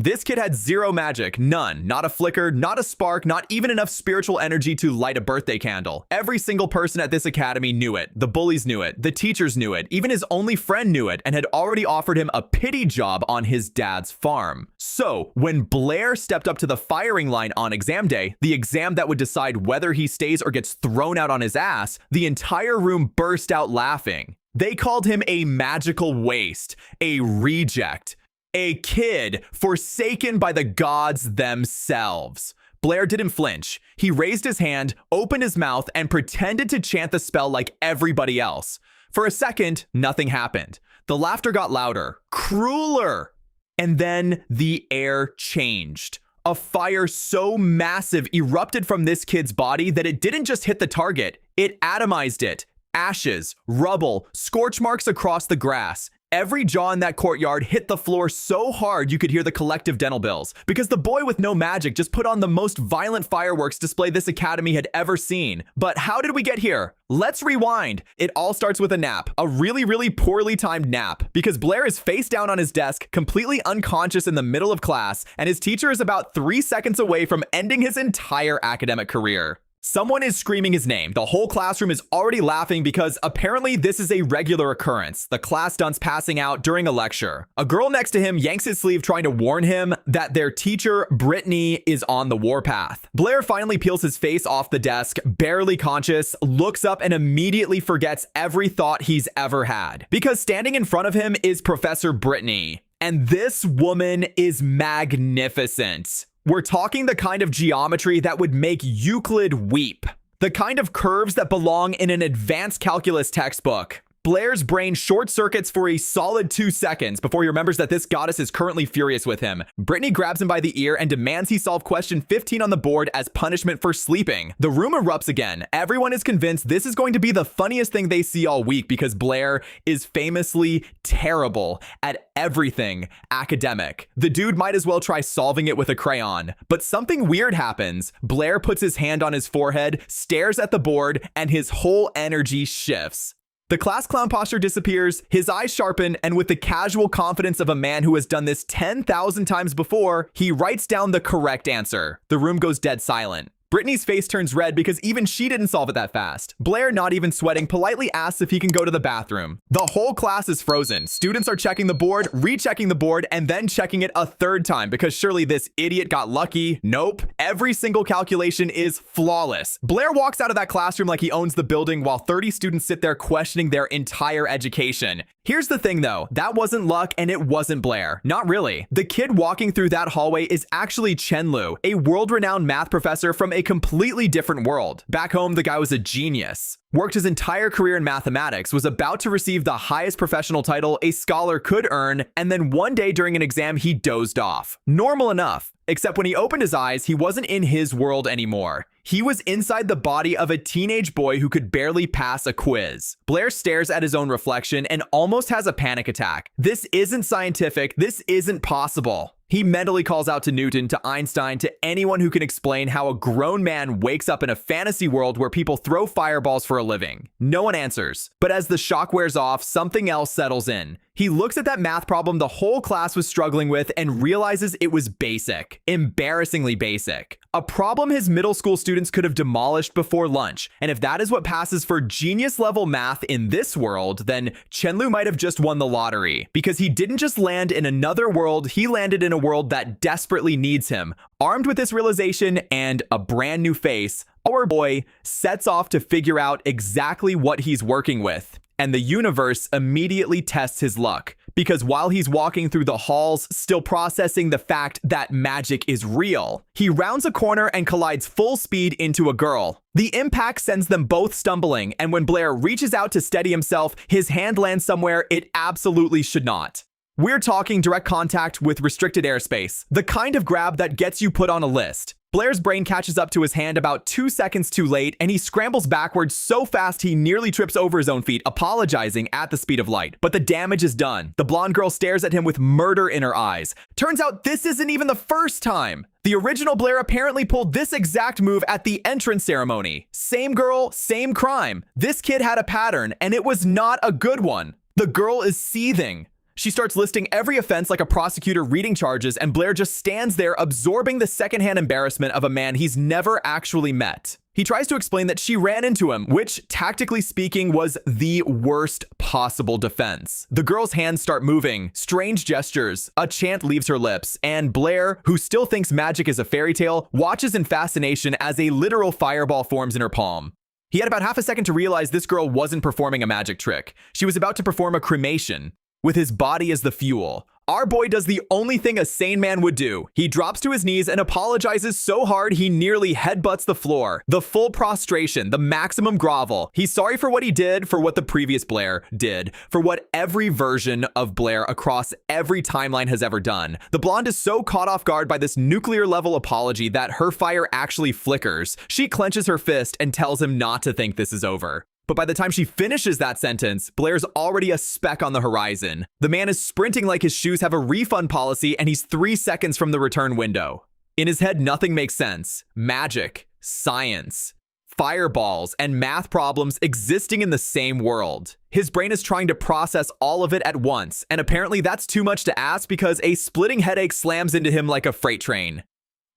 This kid had zero magic, none, not a flicker, not a spark, not even enough spiritual energy to light a birthday candle. Every single person at this academy knew it. The bullies knew it. The teachers knew it. Even his only friend knew it and had already offered him a pity job on his dad's farm. So when Blair stepped up to the firing line on exam day, the exam that would decide whether he stays or gets thrown out on his ass, the entire room burst out laughing. They called him a magical waste, a reject, a kid forsaken by the gods themselves. Blair didn't flinch. He raised his hand, opened his mouth, and pretended to chant the spell like everybody else. For a second, nothing happened. The laughter got louder, crueler, and then the air changed. A fire so massive erupted from this kid's body that it didn't just hit the target, it atomized it. Ashes, rubble, scorch marks across the grass. Every jaw in that courtyard hit the floor so hard you could hear the collective dental bills, because the boy with no magic just put on the most violent fireworks display this academy had ever seen. But how did we get here? Let's rewind. It all starts with a nap, a really poorly timed nap, because Blair is face down on his desk, completely unconscious in the middle of class, and his teacher is about 3 seconds away from ending his entire academic career. Someone is screaming his name. The whole classroom is already laughing because apparently this is a regular occurrence. The class dunce passing out during a lecture. A girl next to him yanks his sleeve trying to warn him that their teacher, Brittany, is on the warpath. Blair finally peels his face off the desk, barely conscious, looks up and immediately forgets every thought he's ever had. Because standing in front of him is Professor Brittany. And this woman is magnificent. We're talking the kind of geometry that would make Euclid weep. The kind of curves that belong in an advanced calculus textbook. Blair's brain short circuits for a solid 2 seconds before he remembers that this goddess is currently furious with him. Brittany grabs him by the ear and demands he solve question 15 on the board as punishment for sleeping. The room erupts again. Everyone is convinced this is going to be the funniest thing they see all week because Blair is famously terrible at everything academic. The dude might as well try solving it with a crayon. But something weird happens. Blair puts his hand on his forehead, stares at the board, and his whole energy shifts. The class clown posture disappears, his eyes sharpen, and with the casual confidence of a man who has done this 10,000 times before, he writes down the correct answer. The room goes dead silent. Brittany's face turns red because even she didn't solve it that fast. Blair, not even sweating, politely asks if he can go to the bathroom. The whole class is frozen. Students are checking the board, rechecking the board, and then checking it a third time because surely this idiot got lucky. Nope. Every single calculation is flawless. Blair walks out of that classroom like he owns the building while 30 students sit there questioning their entire education. Here's the thing though, that wasn't luck and it wasn't Blair. Not really. The kid walking through that hallway is actually Chenlu, a world-renowned math professor from a completely different world. Back home, the guy was a genius. Worked his entire career in mathematics, was about to receive the highest professional title a scholar could earn, and then one day during an exam, he dozed off. Normal enough. Except when he opened his eyes, he wasn't in his world anymore. He was inside the body of a teenage boy who could barely pass a quiz. Blair stares at his own reflection and almost has a panic attack. This isn't scientific. This isn't possible. He mentally calls out to Newton, to Einstein, to anyone who can explain how a grown man wakes up in a fantasy world where people throw fireballs for a living. No one answers. But as the shock wears off, something else settles in. He looks at that math problem the whole class was struggling with and realizes it was basic. Embarrassingly basic. A problem his middle school students could have demolished before lunch. And if that is what passes for genius level math in this world, then Chenlu might have just won the lottery. Because he didn't just land in another world, he landed in a world that desperately needs him. Armed with this realization and a brand new face, our boy sets off to figure out exactly what he's working with. And the universe immediately tests his luck. Because while he's walking through the halls, still processing the fact that magic is real, he rounds a corner and collides full speed into a girl. The impact sends them both stumbling, and when Blair reaches out to steady himself, his hand lands somewhere it absolutely should not. We're talking direct contact with restricted airspace, the kind of grab that gets you put on a list. Blair's brain catches up to his hand about 2 seconds too late, and he scrambles backwards so fast he nearly trips over his own feet, apologizing at the speed of light. But the damage is done. The blonde girl stares at him with murder in her eyes. Turns out this isn't even the first time. The original Blair apparently pulled this exact move at the entrance ceremony. Same girl, same crime. This kid had a pattern, and it was not a good one. The girl is seething. She starts listing every offense like a prosecutor reading charges, and Blair just stands there absorbing the secondhand embarrassment of a man he's never actually met. He tries to explain that she ran into him, which, tactically speaking, was the worst possible defense. The girl's hands start moving, strange gestures, a chant leaves her lips, and Blair, who still thinks magic is a fairy tale, watches in fascination as a literal fireball forms in her palm. He had about half a second to realize this girl wasn't performing a magic trick. She was about to perform a cremation, with his body as the fuel. Our boy does the only thing a sane man would do. He drops to his knees and apologizes so hard he nearly headbutts the floor. The full prostration, the maximum grovel. He's sorry for what he did, for what the previous Blair did, for what every version of Blair across every timeline has ever done. The blonde is so caught off guard by this nuclear level apology that her fire actually flickers. She clenches her fist and tells him not to think this is over. But by the time she finishes that sentence, Blair's already a speck on the horizon. The man is sprinting like his shoes have a refund policy, and he's 3 seconds from the return window. In his head, nothing makes sense. Magic, science, fireballs, and math problems existing in the same world. His brain is trying to process all of it at once, and apparently that's too much to ask because a splitting headache slams into him like a freight train.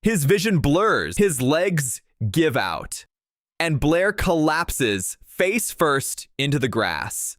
His vision blurs, his legs give out, and Blair collapses face first into the grass.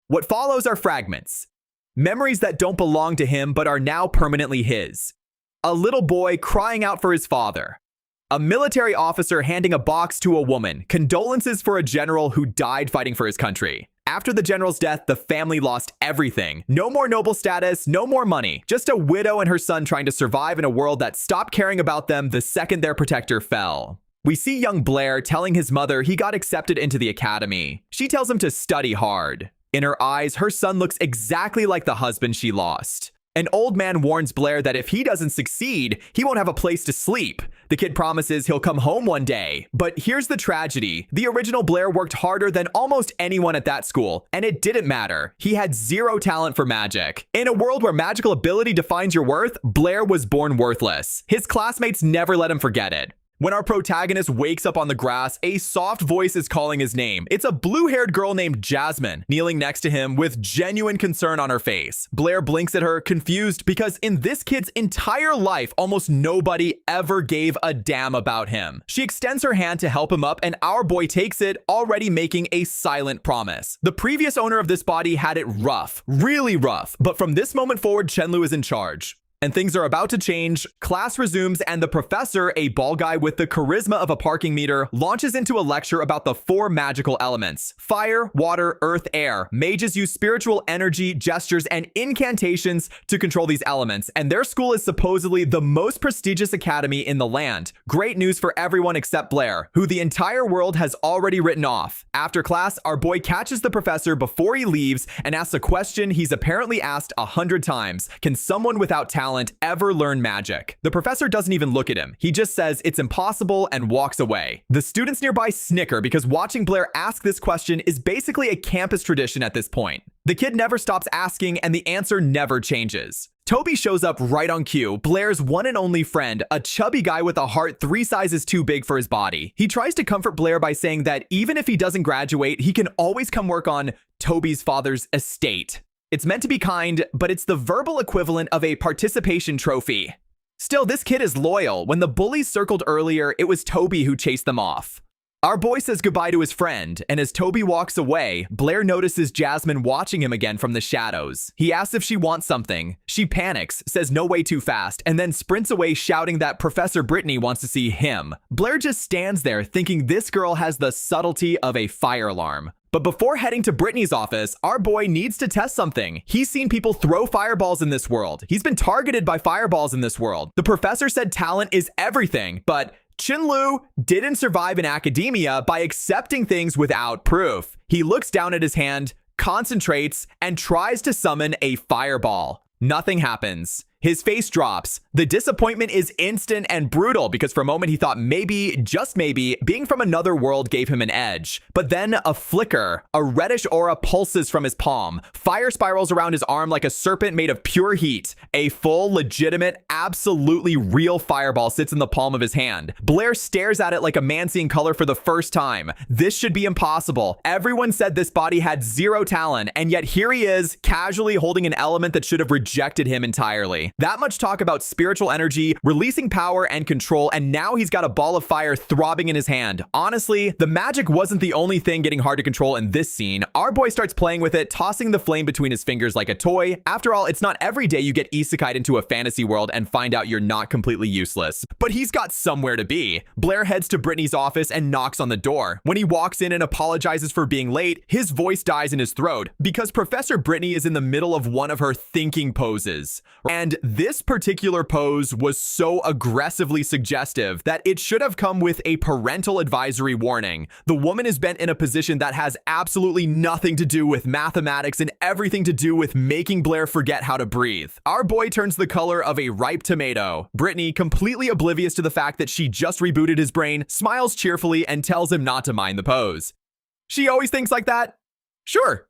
What follows are fragments, memories that don't belong to him but are now permanently his. A little boy crying out for his father. A military officer handing a box to a woman, condolences for a general who died fighting for his country. After the general's death, the family lost everything. No more noble status, no more money. Just a widow and her son trying to survive in a world that stopped caring about them the second their protector fell. We see young Blair telling his mother he got accepted into the academy. She tells him to study hard. In her eyes, her son looks exactly like the husband she lost. An old man warns Blair that if he doesn't succeed, he won't have a place to sleep. The kid promises he'll come home one day. But here's the tragedy. The original Blair worked harder than almost anyone at that school, and it didn't matter. He had zero talent for magic. In a world where magical ability defines your worth, Blair was born worthless. His classmates never let him forget it. When our protagonist wakes up on the grass, a soft voice is calling his name. It's a blue-haired girl named Jasmine, kneeling next to him with genuine concern on her face. Blair blinks at her, confused, because in this kid's entire life, almost nobody ever gave a damn about him. She extends her hand to help him up, and our boy takes it, already making a silent promise. The previous owner of this body had it rough, really rough, but from this moment forward, Chenlu is in charge. And things are about to change. Class resumes, and the professor, a bald guy with the charisma of a parking meter, launches into a lecture about the 4 magical elements: fire, water, earth, air. Mages use spiritual energy, gestures, and incantations to control these elements, and their school is supposedly the most prestigious academy in the land. Great news for everyone except Blair, who the entire world has already written off. After class, our boy catches the professor before he leaves and asks a question he's apparently asked 100 times. Can someone without talent ever learn magic? The professor doesn't even look at him. He just says it's impossible and walks away. The students nearby snicker because watching Blair ask this question is basically a campus tradition at this point. The kid never stops asking, and the answer never changes. Toby shows up right on cue, Blair's one and only friend, a chubby guy with a heart 3 sizes too big for his body. He tries to comfort Blair by saying that even if he doesn't graduate, he can always come work on Toby's father's estate. It's meant to be kind, but it's the verbal equivalent of a participation trophy. Still, this kid is loyal. When the bullies circled earlier, it was Toby who chased them off. Our boy says goodbye to his friend, and as Toby walks away, Blair notices Jasmine watching him again from the shadows. He asks if she wants something. She panics, says no way too fast, and then sprints away shouting that Professor Brittany wants to see him. Blair just stands there thinking this girl has the subtlety of a fire alarm. But before heading to Brittany's office, our boy needs to test something. He's seen people throw fireballs in this world. He's been targeted by fireballs in this world. The professor said talent is everything, but Chenlu didn't survive in academia by accepting things without proof. He looks down at his hand, concentrates, and tries to summon a fireball. Nothing happens. His face drops. The disappointment is instant and brutal because for a moment he thought maybe, just maybe, being from another world gave him an edge. But then a flicker, a reddish aura pulses from his palm. Fire spirals around his arm like a serpent made of pure heat. A full, legitimate, absolutely real fireball sits in the palm of his hand. Blair stares at it like a man seeing color for the first time. This should be impossible. Everyone said this body had zero talent, and yet here he is, casually holding an element that should have rejected him entirely. That much talk about spiritual energy, releasing power and control, and now he's got a ball of fire throbbing in his hand. Honestly, the magic wasn't the only thing getting hard to control in this scene. Our boy starts playing with it, tossing the flame between his fingers like a toy. After all, it's not every day you get isekai'd into a fantasy world and find out you're not completely useless. But he's got somewhere to be. Blair heads to Brittany's office and knocks on the door. When he walks in and apologizes for being late, his voice dies in his throat because Professor Brittany is in the middle of one of her thinking poses. And this particular pose was so aggressively suggestive that it should have come with a parental advisory warning. The woman is bent in a position that has absolutely nothing to do with mathematics and everything to do with making Blair forget how to breathe. Our boy turns the color of a ripe tomato. Brittany, completely oblivious to the fact that she just rebooted his brain, smiles cheerfully and tells him not to mind the pose. She always thinks like that? Sure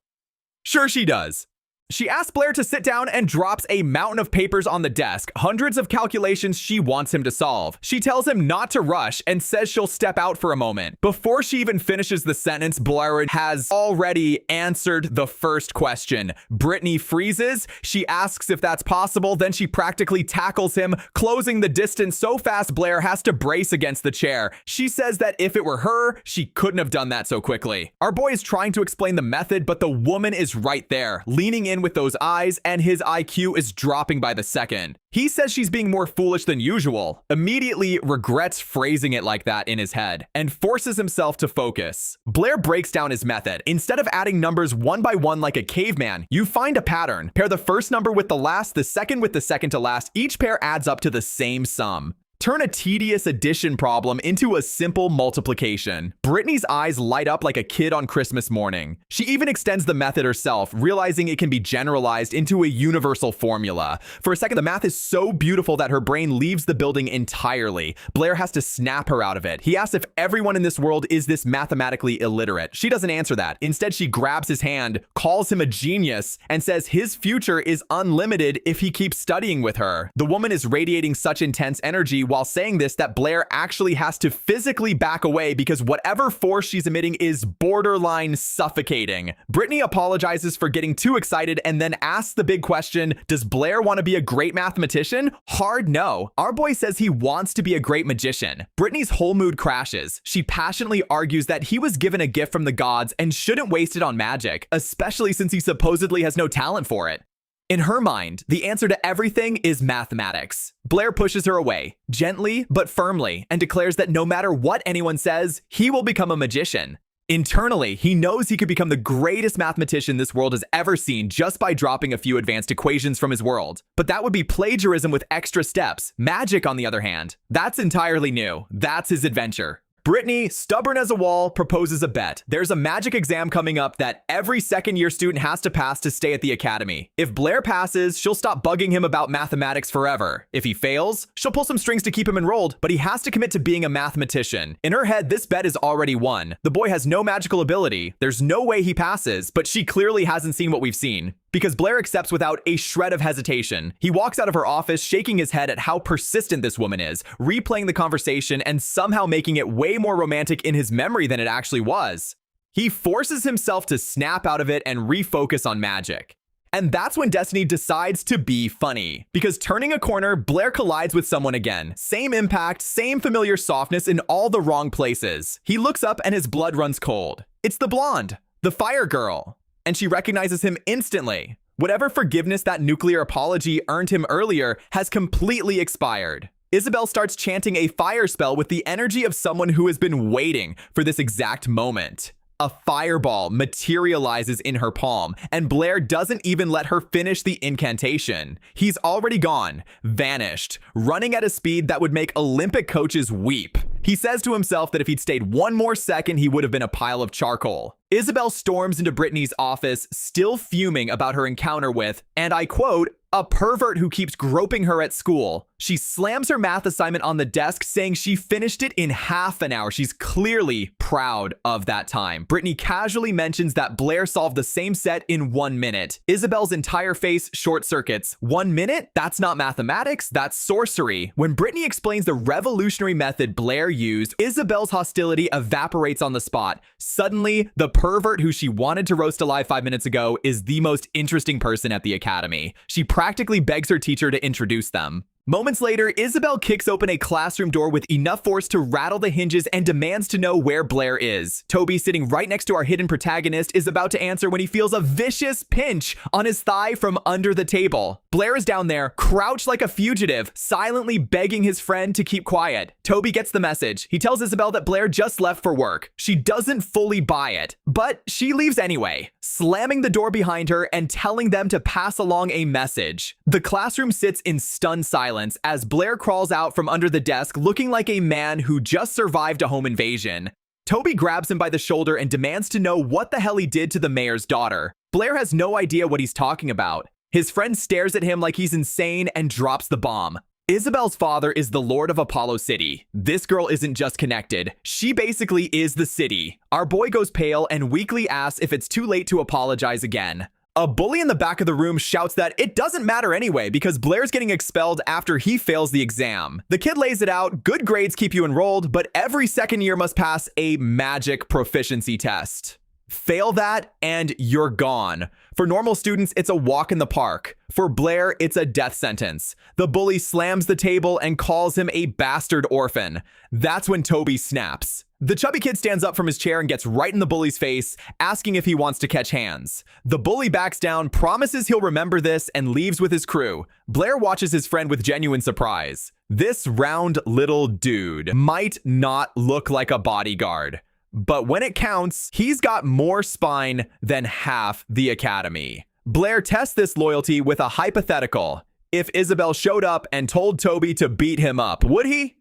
she does. She asks Blair to sit down and drops a mountain of papers on the desk, hundreds of calculations she wants him to solve. She tells him not to rush and says she'll step out for a moment. Before she even finishes the sentence, Blair has already answered the first question. Brittany freezes. She asks if that's possible, then she practically tackles him, closing the distance so fast Blair has to brace against the chair. She says that if it were her, she couldn't have done that so quickly. Our boy is trying to explain the method, but the woman is right there, leaning in with those eyes, and his IQ is dropping by the second. He says she's being more foolish than usual, immediately regrets phrasing it like that in his head, and forces himself to focus. Blair breaks down his method. Instead of adding numbers one by one like a caveman, you find a pattern. Pair the first number with the last, the second with the second to last. Each pair adds up to the same sum. Turn a tedious addition problem into a simple multiplication. Brittany's eyes light up like a kid on Christmas morning. She even extends the method herself, realizing it can be generalized into a universal formula. For a second, the math is so beautiful that her brain leaves the building entirely. Blair has to snap her out of it. He asks if everyone in this world is this mathematically illiterate. She doesn't answer that. Instead, she grabs his hand, calls him a genius, and says his future is unlimited if he keeps studying with her. The woman is radiating such intense energy while saying this that Blair actually has to physically back away because whatever force she's emitting is borderline suffocating. Brittany apologizes for getting too excited and then asks the big question, does Blair want to be a great mathematician? Hard no. Our boy says he wants to be a great magician. Brittany's whole mood crashes. She passionately argues that he was given a gift from the gods and shouldn't waste it on magic, especially since he supposedly has no talent for it. In her mind, the answer to everything is mathematics. Blair pushes her away, gently but firmly, and declares that no matter what anyone says, he will become a magician. Internally, he knows he could become the greatest mathematician this world has ever seen just by dropping a few advanced equations from his world. But that would be plagiarism with extra steps. Magic, on the other hand, that's entirely new. That's his adventure. Brittany, stubborn as a wall, proposes a bet. There's a magic exam coming up that every second-year student has to pass to stay at the academy. If Blair passes, she'll stop bugging him about mathematics forever. If he fails, she'll pull some strings to keep him enrolled, but he has to commit to being a mathematician. In her head, this bet is already won. The boy has no magical ability. There's no way he passes, but she clearly hasn't seen what we've seen, because Blair accepts without a shred of hesitation. He walks out of her office, shaking his head at how persistent this woman is, replaying the conversation and somehow making it way more romantic in his memory than it actually was. He forces himself to snap out of it and refocus on magic. And that's when Destiny decides to be funny. Because turning a corner, Blair collides with someone again. Same impact, same familiar softness in all the wrong places. He looks up and his blood runs cold. It's the blonde, the fire girl. And she recognizes him instantly. Whatever forgiveness that nuclear apology earned him earlier has completely expired. Isabel starts chanting a fire spell with the energy of someone who has been waiting for this exact moment. A fireball materializes in her palm, and Blair doesn't even let her finish the incantation. He's already gone, vanished, running at a speed that would make Olympic coaches weep. He says to himself that if he'd stayed one more second, he would have been a pile of charcoal. Isabel storms into Brittany's office, still fuming about her encounter with, and I quote, A pervert who keeps groping her at school. She slams her math assignment on the desk, saying she finished it in half an hour. She's clearly proud of that time. Brittany casually mentions that Blair solved the same set in 1 minute. Isabel's entire face short circuits. 1 minute? That's not mathematics, that's sorcery. When Brittany explains the revolutionary method Blair used, Isabel's hostility evaporates on the spot. Suddenly, the pervert who she wanted to roast alive 5 minutes ago is the most interesting person at the academy. She practically begs her teacher to introduce them. Moments later, Isabel kicks open a classroom door with enough force to rattle the hinges and demands to know where Blair is. Toby, sitting right next to our hidden protagonist, is about to answer when he feels a vicious pinch on his thigh from under the table. Blair is down there, crouched like a fugitive, silently begging his friend to keep quiet. Toby gets the message. He tells Isabel that Blair just left for work. She doesn't fully buy it, but she leaves anyway, slamming the door behind her and telling them to pass along a message. The classroom sits in stunned silence as Blair crawls out from under the desk looking like a man who just survived a home invasion. Toby grabs him by the shoulder and demands to know what the hell he did to the mayor's daughter. Blair has no idea what he's talking about. His friend stares at him like he's insane and drops the bomb. Isabel's father is the Lord of Apollo City. This girl isn't just connected. She basically is the city. Our boy goes pale and weakly asks if it's too late to apologize again. A bully in the back of the room shouts that it doesn't matter anyway because Blair's getting expelled after he fails the exam. The kid lays it out, good grades keep you enrolled, but every second year must pass a magic proficiency test. Fail that and you're gone. For normal students, it's a walk in the park. For Blair, it's a death sentence. The bully slams the table and calls him a bastard orphan. That's when Toby snaps. The chubby kid stands up from his chair and gets right in the bully's face, asking if he wants to catch hands. The bully backs down, promises he'll remember this, and leaves with his crew. Blair watches his friend with genuine surprise. This round little dude might not look like a bodyguard, but when it counts, he's got more spine than half the academy. Blair tests this loyalty with a hypothetical. If Isabel showed up and told Toby to beat him up, would he?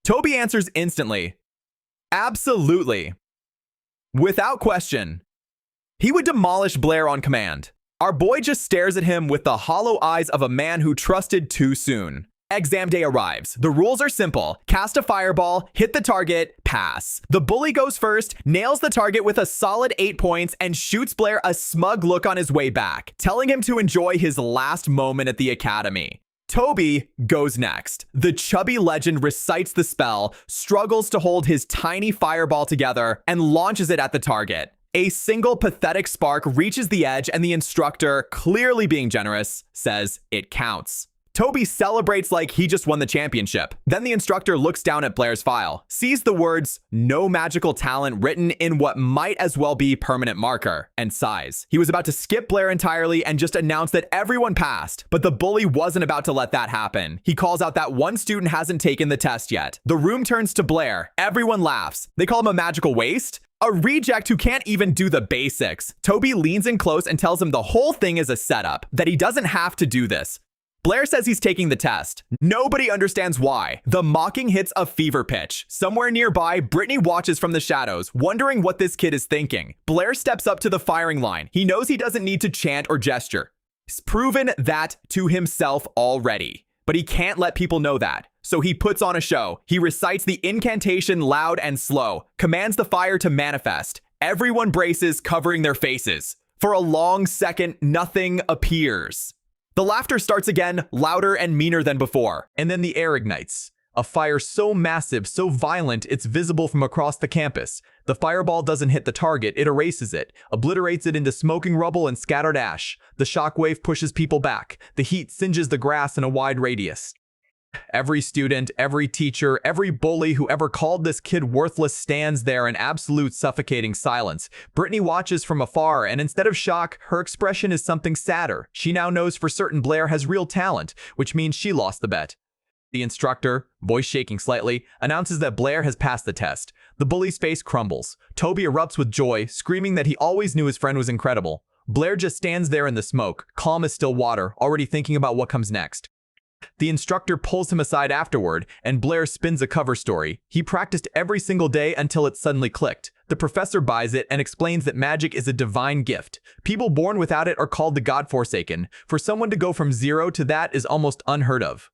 Toby answers instantly. Absolutely. Without question. He would demolish Blair on command. Our boy just stares at him with the hollow eyes of a man who trusted too soon. Exam day arrives. The rules are simple. Cast a fireball, hit the target, pass. The bully goes first, nails the target with a solid 8 points, and shoots Blair a smug look on his way back, telling him to enjoy his last moment at the academy. Toby goes next. The chubby legend recites the spell, struggles to hold his tiny fireball together, and launches it at the target. A single pathetic spark reaches the edge, and the instructor, clearly being generous, says it counts. Toby celebrates like he just won the championship. Then the instructor looks down at Blair's file, sees the words, "No magical talent" written in what might as well be permanent marker, and sighs. He was about to skip Blair entirely and just announce that everyone passed, but the bully wasn't about to let that happen. He calls out that one student hasn't taken the test yet. The room turns to Blair. Everyone laughs. They call him a magical waste? A reject who can't even do the basics. Toby leans in close and tells him the whole thing is a setup, that he doesn't have to do this. Blair says he's taking the test. Nobody understands why. The mocking hits a fever pitch. Somewhere nearby, Brittany watches from the shadows, wondering what this kid is thinking. Blair steps up to the firing line. He knows he doesn't need to chant or gesture. He's proven that to himself already. But he can't let people know that. So he puts on a show. He recites the incantation loud and slow, commands the fire to manifest. Everyone braces, covering their faces. For a long second, nothing appears. The laughter starts again, louder and meaner than before. And then the air ignites. A fire so massive, so violent, it's visible from across the campus. The fireball doesn't hit the target, it erases it, obliterates it into smoking rubble and scattered ash. The shockwave pushes people back. The heat singes the grass in a wide radius. Every student, every teacher, every bully who ever called this kid worthless stands there in absolute suffocating silence. Brittany watches from afar, and instead of shock, her expression is something sadder. She now knows for certain Blair has real talent, which means she lost the bet. The instructor, voice shaking slightly, announces that Blair has passed the test. The bully's face crumbles. Toby erupts with joy, screaming that he always knew his friend was incredible. Blair just stands there in the smoke, calm as still water, already thinking about what comes next. The instructor pulls him aside afterward, and Blair spins a cover story. He practiced every single day until it suddenly clicked. The professor buys it and explains that magic is a divine gift. People born without it are called the God-forsaken. For someone to go from zero to that is almost unheard of.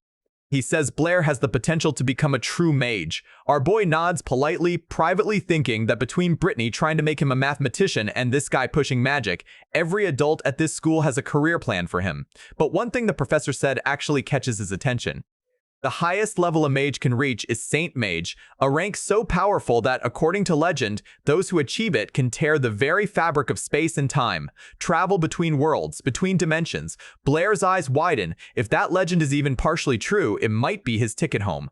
He says Blair has the potential to become a true mage. Our boy nods politely, privately thinking that between Brittany trying to make him a mathematician and this guy pushing magic, every adult at this school has a career plan for him. But one thing the professor said actually catches his attention. The highest level a mage can reach is Saint Mage, a rank so powerful that, according to legend, those who achieve it can tear the very fabric of space and time, travel between worlds, between dimensions. Blair's eyes widen. If that legend is even partially true, it might be his ticket home.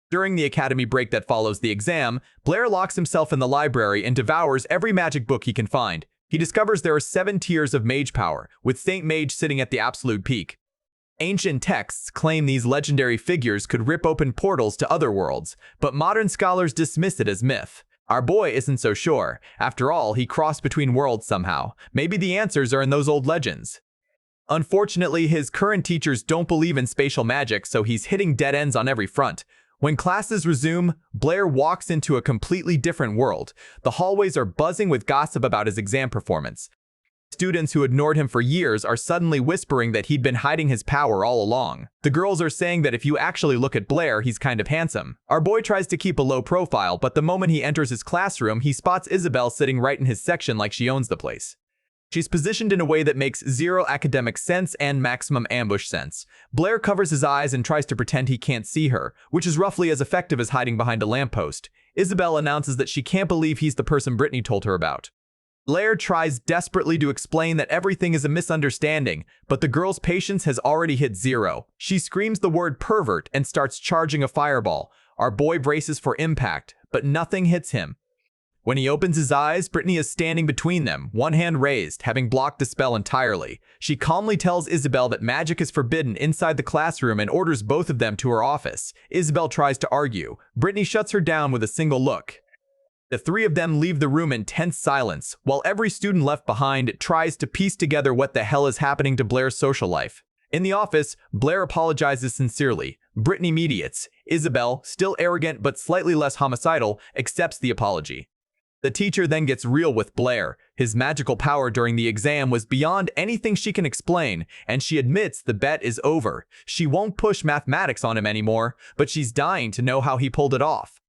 During the academy break that follows the exam, Blair locks himself in the library and devours every magic book he can find. He discovers there are 7 tiers of mage power, with Saint Mage sitting at the absolute peak. Ancient texts claim these legendary figures could rip open portals to other worlds, but modern scholars dismiss it as myth. Our boy isn't so sure. After all, he crossed between worlds somehow. Maybe the answers are in those old legends. Unfortunately, his current teachers don't believe in spatial magic, so he's hitting dead ends on every front. When classes resume, Blair walks into a completely different world. The hallways are buzzing with gossip about his exam performance. Students who ignored him for years are suddenly whispering that he'd been hiding his power all along. The girls are saying that if you actually look at Blair, he's kind of handsome. Our boy tries to keep a low profile, but the moment he enters his classroom, he spots Isabel sitting right in his section like she owns the place. She's positioned in a way that makes zero academic sense and maximum ambush sense. Blair covers his eyes and tries to pretend he can't see her, which is roughly as effective as hiding behind a lamppost. Isabel announces that she can't believe he's the person Brittany told her about. Blair tries desperately to explain that everything is a misunderstanding, but the girl's patience has already hit zero. She screams the word pervert and starts charging a fireball. Our boy braces for impact, but nothing hits him. When he opens his eyes, Brittany is standing between them, one hand raised, having blocked the spell entirely. She calmly tells Isabel that magic is forbidden inside the classroom and orders both of them to her office. Isabel tries to argue. Brittany shuts her down with a single look. The 3 of them leave the room in tense silence, while every student left behind tries to piece together what the hell is happening to Blair's social life. In the office, Blair apologizes sincerely. Brittany mediates. Isabel, still arrogant but slightly less homicidal, accepts the apology. The teacher then gets real with Blair. His magical power during the exam was beyond anything she can explain, and she admits the bet is over. She won't push mathematics on him anymore, but she's dying to know how he pulled it off.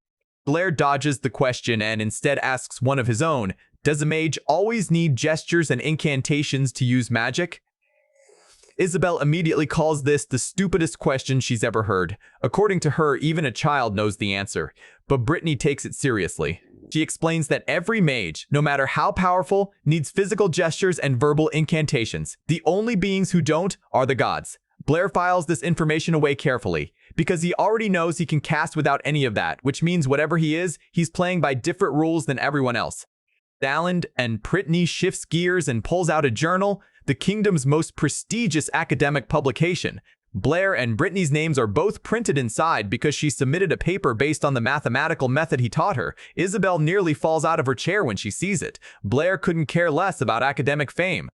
Blair dodges the question and instead asks one of his own, does a mage always need gestures and incantations to use magic? Isabel immediately calls this the stupidest question she's ever heard. According to her, even a child knows the answer, but Brittany takes it seriously. She explains that every mage, no matter how powerful, needs physical gestures and verbal incantations. The only beings who don't are the gods. Blair files this information away carefully, because he already knows he can cast without any of that, which means whatever he is, he's playing by different rules than everyone else. Dalland and Brittany shifts gears and pulls out a journal, the kingdom's most prestigious academic publication. Blair and Brittany's names are both printed inside because she submitted a paper based on the mathematical method he taught her. Isabel nearly falls out of her chair when she sees it. Blair couldn't care less about academic fame.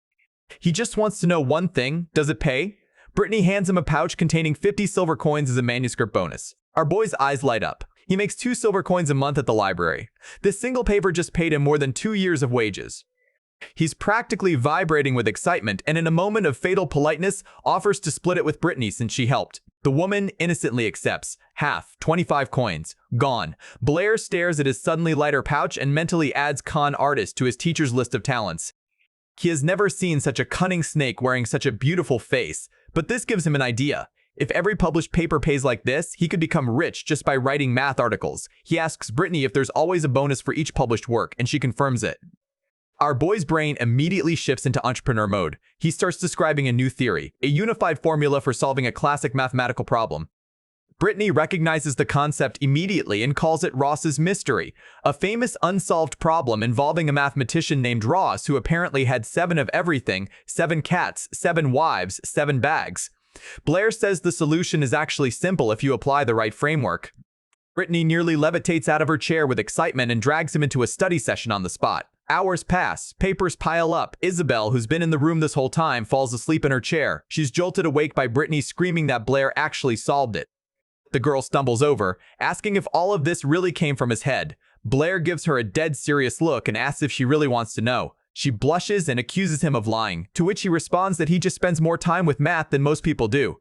He just wants to know one thing, does it pay? Brittany hands him a pouch containing 50 silver coins as a manuscript bonus. Our boy's eyes light up. He makes 2 silver coins a month at the library. This single paper just paid him more than 2 years of wages. He's practically vibrating with excitement and in a moment of fatal politeness offers to split it with Brittany since she helped. The woman innocently accepts. Half, 25 coins. Gone. Blair stares at his suddenly lighter pouch and mentally adds con artist to his teacher's list of talents. He has never seen such a cunning snake wearing such a beautiful face, but this gives him an idea. If every published paper pays like this, he could become rich just by writing math articles. He asks Brittany if there's always a bonus for each published work, and she confirms it. Our boy's brain immediately shifts into entrepreneur mode. He starts describing a new theory, a unified formula for solving a classic mathematical problem. Brittany recognizes the concept immediately and calls it Ross's mystery, a famous unsolved problem involving a mathematician named Ross who apparently had 7 of everything, 7 cats, 7 wives, 7 bags. Blair says the solution is actually simple if you apply the right framework. Brittany nearly levitates out of her chair with excitement and drags him into a study session on the spot. Hours pass, papers pile up. Isabel, who's been in the room this whole time, falls asleep in her chair. She's jolted awake by Brittany screaming that Blair actually solved it. The girl stumbles over, asking if all of this really came from his head. Blair gives her a dead serious look and asks if she really wants to know. She blushes and accuses him of lying, to which he responds that he just spends more time with math than most people do.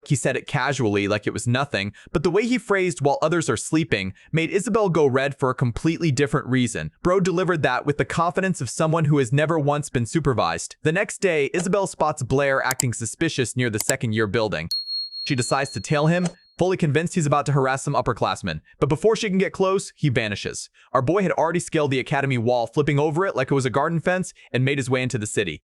He said it casually, like it was nothing, but the way he phrased "while others are sleeping" made Isabel go red for a completely different reason. Bro delivered that with the confidence of someone who has never once been supervised. The next day, Isabel spots Blair acting suspicious near the second-year building. She decides to tail him, fully convinced he's about to harass some upperclassmen. But before she can get close, he vanishes. Our boy had already scaled the academy wall, flipping over it like it was a garden fence, and made his way into the city.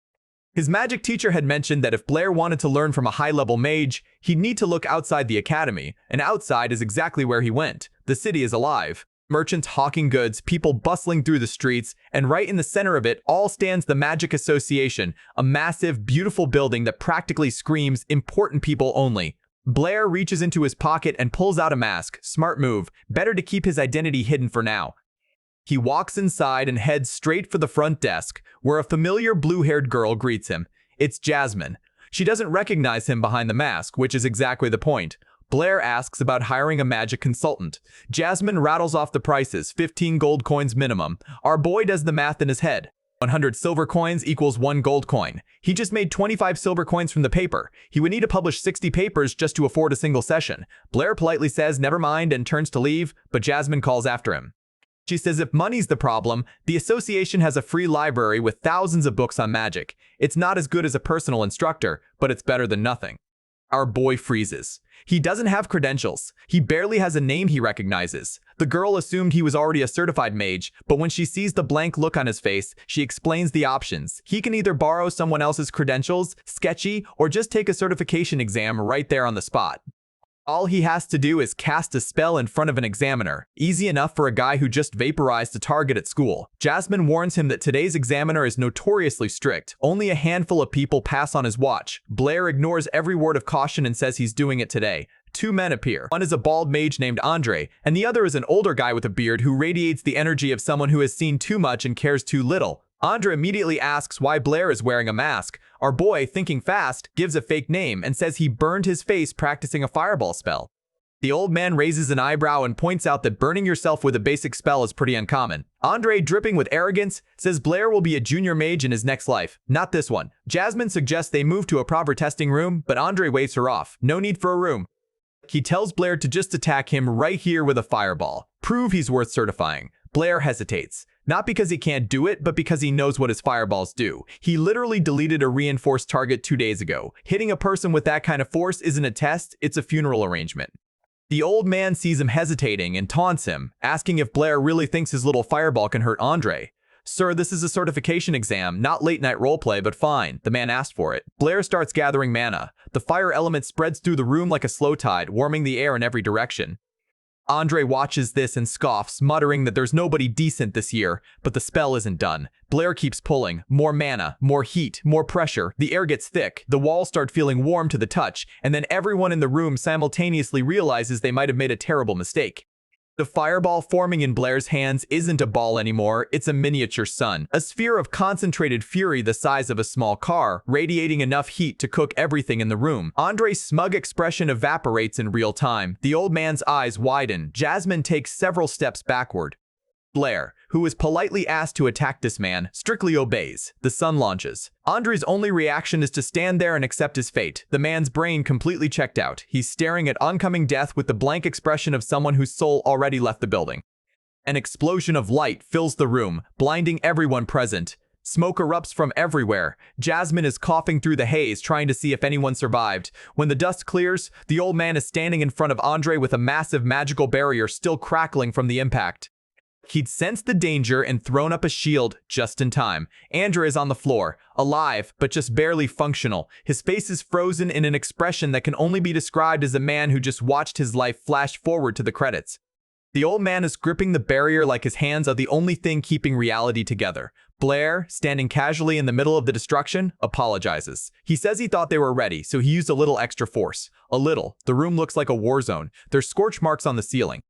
His magic teacher had mentioned that if Blair wanted to learn from a high-level mage, he'd need to look outside the academy, and outside is exactly where he went. The city is alive. Merchants hawking goods, people bustling through the streets, and right in the center of it all stands the Magic Association, a massive, beautiful building that practically screams important people only. Blair reaches into his pocket and pulls out a mask. Smart move. Better to keep his identity hidden for now. He walks inside and heads straight for the front desk, where a familiar blue-haired girl greets him. It's Jasmine. She doesn't recognize him behind the mask, which is exactly the point. Blair asks about hiring a magic consultant. Jasmine rattles off the prices, 15 gold coins minimum. Our boy does the math in his head. 100 silver coins equals 1 gold coin. He just made 25 silver coins from the paper. He would need to publish 60 papers just to afford a single session. Blair politely says never mind and turns to leave, but Jasmine calls after him. She says if money's the problem, the association has a free library with thousands of books on magic. It's not as good as a personal instructor, but it's better than nothing. Our boy freezes. He doesn't have credentials. He barely has a name he recognizes. The girl assumed he was already a certified mage, but when she sees the blank look on his face, she explains the options. He can either borrow someone else's credentials, sketchy, or just take a certification exam right there on the spot. All he has to do is cast a spell in front of an examiner. Easy enough for a guy who just vaporized a target at school. Jasmine warns him that today's examiner is notoriously strict. Only a handful of people pass on his watch. Blair ignores every word of caution and says he's doing it today. Two men appear. One is a bald mage named Andre, and the other is an older guy with a beard who radiates the energy of someone who has seen too much and cares too little. Andre immediately asks why Blair is wearing a mask. Our boy, thinking fast, gives a fake name and says he burned his face practicing a fireball spell. The old man raises an eyebrow and points out that burning yourself with a basic spell is pretty uncommon. Andre, dripping with arrogance, says Blair will be a junior mage in his next life, not this one. Jasmine suggests they move to a proper testing room, but Andre waves her off. No need for a room. He tells Blair to just attack him right here with a fireball. Prove he's worth certifying. Blair hesitates. Not because he can't do it, but because he knows what his fireballs do. He literally deleted a reinforced target 2 days ago. Hitting a person with that kind of force isn't a test, it's a funeral arrangement. The old man sees him hesitating and taunts him, asking if Blair really thinks his little fireball can hurt Andre. Sir, this is a certification exam, not late-night roleplay, but fine. The man asked for it. Blair starts gathering mana. The fire element spreads through the room like a slow tide, warming the air in every direction. Andre watches this and scoffs, muttering that there's nobody decent this year, but the spell isn't done. Blair keeps pulling. More mana, more heat, more pressure. The air gets thick, the walls start feeling warm to the touch, and then everyone in the room simultaneously realizes they might have made a terrible mistake. The fireball forming in Blair's hands isn't a ball anymore, it's a miniature sun. A sphere of concentrated fury the size of a small car, radiating enough heat to cook everything in the room. Andre's smug expression evaporates in real time. The old man's eyes widen. Jasmine takes several steps backward. Blair, who is politely asked to attack this man, strictly obeys. The sun launches. Andre's only reaction is to stand there and accept his fate. The man's brain completely checked out. He's staring at oncoming death with the blank expression of someone whose soul already left the building. An explosion of light fills the room, blinding everyone present. Smoke erupts from everywhere. Jasmine is coughing through the haze, trying to see if anyone survived. When the dust clears, the old man is standing in front of Andre with a massive magical barrier still crackling from the impact. He'd sensed the danger and thrown up a shield just in time. Andrew is on the floor, alive, but just barely functional. His face is frozen in an expression that can only be described as a man who just watched his life flash forward to the credits. The old man is gripping the barrier like his hands are the only thing keeping reality together. Blair, standing casually in the middle of the destruction, apologizes. He says he thought they were ready, so he used a little extra force. A little. The room looks like a war zone. There's scorch marks on the ceiling.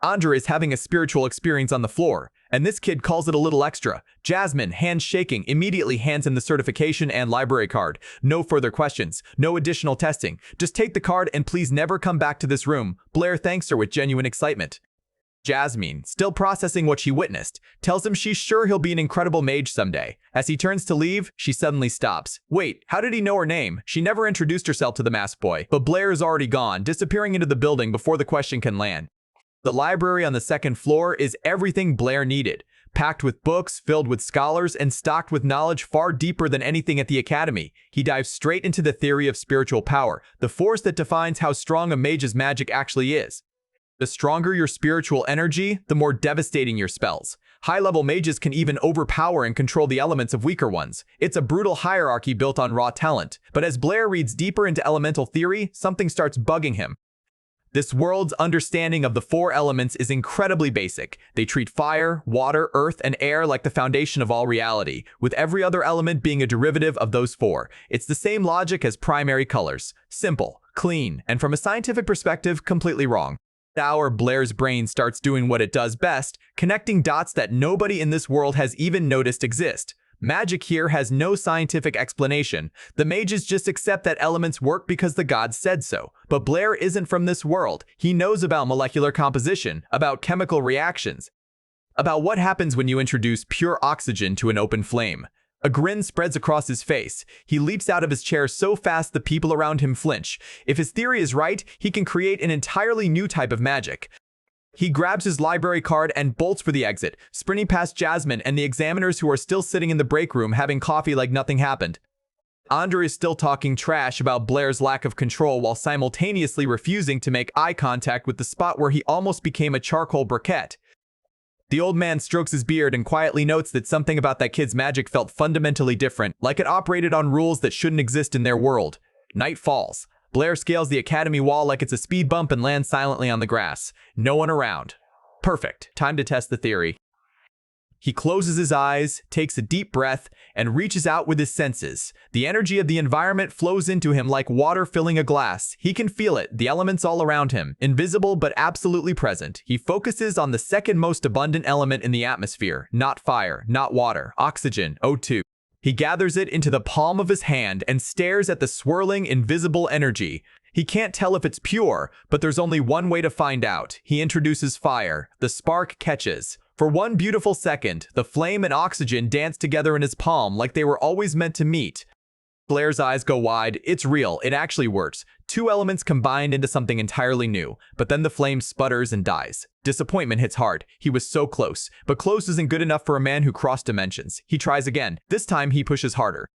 Andre is having a spiritual experience on the floor. And this kid calls it a little extra. Jasmine, hands shaking, immediately hands him the certification and library card. No further questions, no additional testing. Just take the card and please never come back to this room. Blair thanks her with genuine excitement. Jasmine, still processing what she witnessed, tells him she's sure he'll be an incredible mage someday. As he turns to leave, she suddenly stops. Wait, how did he know her name? She never introduced herself to the masked boy. But Blair is already gone, disappearing into the building before the question can land. The library on the second floor is everything Blair needed, packed with books, filled with scholars, and stocked with knowledge far deeper than anything at the academy. He dives straight into the theory of spiritual power, the force that defines how strong a mage's magic actually is. The stronger your spiritual energy, the more devastating your spells. High-level mages can even overpower and control the elements of weaker ones. It's a brutal hierarchy built on raw talent. But as Blair reads deeper into elemental theory, something starts bugging him. This world's understanding of the four elements is incredibly basic. They treat fire, water, earth, and air like the foundation of all reality, with every other element being a derivative of those four. It's the same logic as primary colors. Simple, clean, and from a scientific perspective, completely wrong. Blair's brain starts doing what it does best, connecting dots that nobody in this world has even noticed exist. Magic here has no scientific explanation. The mages just accept that elements work because the gods said so. But Blair isn't from this world. He knows about molecular composition, about chemical reactions, about what happens when you introduce pure oxygen to an open flame. A grin spreads across his face. He leaps out of his chair so fast the people around him flinch. If his theory is right, he can create an entirely new type of magic. He grabs his library card and bolts for the exit, sprinting past Jasmine and the examiners who are still sitting in the break room having coffee like nothing happened. Andre is still talking trash about Blair's lack of control while simultaneously refusing to make eye contact with the spot where he almost became a charcoal briquette. The old man strokes his beard and quietly notes that something about that kid's magic felt fundamentally different, like it operated on rules that shouldn't exist in their world. Night falls. Blair scales the academy wall like it's a speed bump and lands silently on the grass. No one around. Perfect. Time to test the theory. He closes his eyes, takes a deep breath, and reaches out with his senses. The energy of the environment flows into him like water filling a glass. He can feel it, the elements all around him, invisible but absolutely present. He focuses on the second most abundant element in the atmosphere, not fire, not water, oxygen, O2. He gathers it into the palm of his hand and stares at the swirling, invisible energy. He can't tell if it's pure, but there's only one way to find out. He introduces fire. The spark catches. For one beautiful second, the flame and oxygen dance together in his palm like they were always meant to meet. Blair's eyes go wide. It's real. It actually works. Two elements combined into something entirely new. But then the flame sputters and dies. Disappointment hits hard. He was so close. But close isn't good enough for a man who crossed dimensions. He tries again. This time he pushes harder.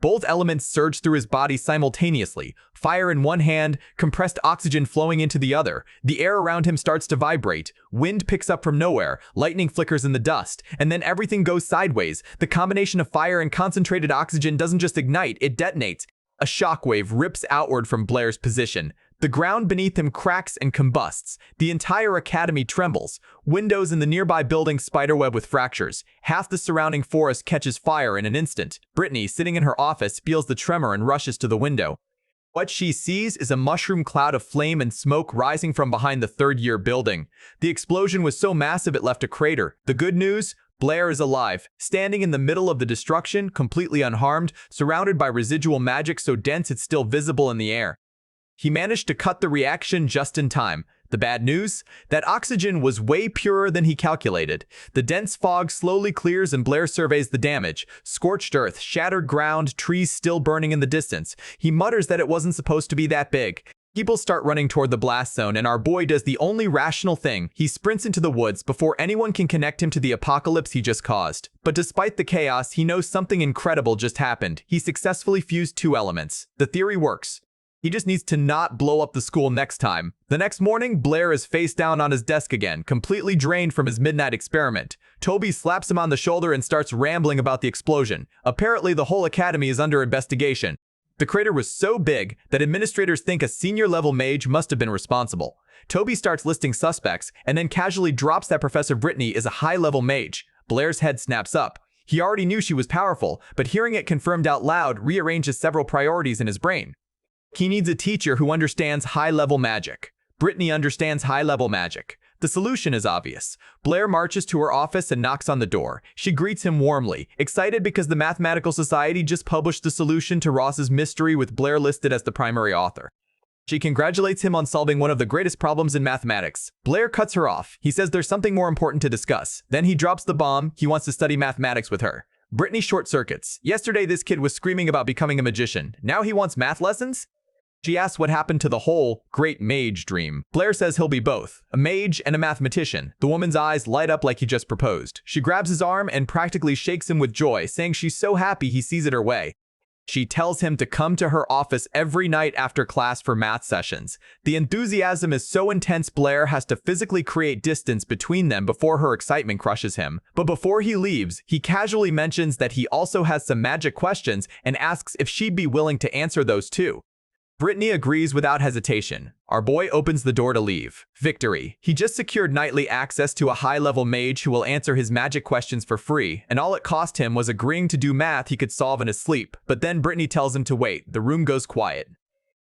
Both elements surge through his body simultaneously. Fire in one hand, compressed oxygen flowing into the other. The air around him starts to vibrate. Wind picks up from nowhere. Lightning flickers in the dust. And then everything goes sideways. The combination of fire and concentrated oxygen doesn't just ignite, it detonates. A shockwave rips outward from Blair's position. The ground beneath him cracks and combusts. The entire academy trembles. Windows in the nearby building spiderweb with fractures. Half the surrounding forest catches fire in an instant. Brittany, sitting in her office, feels the tremor and rushes to the window. What she sees is a mushroom cloud of flame and smoke rising from behind the third-year building. The explosion was so massive it left a crater. The good news? Blair is alive, standing in the middle of the destruction, completely unharmed, surrounded by residual magic so dense it's still visible in the air. He managed to cut the reaction just in time. The bad news? That oxygen was way purer than he calculated. The dense fog slowly clears and Blair surveys the damage. Scorched earth, shattered ground, trees still burning in the distance. He mutters that it wasn't supposed to be that big. People start running toward the blast zone and our boy does the only rational thing. He sprints into the woods before anyone can connect him to the apocalypse he just caused. But despite the chaos, he knows something incredible just happened. He successfully fused two elements. The theory works. He just needs to not blow up the school next time. The next morning, Blair is face down on his desk again, completely drained from his midnight experiment. Toby slaps him on the shoulder and starts rambling about the explosion. Apparently, the whole academy is under investigation. The crater was so big that administrators think a senior-level mage must have been responsible. Toby starts listing suspects and then casually drops that Professor Brittany is a high-level mage. Blair's head snaps up. He already knew she was powerful, but hearing it confirmed out loud rearranges several priorities in his brain. He needs a teacher who understands high-level magic. Brittany understands high-level magic. The solution is obvious. Blair marches to her office and knocks on the door. She greets him warmly, excited because the Mathematical Society just published the solution to Ross's mystery with Blair listed as the primary author. She congratulates him on solving one of the greatest problems in mathematics. Blair cuts her off. He says there's something more important to discuss. Then he drops the bomb. He wants to study mathematics with her. Brittany short circuits. Yesterday this kid was screaming about becoming a magician. Now he wants math lessons? She asks what happened to the whole great mage dream. Blair says he'll be both, a mage and a mathematician. The woman's eyes light up like he just proposed. She grabs his arm and practically shakes him with joy, saying she's so happy he sees it her way. She tells him to come to her office every night after class for math sessions. The enthusiasm is so intense Blair has to physically create distance between them before her excitement crushes him. But before he leaves, he casually mentions that he also has some magic questions and asks if she'd be willing to answer those too. Brittany agrees without hesitation. Our boy opens the door to leave. Victory. He just secured nightly access to a high-level mage who will answer his magic questions for free, and all it cost him was agreeing to do math he could solve in his sleep. But then Brittany tells him to wait. The room goes quiet.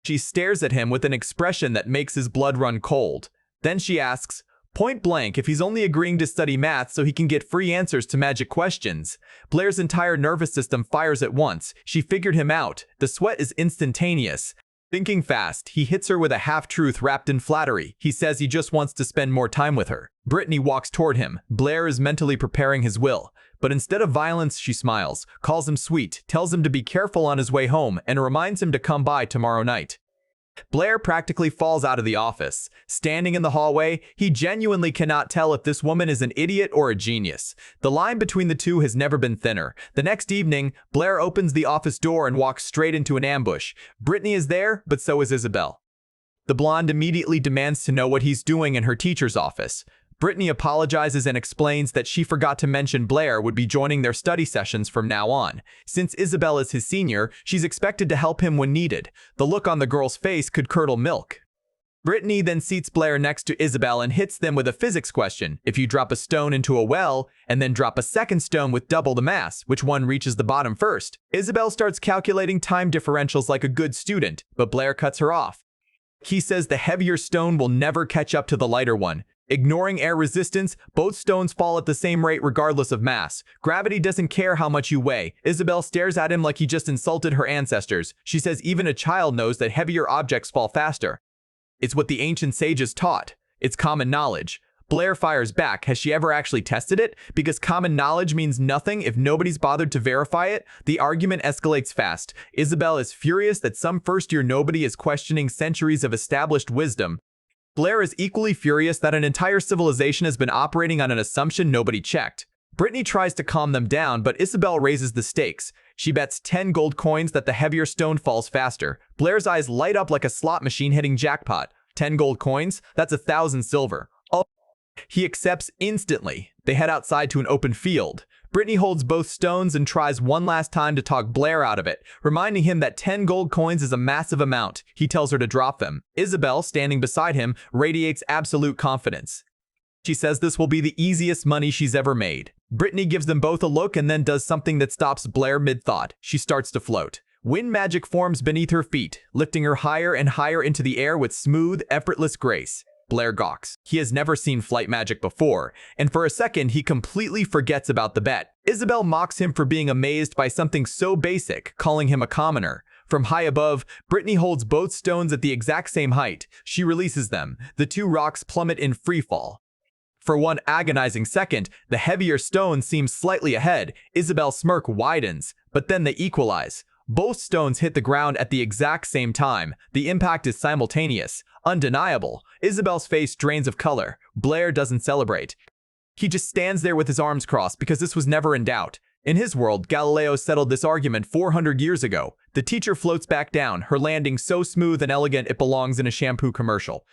She stares at him with an expression that makes his blood run cold. Then she asks, point blank, if he's only agreeing to study math so he can get free answers to magic questions. Blair's entire nervous system fires at once. She figured him out. The sweat is instantaneous. Thinking fast, he hits her with a half-truth wrapped in flattery. He says he just wants to spend more time with her. Brittany walks toward him. Blair is mentally preparing his will. But instead of violence, she smiles, calls him sweet, tells him to be careful on his way home, and reminds him to come by tomorrow night. Blair practically falls out of the office. Standing in the hallway, he genuinely cannot tell if this woman is an idiot or a genius. The line between the two has never been thinner. The next evening, Blair opens the office door and walks straight into an ambush. Brittany is there, but so is Isabel. The blonde immediately demands to know what he's doing in her teacher's office. Brittany apologizes and explains that she forgot to mention Blair would be joining their study sessions from now on. Since Isabel is his senior, she's expected to help him when needed. The look on the girl's face could curdle milk. Brittany then seats Blair next to Isabel and hits them with a physics question. If you drop a stone into a well, and then drop a second stone with double the mass, which one reaches the bottom first? Isabel starts calculating time differentials like a good student, but Blair cuts her off. He says the heavier stone will never catch up to the lighter one. Ignoring air resistance, both stones fall at the same rate regardless of mass. Gravity doesn't care how much you weigh. Isabel stares at him like he just insulted her ancestors. She says even a child knows that heavier objects fall faster. It's what the ancient sages taught. It's common knowledge. Blair fires back. Has she ever actually tested it? Because common knowledge means nothing if nobody's bothered to verify it. The argument escalates fast. Isabel is furious that some first-year nobody is questioning centuries of established wisdom. Blair is equally furious that an entire civilization has been operating on an assumption nobody checked. Brittany tries to calm them down, but Isabel raises the stakes. She bets 10 gold coins that the heavier stone falls faster. Blair's eyes light up like a slot machine hitting jackpot. 10 gold coins? That's 1,000 silver. Oh. He accepts instantly. They head outside to an open field. Brittany holds both stones and tries one last time to talk Blair out of it, reminding him that 10 gold coins is a massive amount. He tells her to drop them. Isabel, standing beside him, radiates absolute confidence. She says this will be the easiest money she's ever made. Brittany gives them both a look and then does something that stops Blair mid-thought. She starts to float. Wind magic forms beneath her feet, lifting her higher and higher into the air with smooth, effortless grace. Blair gawks. He has never seen flight magic before, and for a second he completely forgets about the bet. Isabel mocks him for being amazed by something so basic, calling him a commoner. From high above, Brittany holds both stones at the exact same height. She releases them. The two rocks plummet in freefall. For one agonizing second, the heavier stone seems slightly ahead. Isabel's smirk widens, but then they equalize. Both stones hit the ground at the exact same time. The impact is simultaneous, undeniable. Isabel's face drains of color. Blair doesn't celebrate. He just stands there with his arms crossed because this was never in doubt. In his world, Galileo settled this argument 400 years ago. The teacher floats back down, her landing so smooth and elegant it belongs in a shampoo commercial.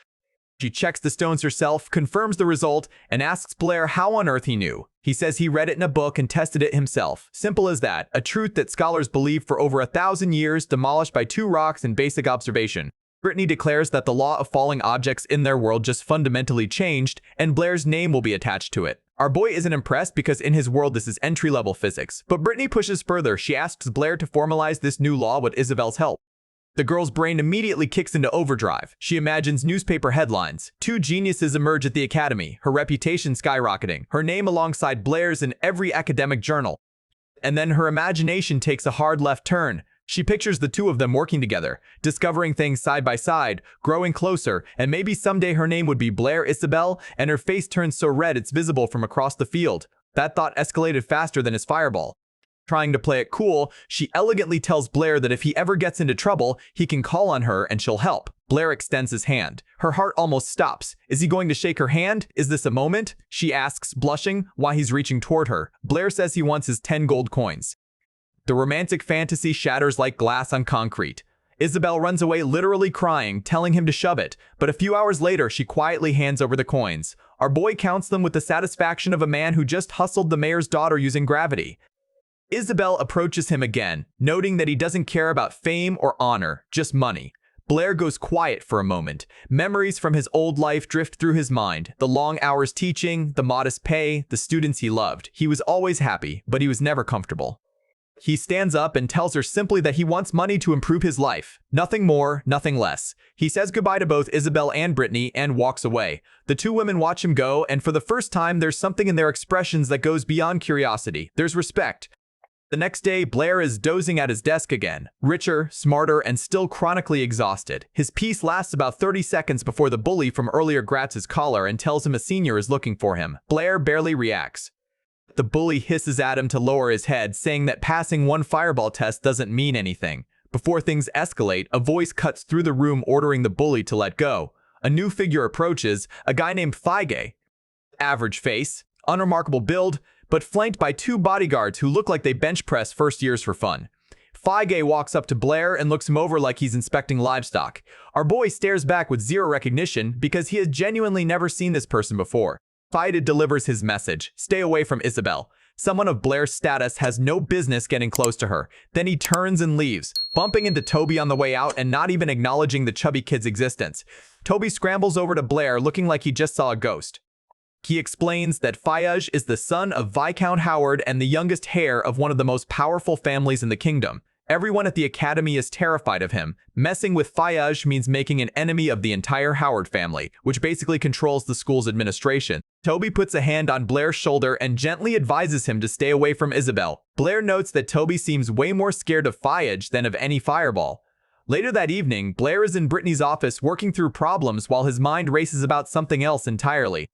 She checks the stones herself, confirms the result, and asks Blair how on earth he knew. He says he read it in a book and tested it himself. Simple as that, a truth that scholars believe for over 1,000 years, demolished by 2 rocks and basic observation. Brittany declares that the law of falling objects in their world just fundamentally changed, and Blair's name will be attached to it. Our boy isn't impressed because in his world this is entry-level physics, but Brittany pushes further. She asks Blair to formalize this new law with Isabel's help. The girl's brain immediately kicks into overdrive. She imagines newspaper headlines. Two geniuses emerge at the academy, her reputation skyrocketing, her name alongside Blair's in every academic journal. And then her imagination takes a hard left turn. She pictures the two of them working together, discovering things side by side, growing closer, and maybe someday her name would be Blair Isabel, and her face turns so red it's visible from across the field. That thought escalated faster than his fireball. Trying to play it cool, she elegantly tells Blair that if he ever gets into trouble, he can call on her and she'll help. Blair extends his hand. Her heart almost stops. Is he going to shake her hand? Is this a moment? She asks, blushing, while he's reaching toward her. Blair says he wants his 10 gold coins. The romantic fantasy shatters like glass on concrete. Isabel runs away literally crying, telling him to shove it, but a few hours later she quietly hands over the coins. Our boy counts them with the satisfaction of a man who just hustled the mayor's daughter using gravity. Isabel approaches him again, noting that he doesn't care about fame or honor, just money. Blair goes quiet for a moment. Memories from his old life drift through his mind. The long hours teaching, the modest pay, the students he loved. He was always happy, but he was never comfortable. He stands up and tells her simply that he wants money to improve his life. Nothing more, nothing less. He says goodbye to both Isabel and Brittany and walks away. The two women watch him go, and for the first time, there's something in their expressions that goes beyond curiosity. There's respect. The next day, Blair is dozing at his desk again, richer, smarter, and still chronically exhausted. His piece lasts about 30 seconds before the bully from earlier grabs his collar and tells him a senior is looking for him. Blair barely reacts. The bully hisses at him to lower his head, saying that passing one fireball test doesn't mean anything. Before things escalate, a voice cuts through the room ordering the bully to let go. A new figure approaches, a guy named Feige. Average face, unremarkable build, but flanked by two bodyguards who look like they bench press first years for fun. Feige walks up to Blair and looks him over like he's inspecting livestock. Our boy stares back with zero recognition because he has genuinely never seen this person before. Feige delivers his message: stay away from Isabel. Someone of Blair's status has no business getting close to her. Then he turns and leaves, bumping into Toby on the way out and not even acknowledging the chubby kid's existence. Toby scrambles over to Blair looking like he just saw a ghost. He explains that Fayaj is the son of Viscount Howard and the youngest heir of one of the most powerful families in the kingdom. Everyone at the academy is terrified of him. Messing with Fayaj means making an enemy of the entire Howard family, which basically controls the school's administration. Toby puts a hand on Blair's shoulder and gently advises him to stay away from Isabel. Blair notes that Toby seems way more scared of Fayaj than of any fireball. Later that evening, Blair is in Brittany's office working through problems while his mind races about something else entirely.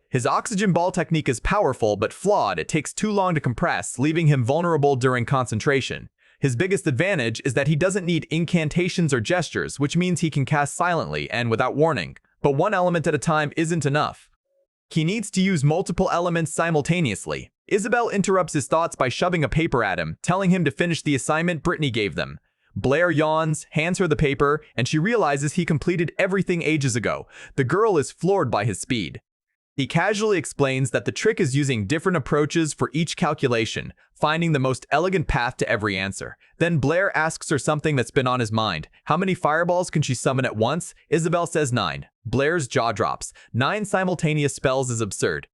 His oxygen ball technique is powerful but flawed. It takes too long to compress, leaving him vulnerable during concentration. His biggest advantage is that he doesn't need incantations or gestures, which means he can cast silently and without warning. But one element at a time isn't enough. He needs to use multiple elements simultaneously. Isabel interrupts his thoughts by shoving a paper at him, telling him to finish the assignment Brittany gave them. Blair yawns, hands her the paper, and she realizes he completed everything ages ago. The girl is floored by his speed. He casually explains that the trick is using different approaches for each calculation, finding the most elegant path to every answer. Then Blair asks her something that's been on his mind. How many fireballs can she summon at once? Isabel says 9. Blair's jaw drops. 9 simultaneous spells is absurd.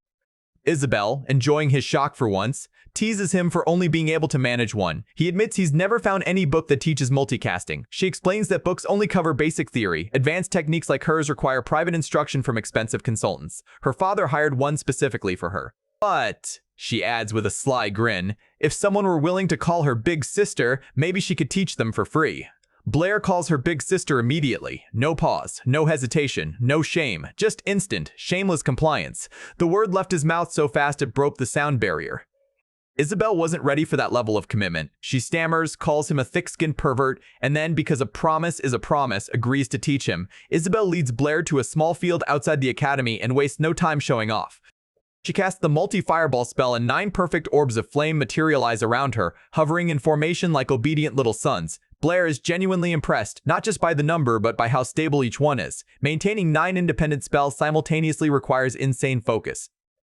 Isabel, enjoying his shock for once, teases him for only being able to manage one. He admits he's never found any book that teaches multicasting. She explains that books only cover basic theory. Advanced techniques like hers require private instruction from expensive consultants. Her father hired one specifically for her. But, she adds with a sly grin, if someone were willing to call her big sister, maybe she could teach them for free. Blair calls her big sister immediately. No pause, no hesitation, no shame, just instant, shameless compliance. The word left his mouth so fast it broke the sound barrier. Isabel wasn't ready for that level of commitment. She stammers, calls him a thick-skinned pervert, and then, because a promise is a promise, agrees to teach him. Isabel leads Blair to a small field outside the academy and wastes no time showing off. She casts the multi-fireball spell and 9 perfect orbs of flame materialize around her, hovering in formation like obedient little suns. Blair is genuinely impressed, not just by the number, but by how stable each one is. Maintaining 9 independent spells simultaneously requires insane focus.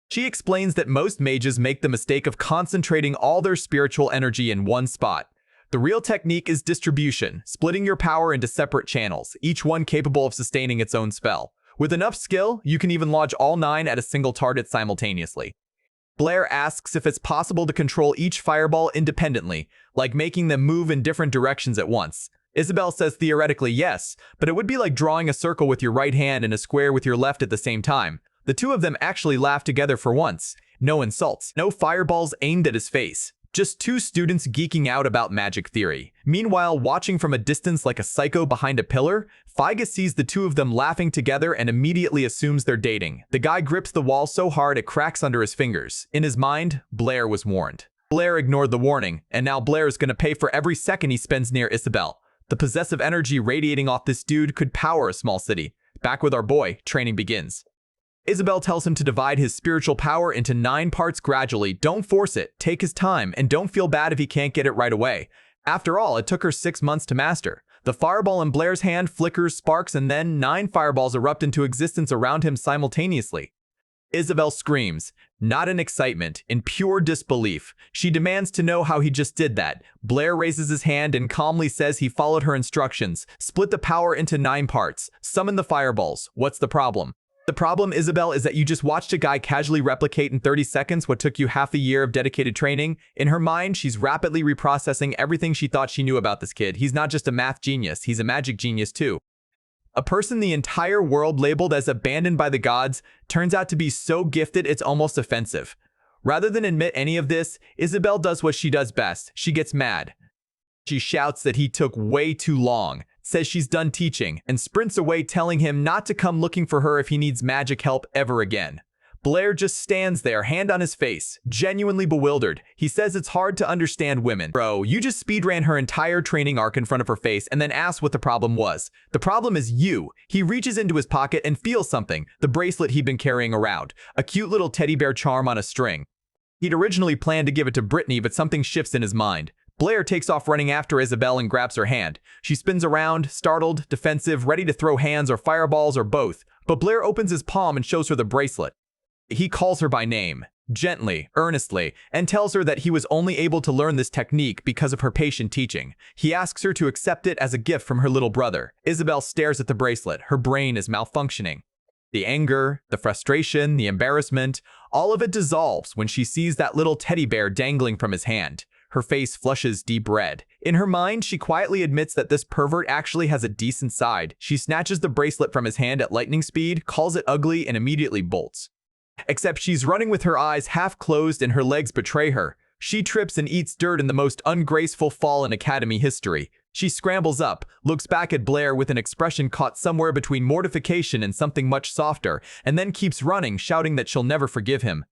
She explains that most mages make the mistake of concentrating all their spiritual energy in one spot. The real technique is distribution, splitting your power into separate channels, each one capable of sustaining its own spell. With enough skill, you can even launch all 9 at a single target simultaneously. Blair asks if it's possible to control each fireball independently, like making them move in different directions at once. Isabel says theoretically yes, but it would be like drawing a circle with your right hand and a square with your left at the same time. The two of them actually laugh together for once. No insults, no fireballs aimed at his face. Just two students geeking out about magic theory. Meanwhile, watching from a distance like a psycho behind a pillar, Figa sees the two of them laughing together and immediately assumes they're dating. The guy grips the wall so hard it cracks under his fingers. In his mind, Blair was warned. Blair ignored the warning, and now Blair is going to pay for every second he spends near Isabel. The possessive energy radiating off this dude could power a small city. Back with our boy, training begins. Isabel tells him to divide his spiritual power into 9 parts gradually. Don't force it, take his time, and don't feel bad if he can't get it right away. After all, it took her 6 months to master. The fireball in Blair's hand flickers, sparks, and then 9 fireballs erupt into existence around him simultaneously. Isabel screams, not in excitement, in pure disbelief. She demands to know how he just did that. Blair raises his hand and calmly says he followed her instructions. Split the power into 9 parts. Summon the fireballs. What's the problem? The problem, Isabel, is that you just watched a guy casually replicate in 30 seconds what took you half a year of dedicated training. In her mind, she's rapidly reprocessing everything she thought she knew about this kid. He's not just a math genius, he's a magic genius too. A person the entire world labeled as abandoned by the gods turns out to be so gifted it's almost offensive. Rather than admit any of this, Isabel does what she does best. She gets mad. She shouts that he took way too long, says she's done teaching, and sprints away telling him not to come looking for her if he needs magic help ever again. Blair just stands there, hand on his face, genuinely bewildered. He says it's hard to understand women. Bro, you just speedran her entire training arc in front of her face and then asked what the problem was. The problem is you. He reaches into his pocket and feels something, the bracelet he'd been carrying around. A cute little teddy bear charm on a string. He'd originally planned to give it to Brittany, but something shifts in his mind. Blair takes off running after Isabel and grabs her hand. She spins around, startled, defensive, ready to throw hands or fireballs or both. But Blair opens his palm and shows her the bracelet. He calls her by name, gently, earnestly, and tells her that he was only able to learn this technique because of her patient teaching. He asks her to accept it as a gift from her little brother. Isabel stares at the bracelet. Her brain is malfunctioning. The anger, the frustration, the embarrassment, all of it dissolves when she sees that little teddy bear dangling from his hand. Her face flushes deep red. In her mind, she quietly admits that this pervert actually has a decent side. She snatches the bracelet from his hand at lightning speed, calls it ugly, and immediately bolts. Except she's running with her eyes half closed and her legs betray her. She trips and eats dirt in the most ungraceful fall in Academy history. She scrambles up, looks back at Blair with an expression caught somewhere between mortification and something much softer, and then keeps running, shouting that she'll never forgive him.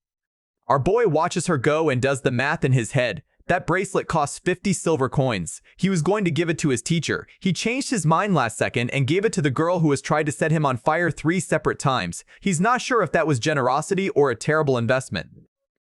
Our boy watches her go and does the math in his head. That bracelet costs 50 silver coins. He was going to give it to his teacher. He changed his mind last second and gave it to the girl who has tried to set him on fire 3 separate times. He's not sure if that was generosity or a terrible investment.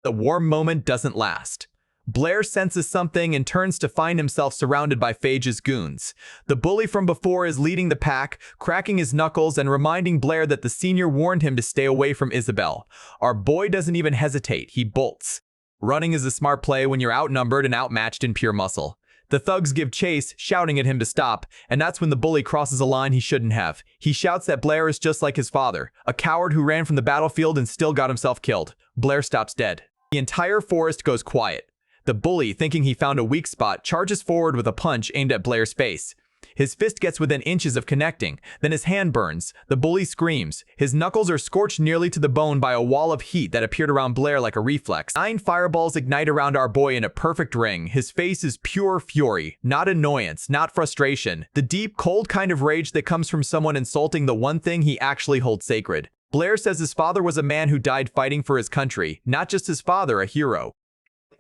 The warm moment doesn't last. Blair senses something and turns to find himself surrounded by Phage's goons. The bully from before is leading the pack, cracking his knuckles and reminding Blair that the senior warned him to stay away from Isabel. Our boy doesn't even hesitate. He bolts. Running is a smart play when you're outnumbered and outmatched in pure muscle. The thugs give chase, shouting at him to stop, and that's when the bully crosses a line he shouldn't have. He shouts that Blair is just like his father, a coward who ran from the battlefield and still got himself killed. Blair stops dead. The entire forest goes quiet. The bully, thinking he found a weak spot, charges forward with a punch aimed at Blair's face. His fist gets within inches of connecting, then his hand burns. The bully screams. His knuckles are scorched nearly to the bone by a wall of heat that appeared around Blair like a reflex. 9 fireballs ignite around our boy in a perfect ring. His face is pure fury, not annoyance, not frustration. The deep, cold kind of rage that comes from someone insulting the one thing he actually holds sacred. Blair says his father was a man who died fighting for his country, not just his father, a hero.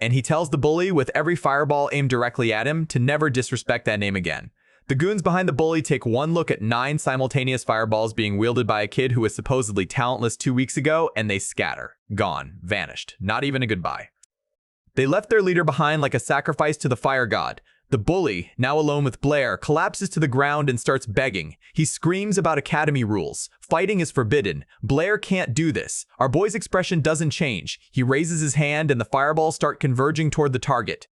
And he tells the bully, with every fireball aimed directly at him, to never disrespect that name again. The goons behind the bully take one look at 9 simultaneous fireballs being wielded by a kid who was supposedly talentless 2 weeks ago, and they scatter. Gone. Vanished. Not even a goodbye. They left their leader behind like a sacrifice to the fire god. The bully, now alone with Blair, collapses to the ground and starts begging. He screams about academy rules. Fighting is forbidden. Blair can't do this. Our boy's expression doesn't change. He raises his hand and the fireballs start converging toward the target.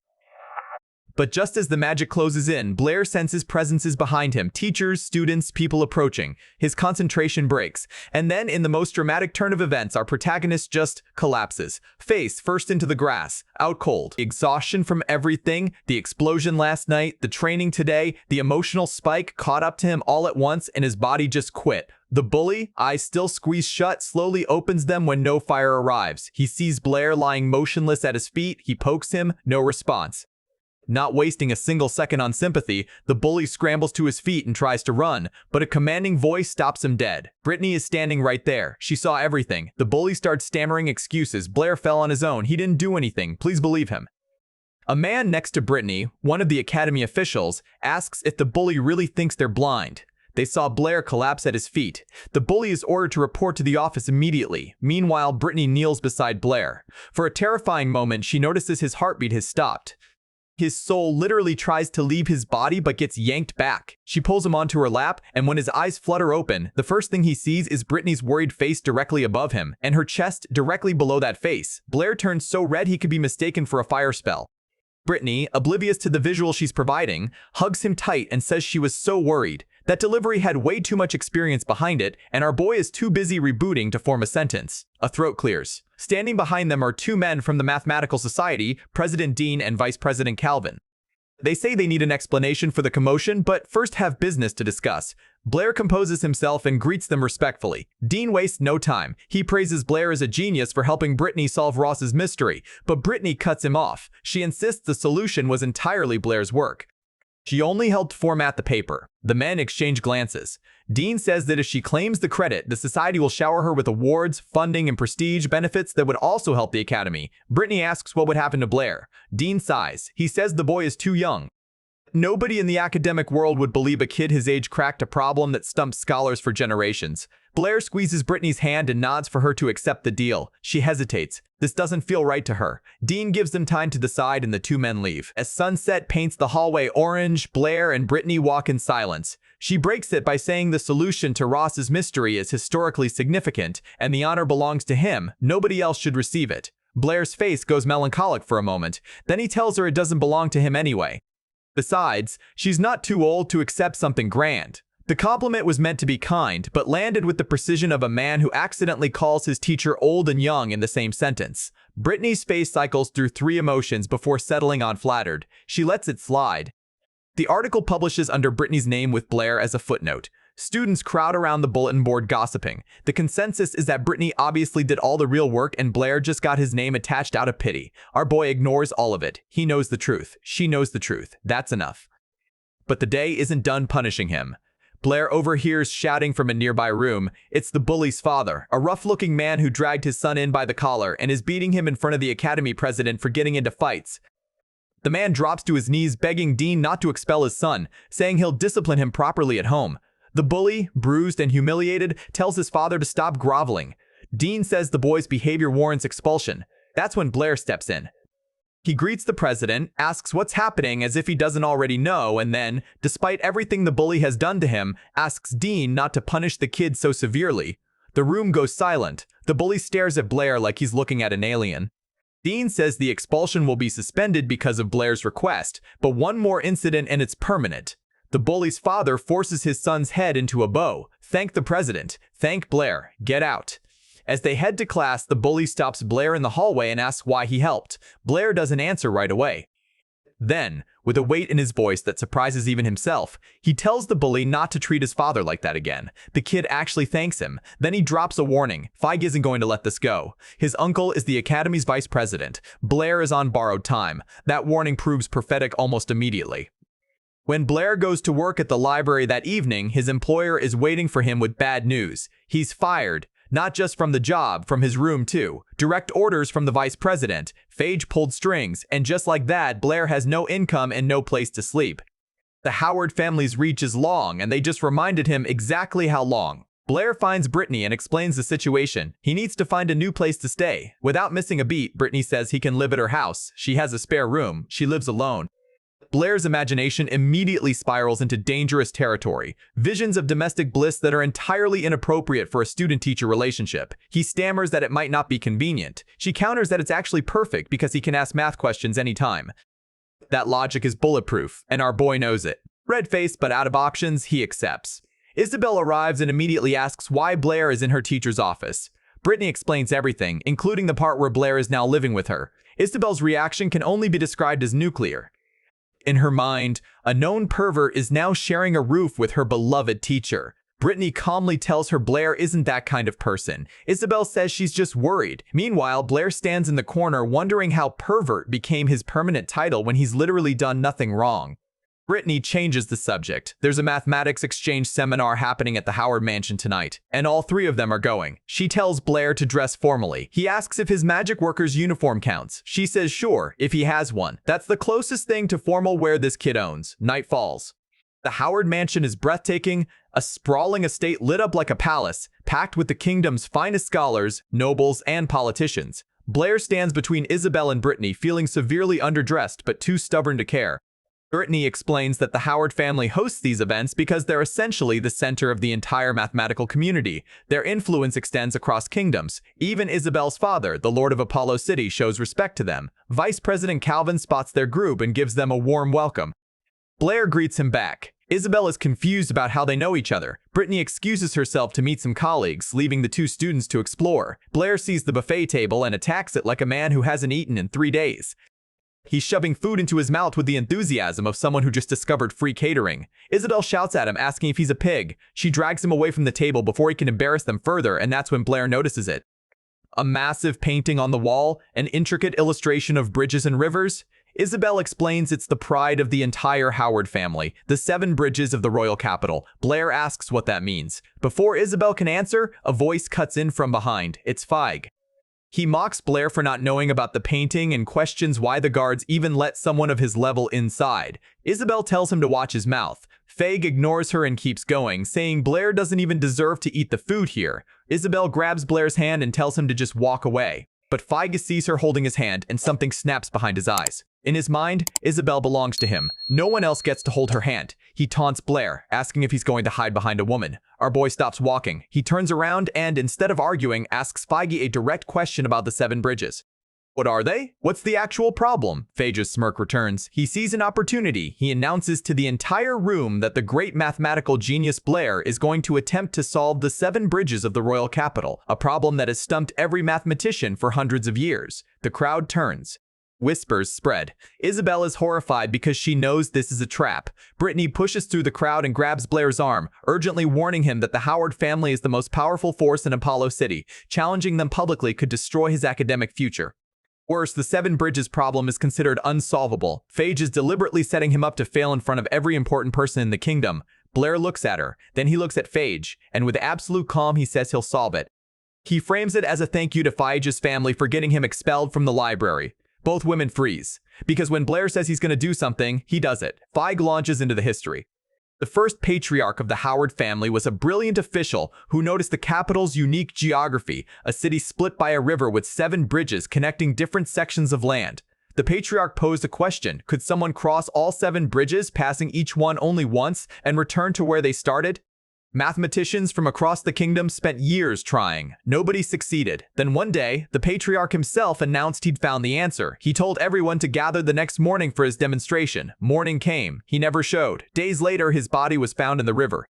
But just as the magic closes in, Blair senses presences behind him, teachers, students, people approaching. His concentration breaks. And then, in the most dramatic turn of events, our protagonist just collapses. Face first into the grass, out cold. The exhaustion from everything, the explosion last night, the training today, the emotional spike caught up to him all at once, and his body just quit. The bully, eyes still squeezed shut, slowly opens them when no fire arrives. He sees Blair lying motionless at his feet. He pokes him, no response. Not wasting a single second on sympathy, the bully scrambles to his feet and tries to run, but a commanding voice stops him dead. Brittany is standing right there. She saw everything. The bully starts stammering excuses. Blair fell on his own. He didn't do anything. Please believe him. A man next to Brittany, one of the academy officials, asks if the bully really thinks they're blind. They saw Blair collapse at his feet. The bully is ordered to report to the office immediately. Meanwhile, Brittany kneels beside Blair. For a terrifying moment, she notices his heartbeat has stopped. His soul literally tries to leave his body but gets yanked back. She pulls him onto her lap, and when his eyes flutter open, the first thing he sees is Brittany's worried face directly above him, and her chest directly below that face. Blair turns so red he could be mistaken for a fire spell. Brittany, oblivious to the visual she's providing, hugs him tight and says she was so worried. That delivery had way too much experience behind it, and our boy is too busy rebooting to form a sentence. A throat clears. Standing behind them are two men from the Mathematical Society, President Dean and Vice President Calvin. They say they need an explanation for the commotion, but first have business to discuss. Blair composes himself and greets them respectfully. Dean wastes no time. He praises Blair as a genius for helping Brittany solve Ross's mystery, but Brittany cuts him off. She insists the solution was entirely Blair's work. She only helped format the paper. The men exchange glances. Dean says that if she claims the credit, the society will shower her with awards, funding, and prestige benefits that would also help the academy. Brittany asks what would happen to Blair. Dean sighs. He says the boy is too young. Nobody in the academic world would believe a kid his age cracked a problem that stumped scholars for generations. Blair squeezes Brittany's hand and nods for her to accept the deal. She hesitates. This doesn't feel right to her. Dean gives them time to decide and the two men leave. As sunset paints the hallway orange, Blair and Brittany walk in silence. She breaks it by saying the solution to Ross's mystery is historically significant and the honor belongs to him. Nobody else should receive it. Blair's face goes melancholic for a moment. Then he tells her it doesn't belong to him anyway. Besides, she's not too old to accept something grand. The compliment was meant to be kind, but landed with the precision of a man who accidentally calls his teacher old and young in the same sentence. Brittany's face cycles through three emotions before settling on flattered. She lets it slide. The article publishes under Brittany's name with Blair as a footnote. Students crowd around the bulletin board gossiping. The consensus is that Brittany obviously did all the real work and Blair just got his name attached out of pity. Our boy ignores all of it. He knows the truth. She knows the truth. That's enough. But the day isn't done punishing him. Blair overhears shouting from a nearby room. It's the bully's father, a rough-looking man who dragged his son in by the collar and is beating him in front of the academy president for getting into fights. The man drops to his knees begging Dean not to expel his son, saying he'll discipline him properly at home. The bully, bruised and humiliated, tells his father to stop groveling. Dean says the boy's behavior warrants expulsion. That's when Blair steps in. He greets the president, asks what's happening as if he doesn't already know, and then, despite everything the bully has done to him, asks Dean not to punish the kid so severely. The room goes silent. The bully stares at Blair like he's looking at an alien. Dean says the expulsion will be suspended because of Blair's request, but one more incident and it's permanent. The bully's father forces his son's head into a bow. Thank the president. Thank Blair. Get out. As they head to class, the bully stops Blair in the hallway and asks why he helped. Blair doesn't answer right away. Then, with a weight in his voice that surprises even himself, he tells the bully not to treat his father like that again. The kid actually thanks him. Then he drops a warning. Feig isn't going to let this go. His uncle is the academy's vice president. Blair is on borrowed time. That warning proves prophetic almost immediately. When Blair goes to work at the library that evening, his employer is waiting for him with bad news. He's fired. Not just from the job, from his room too. Direct orders from the vice president. Feig pulled strings, and just like that, Blair has no income and no place to sleep. The Howard family's reach is long, and they just reminded him exactly how long. Blair finds Brittany and explains the situation. He needs to find a new place to stay. Without missing a beat, Brittany says he can live at her house. She has a spare room. She lives alone. Blair's imagination immediately spirals into dangerous territory, visions of domestic bliss that are entirely inappropriate for a student-teacher relationship. He stammers that it might not be convenient. She counters that it's actually perfect because he can ask math questions anytime. That logic is bulletproof, and our boy knows it. Red-faced but out of options, he accepts. Isabel arrives and immediately asks why Blair is in her teacher's office. Brittany explains everything, including the part where Blair is now living with her. Isabel's reaction can only be described as nuclear. In her mind, a known pervert is now sharing a roof with her beloved teacher. Brittany calmly tells her Blair isn't that kind of person. Isabel says she's just worried. Meanwhile, Blair stands in the corner wondering how pervert became his permanent title when he's literally done nothing wrong. Brittany changes the subject. There's a mathematics exchange seminar happening at the Howard Mansion tonight, and all three of them are going. She tells Blair to dress formally. He asks if his magic worker's uniform counts. She says sure, if he has one. That's the closest thing to formal wear this kid owns. Night falls. The Howard Mansion is breathtaking, a sprawling estate lit up like a palace, packed with the kingdom's finest scholars, nobles, and politicians. Blair stands between Isabel and Brittany, feeling severely underdressed but too stubborn to care. Brittany explains that the Howard family hosts these events because they're essentially the center of the entire mathematical community. Their influence extends across kingdoms. Even Isabel's father, the Lord of Apollo City, shows respect to them. Vice President Calvin spots their group and gives them a warm welcome. Blair greets him back. Isabel is confused about how they know each other. Brittany excuses herself to meet some colleagues, leaving the two students to explore. Blair sees the buffet table and attacks it like a man who hasn't eaten in 3 days. He's shoving food into his mouth with the enthusiasm of someone who just discovered free catering. Isabel shouts at him, asking if he's a pig. She drags him away from the table before he can embarrass them further, and that's when Blair notices it. A massive painting on the wall, an intricate illustration of bridges and rivers. Isabel explains it's the pride of the entire Howard family, the 7 bridges of the royal capital. Blair asks what that means. Before Isabel can answer, a voice cuts in from behind. It's Feig. He mocks Blair for not knowing about the painting and questions why the guards even let someone of his level inside. Isabel tells him to watch his mouth. Feig ignores her and keeps going, saying Blair doesn't even deserve to eat the food here. Isabel grabs Blair's hand and tells him to just walk away. But Feig sees her holding his hand and something snaps behind his eyes. In his mind, Isabel belongs to him. No one else gets to hold her hand. He taunts Blair, asking if he's going to hide behind a woman. Our boy stops walking. He turns around and, instead of arguing, asks Feige a direct question about the 7 bridges. What are they? What's the actual problem? Feig's smirk returns. He sees an opportunity. He announces to the entire room that the great mathematical genius Blair is going to attempt to solve the 7 bridges of the royal capital, a problem that has stumped every mathematician for hundreds of years. The crowd turns. Whispers spread. Isabel is horrified because she knows this is a trap. Brittany pushes through the crowd and grabs Blair's arm, urgently warning him that the Howard family is the most powerful force in Apollo City. Challenging them publicly could destroy his academic future. Worse, the 7 bridges problem is considered unsolvable. Feig is deliberately setting him up to fail in front of every important person in the kingdom. Blair looks at her, then he looks at Feig, and with absolute calm he says he'll solve it. He frames it as a thank you to Feig's family for getting him expelled from the library. Both women freeze, because when Blair says he's going to do something, he does it. Feig launches into the history. The first patriarch of the Howard family was a brilliant official who noticed the capital's unique geography, a city split by a river with 7 bridges connecting different sections of land. The patriarch posed a question: could someone cross all 7 bridges, passing each one only once, and return to where they started? Mathematicians from across the kingdom spent years trying. Nobody succeeded. Then one day, the patriarch himself announced he'd found the answer. He told everyone to gather the next morning for his demonstration. Morning came. He never showed. Days later, his body was found in the river.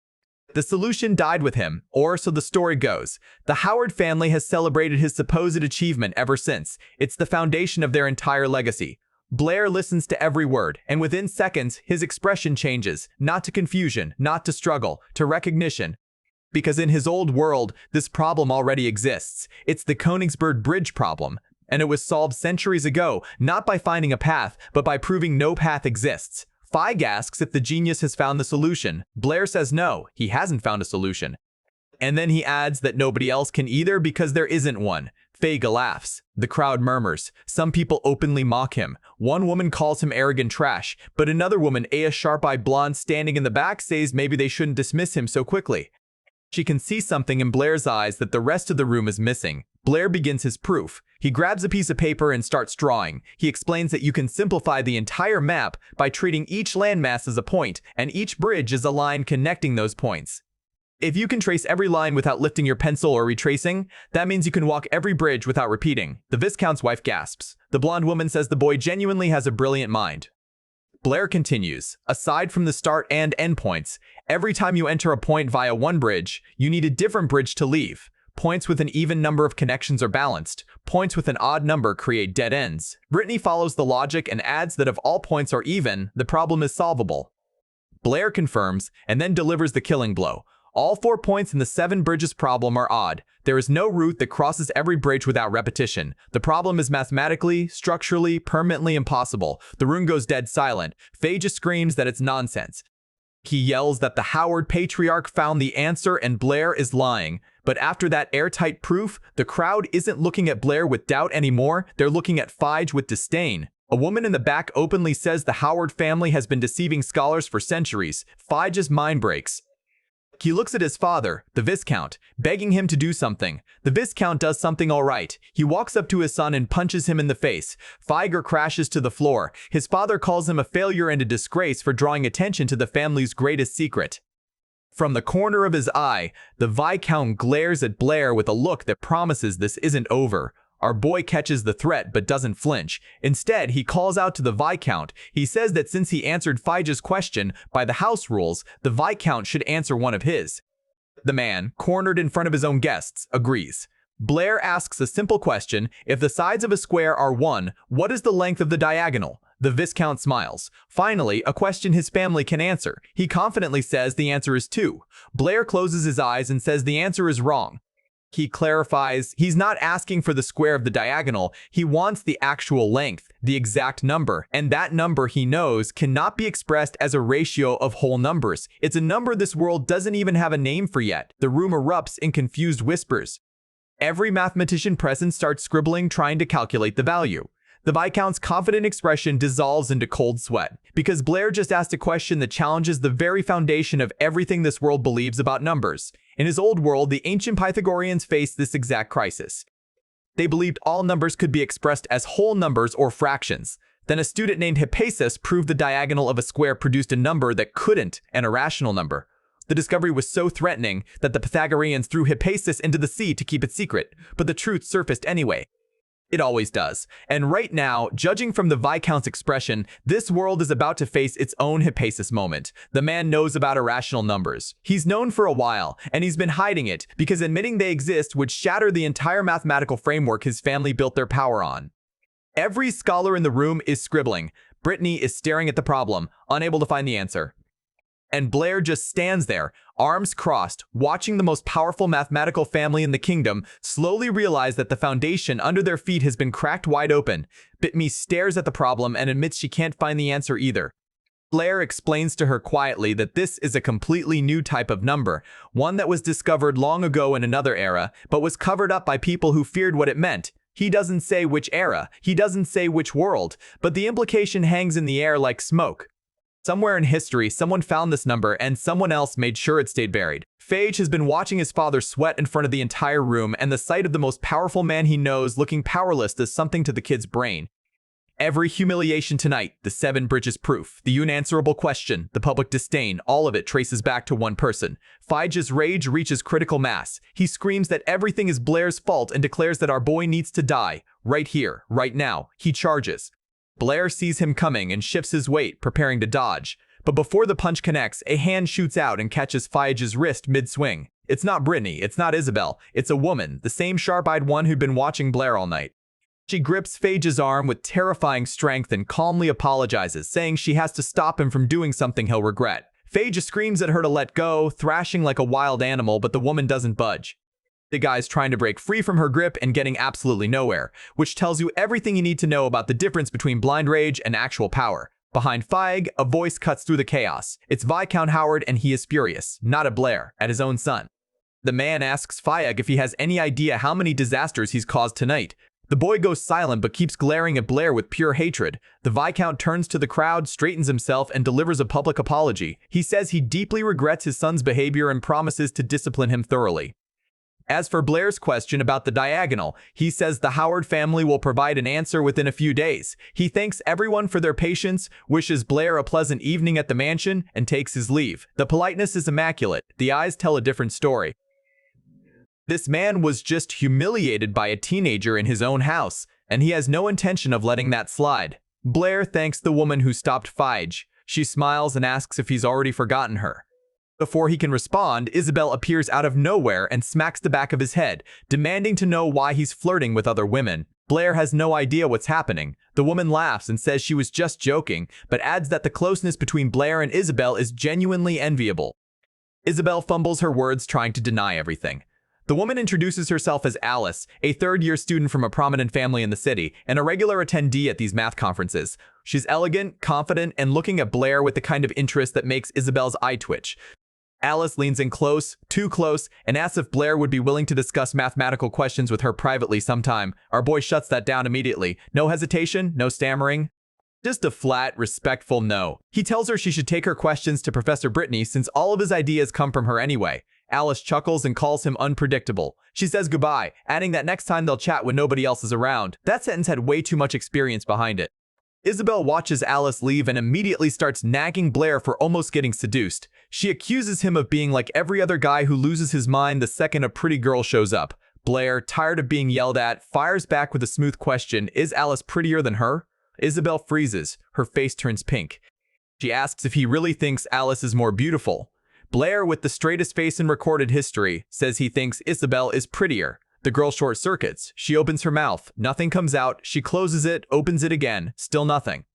The solution died with him, or so the story goes. The Howard family has celebrated his supposed achievement ever since. It's the foundation of their entire legacy. Blair listens to every word, and within seconds, his expression changes, not to confusion, not to struggle, to recognition. Because in his old world, this problem already exists. It's the Königsberg Bridge problem, and it was solved centuries ago, not by finding a path, but by proving no path exists. Feig asks if the genius has found the solution. Blair says no, he hasn't found a solution. And then he adds that nobody else can either because there isn't one. Feig laughs. The crowd murmurs. Some people openly mock him. One woman calls him arrogant trash, but another woman, a sharp-eyed blonde standing in the back, says maybe they shouldn't dismiss him so quickly. She can see something in Blair's eyes that the rest of the room is missing. Blair begins his proof. He grabs a piece of paper and starts drawing. He explains that you can simplify the entire map by treating each landmass as a point, and each bridge is a line connecting those points. If you can trace every line without lifting your pencil or retracing, that means you can walk every bridge without repeating. The Viscount's wife gasps. The blonde woman says the boy genuinely has a brilliant mind. Blair continues, aside from the start and end points, every time you enter a point via one bridge, you need a different bridge to leave. Points with an even number of connections are balanced. Points with an odd number create dead ends. Brittany follows the logic and adds that if all points are even, the problem is solvable. Blair confirms and then delivers the killing blow. All 4 points in the 7 bridges problem are odd. There is no route that crosses every bridge without repetition. The problem is mathematically, structurally, permanently impossible. The room goes dead silent. Faye just screams that it's nonsense. He yells that the Howard patriarch found the answer and Blair is lying. But after that airtight proof, the crowd isn't looking at Blair with doubt anymore. They're looking at Fige with disdain. A woman in the back openly says the Howard family has been deceiving scholars for centuries. Fige's mind breaks. He looks at his father, the Viscount, begging him to do something. The Viscount does something all right. He walks up to his son and punches him in the face. Fige crashes to the floor. His father calls him a failure and a disgrace for drawing attention to the family's greatest secret. From the corner of his eye, the Viscount glares at Blair with a look that promises this isn't over. Our boy catches the threat but doesn't flinch. Instead, he calls out to the Viscount. He says that since he answered Fige's question by the house rules, the Viscount should answer one of his. The man, cornered in front of his own guests, agrees. Blair asks a simple question. If the sides of a square are 1, what is the length of the diagonal? The Viscount smiles. Finally, a question his family can answer. He confidently says the answer is 2. Blair closes his eyes and says the answer is wrong. He clarifies he's not asking for the square of the diagonal, he wants the actual length, the exact number, and that number he knows cannot be expressed as a ratio of whole numbers. It's a number this world doesn't even have a name for yet. The room erupts in confused whispers. Every mathematician present starts scribbling, trying to calculate the value. The Viscount's confident expression dissolves into cold sweat, because Blair just asked a question that challenges the very foundation of everything this world believes about numbers. In his old world, the ancient Pythagoreans faced this exact crisis. They believed all numbers could be expressed as whole numbers or fractions. Then a student named Hippasus proved the diagonal of a square produced a number that couldn't, an irrational number. The discovery was so threatening that the Pythagoreans threw Hippasus into the sea to keep it secret, but the truth surfaced anyway. It always does. And right now, judging from the Viscount's expression, this world is about to face its own Hippasus moment. The man knows about irrational numbers. He's known for a while, and he's been hiding it because admitting they exist would shatter the entire mathematical framework his family built their power on. Every scholar in the room is scribbling. Brittany is staring at the problem, unable to find the answer. And Blair just stands there, arms crossed, watching the most powerful mathematical family in the kingdom slowly realize that the foundation under their feet has been cracked wide open. Brittany stares at the problem and admits she can't find the answer either. Blair explains to her quietly that this is a completely new type of number, one that was discovered long ago in another era, but was covered up by people who feared what it meant. He doesn't say which era, he doesn't say which world, but the implication hangs in the air like smoke. Somewhere in history, someone found this number and someone else made sure it stayed buried. Fage has been watching his father sweat in front of the entire room, and the sight of the most powerful man he knows looking powerless does something to the kid's brain. Every humiliation tonight, the 7 bridges proof, the unanswerable question, the public disdain, all of it traces back to one person. Fige's rage reaches critical mass. He screams that everything is Blair's fault and declares that our boy needs to die. Right here, right now. He charges. Blair sees him coming and shifts his weight, preparing to dodge. But before the punch connects, a hand shoots out and catches Fige's wrist mid-swing. It's not Brittany, it's not Isabel, it's a woman, the same sharp-eyed one who'd been watching Blair all night. She grips Fige's arm with terrifying strength and calmly apologizes, saying she has to stop him from doing something he'll regret. Fage screams at her to let go, thrashing like a wild animal, but the woman doesn't budge. The guy's trying to break free from her grip and getting absolutely nowhere, which tells you everything you need to know about the difference between blind rage and actual power. Behind Fige, a voice cuts through the chaos. It's Viscount Howard, and he is furious, not at Blair, at his own son. The man asks Fige if he has any idea how many disasters he's caused tonight. The boy goes silent but keeps glaring at Blair with pure hatred. The Viscount turns to the crowd, straightens himself, and delivers a public apology. He says he deeply regrets his son's behavior and promises to discipline him thoroughly. As for Blair's question about the diagonal, he says the Howard family will provide an answer within a few days. He thanks everyone for their patience, wishes Blair a pleasant evening at the mansion, and takes his leave. The politeness is immaculate. The eyes tell a different story. This man was just humiliated by a teenager in his own house, and he has no intention of letting that slide. Blair thanks the woman who stopped Fige. She smiles and asks if he's already forgotten her. Before he can respond, Isabel appears out of nowhere and smacks the back of his head, demanding to know why he's flirting with other women. Blair has no idea what's happening. The woman laughs and says she was just joking, but adds that the closeness between Blair and Isabel is genuinely enviable. Isabel fumbles her words, trying to deny everything. The woman introduces herself as Alice, a third-year student from a prominent family in the city, and a regular attendee at these math conferences. She's elegant, confident, and looking at Blair with the kind of interest that makes Isabel's eye twitch. Alice leans in close, too close, and asks if Blair would be willing to discuss mathematical questions with her privately sometime. Our boy shuts that down immediately. No hesitation, no stammering. Just a flat, respectful no. He tells her she should take her questions to Professor Brittany since all of his ideas come from her anyway. Alice chuckles and calls him unpredictable. She says goodbye, adding that next time they'll chat when nobody else is around. That sentence had way too much experience behind it. Isabel watches Alice leave and immediately starts nagging Blair for almost getting seduced. She accuses him of being like every other guy who loses his mind the second a pretty girl shows up. Blair, tired of being yelled at, fires back with a smooth question, is Alice prettier than her? Isabel freezes. Her face turns pink. She asks if he really thinks Alice is more beautiful. Blair, with the straightest face in recorded history, says he thinks Isabel is prettier. The girl short circuits. She opens her mouth. Nothing comes out. She closes it, opens it again. Still nothing.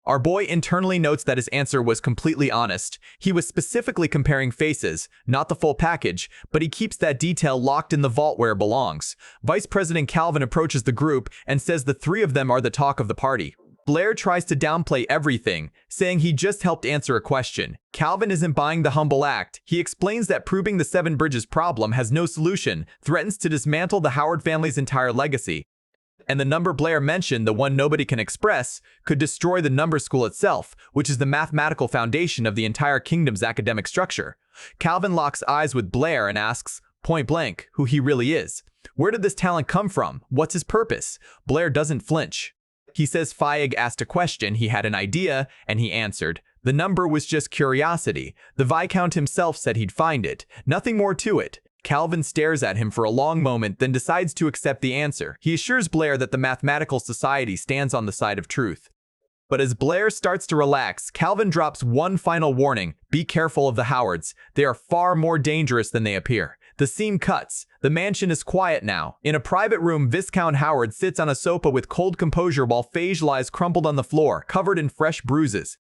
Our boy internally notes that his answer was completely honest. He was specifically comparing faces, not the full package, but he keeps that detail locked in the vault where it belongs. Vice President Calvin approaches the group and says the three of them are the talk of the party. Blair tries to downplay everything, saying he just helped answer a question. Calvin isn't buying the humble act. He explains that proving the Seven Bridges problem has no solution, threatens to dismantle the Howard family's entire legacy. And the number Blair mentioned, the one nobody can express, could destroy the number school itself, which is the mathematical foundation of the entire kingdom's academic structure. Calvin locks eyes with Blair and asks, point blank, who he really is. Where did this talent come from? What's his purpose? Blair doesn't flinch. He says Feig asked a question, he had an idea, and he answered. The number was just curiosity. The Viscount himself said he'd find it. Nothing more to it. Calvin stares at him for a long moment, then decides to accept the answer. He assures Blair that the Mathematical Society stands on the side of truth. But as Blair starts to relax, Calvin drops one final warning. Be careful of the Howards. They are far more dangerous than they appear. The scene cuts. The mansion is quiet now. In a private room, Viscount Howard sits on a sofa with cold composure while Phage lies crumpled on the floor, covered in fresh bruises.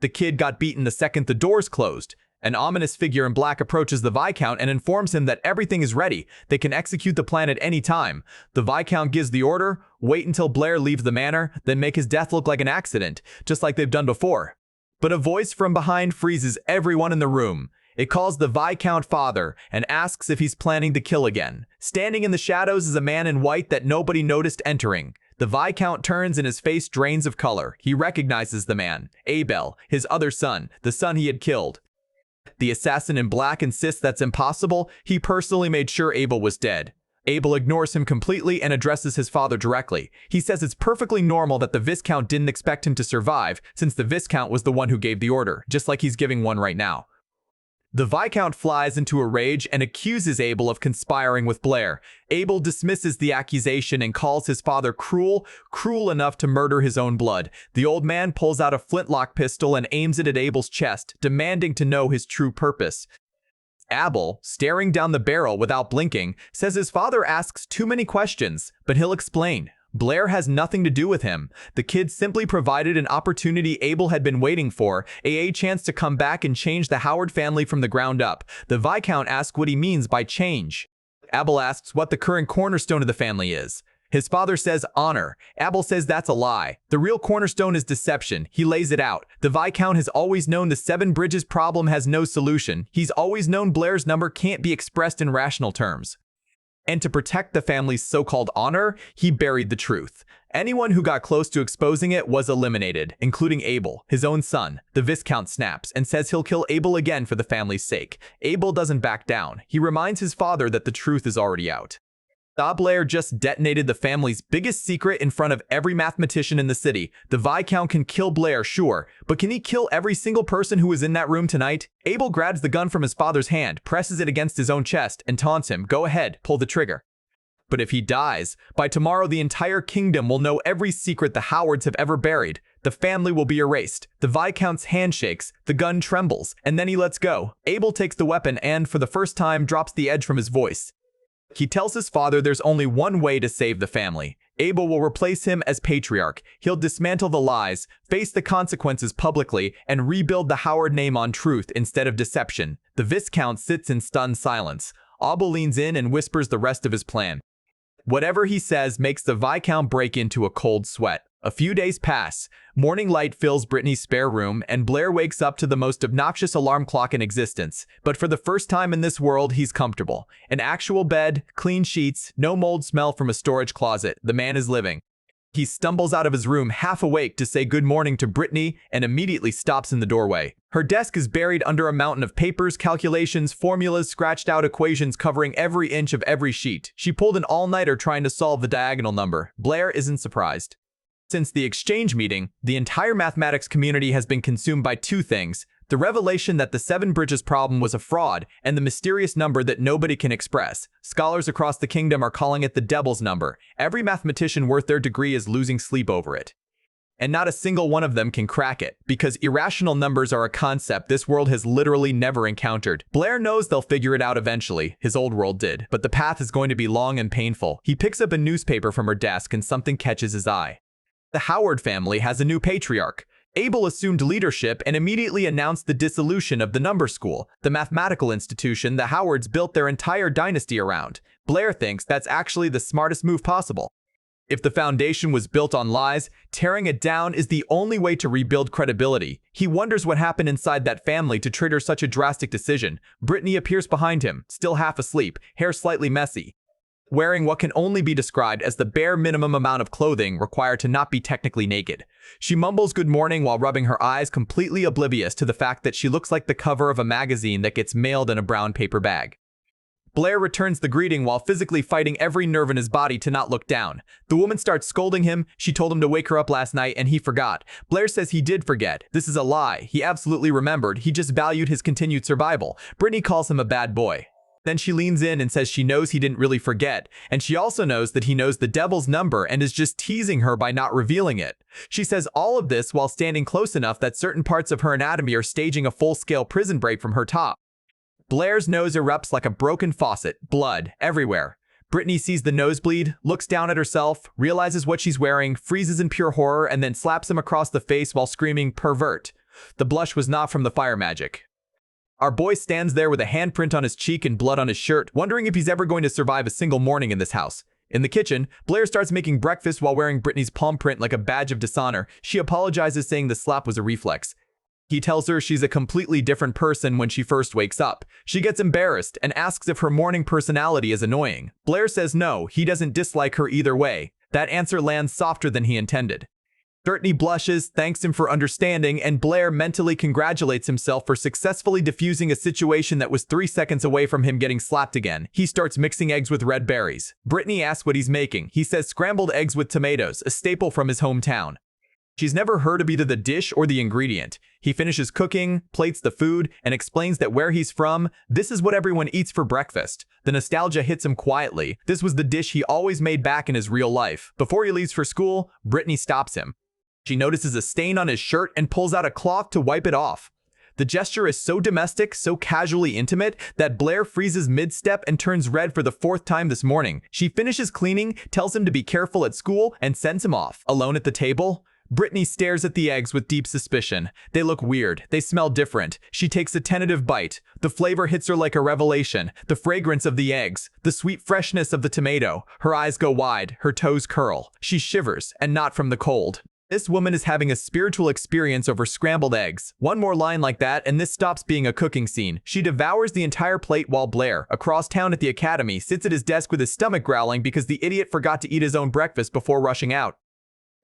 The kid got beaten the second the doors closed. An ominous figure in black approaches the Viscount and informs him that everything is ready. They can execute the plan at any time. The Viscount gives the order, wait until Blair leaves the manor, then make his death look like an accident, just like they've done before. But a voice from behind freezes everyone in the room. It calls the Viscount father and asks if he's planning to kill again. Standing in the shadows is a man in white that nobody noticed entering. The Viscount turns and his face drains of color. He recognizes the man, Abel, his other son, the son he had killed. The assassin in black insists that's impossible. He personally made sure Abel was dead. Abel ignores him completely and addresses his father directly. He says it's perfectly normal that the Viscount didn't expect him to survive, since the Viscount was the one who gave the order, just like he's giving one right now. The Viscount flies into a rage and accuses Abel of conspiring with Blair. Abel dismisses the accusation and calls his father cruel enough to murder his own blood. The old man pulls out a flintlock pistol and aims it at Abel's chest, demanding to know his true purpose. Abel, staring down the barrel without blinking, says his father asks too many questions, but he'll explain. Blair has nothing to do with him. The kid simply provided an opportunity Abel had been waiting for, a chance to come back and change the Howard family from the ground up. The Viscount asks what he means by change. Abel asks what the current cornerstone of the family is. His father says honor. Abel says that's a lie. The real cornerstone is deception. He lays it out. The Viscount has always known the Seven Bridges problem has no solution. He's always known Blair's number can't be expressed in rational terms. And to protect the family's so-called honor, he buried the truth. Anyone who got close to exposing it was eliminated, including Abel, his own son. The Viscount snaps and says he'll kill Abel again for the family's sake. Abel doesn't back down. He reminds his father that the truth is already out. Blair just detonated the family's biggest secret in front of every mathematician in the city. The Viscount can kill Blair, sure, but can he kill every single person who was in that room tonight? Abel grabs the gun from his father's hand, presses it against his own chest, and taunts him, go ahead, pull the trigger. But if he dies, by tomorrow the entire kingdom will know every secret the Howards have ever buried. The family will be erased. The Viscount's hand shakes, the gun trembles, and then he lets go. Abel takes the weapon and, for the first time, drops the edge from his voice. He tells his father there's only one way to save the family. Abel will replace him as patriarch. He'll dismantle the lies, face the consequences publicly, and rebuild the Howard name on truth instead of deception. The Viscount sits in stunned silence. Abel leans in and whispers the rest of his plan. Whatever he says makes the Viscount break into a cold sweat. A few days pass. Morning light fills Brittany's spare room, and Blair wakes up to the most obnoxious alarm clock in existence. But for the first time in this world, he's comfortable. An actual bed, clean sheets, no mold smell from a storage closet. The man is living. He stumbles out of his room half awake to say good morning to Brittany and immediately stops in the doorway. Her desk is buried under a mountain of papers, calculations, formulas, scratched out equations covering every inch of every sheet. She pulled an all-nighter trying to solve the diagonal number. Blair isn't surprised. Since the exchange meeting, the entire mathematics community has been consumed by two things: the revelation that the Seven Bridges problem was a fraud, and the mysterious number that nobody can express. Scholars across the kingdom are calling it the Devil's Number. Every mathematician worth their degree is losing sleep over it. And not a single one of them can crack it, because irrational numbers are a concept this world has literally never encountered. Blair knows they'll figure it out eventually. His old world did, but the path is going to be long and painful. He picks up a newspaper from her desk and something catches his eye. The Howard family has a new patriarch. Abel assumed leadership and immediately announced the dissolution of the number school, the mathematical institution the Howards built their entire dynasty around. Blair thinks that's actually the smartest move possible. If the foundation was built on lies, tearing it down is the only way to rebuild credibility. He wonders what happened inside that family to trigger such a drastic decision. Brittany appears behind him, still half asleep, hair slightly messy, wearing what can only be described as the bare minimum amount of clothing required to not be technically naked. She mumbles good morning while rubbing her eyes, completely oblivious to the fact that she looks like the cover of a magazine that gets mailed in a brown paper bag. Blair returns the greeting while physically fighting every nerve in his body to not look down. The woman starts scolding him. She told him to wake her up last night and he forgot. Blair says he did forget. This is a lie. He absolutely remembered. He just valued his continued survival. Brittany calls him a bad boy. Then she leans in and says she knows he didn't really forget, and she also knows that he knows the devil's number and is just teasing her by not revealing it. She says all of this while standing close enough that certain parts of her anatomy are staging a full-scale prison break from her top. Blair's nose erupts like a broken faucet, blood everywhere. Brittany sees the nosebleed, looks down at herself, realizes what she's wearing, freezes in pure horror, and then slaps him across the face while screaming, "Pervert." The blush was not from the fire magic. Our boy stands there with a handprint on his cheek and blood on his shirt, wondering if he's ever going to survive a single morning in this house. In the kitchen, Blair starts making breakfast while wearing Brittany's palm print like a badge of dishonor. She apologizes, saying the slap was a reflex. He tells her she's a completely different person when she first wakes up. She gets embarrassed and asks if her morning personality is annoying. Blair says no, he doesn't dislike her either way. That answer lands softer than he intended. Brittany blushes, thanks him for understanding, and Blair mentally congratulates himself for successfully diffusing a situation that was 3 seconds away from him getting slapped again. He starts mixing eggs with red berries. Brittany asks what he's making. He says scrambled eggs with tomatoes, a staple from his hometown. She's never heard of either the dish or the ingredient. He finishes cooking, plates the food, and explains that where he's from, this is what everyone eats for breakfast. The nostalgia hits him quietly. This was the dish he always made back in his real life. Before he leaves for school, Brittany stops him. She notices a stain on his shirt and pulls out a cloth to wipe it off. The gesture is so domestic, so casually intimate, that Blair freezes mid-step and turns red for the 4th time this morning. She finishes cleaning, tells him to be careful at school, and sends him off. Alone at the table, Brittany stares at the eggs with deep suspicion. They look weird. They smell different. She takes a tentative bite. The flavor hits her like a revelation. The fragrance of the eggs, the sweet freshness of the tomato. Her eyes go wide. Her toes curl. She shivers, and not from the cold. This woman is having a spiritual experience over scrambled eggs. One more line like that, and this stops being a cooking scene. She devours the entire plate while Blair, across town at the academy, sits at his desk with his stomach growling because the idiot forgot to eat his own breakfast before rushing out.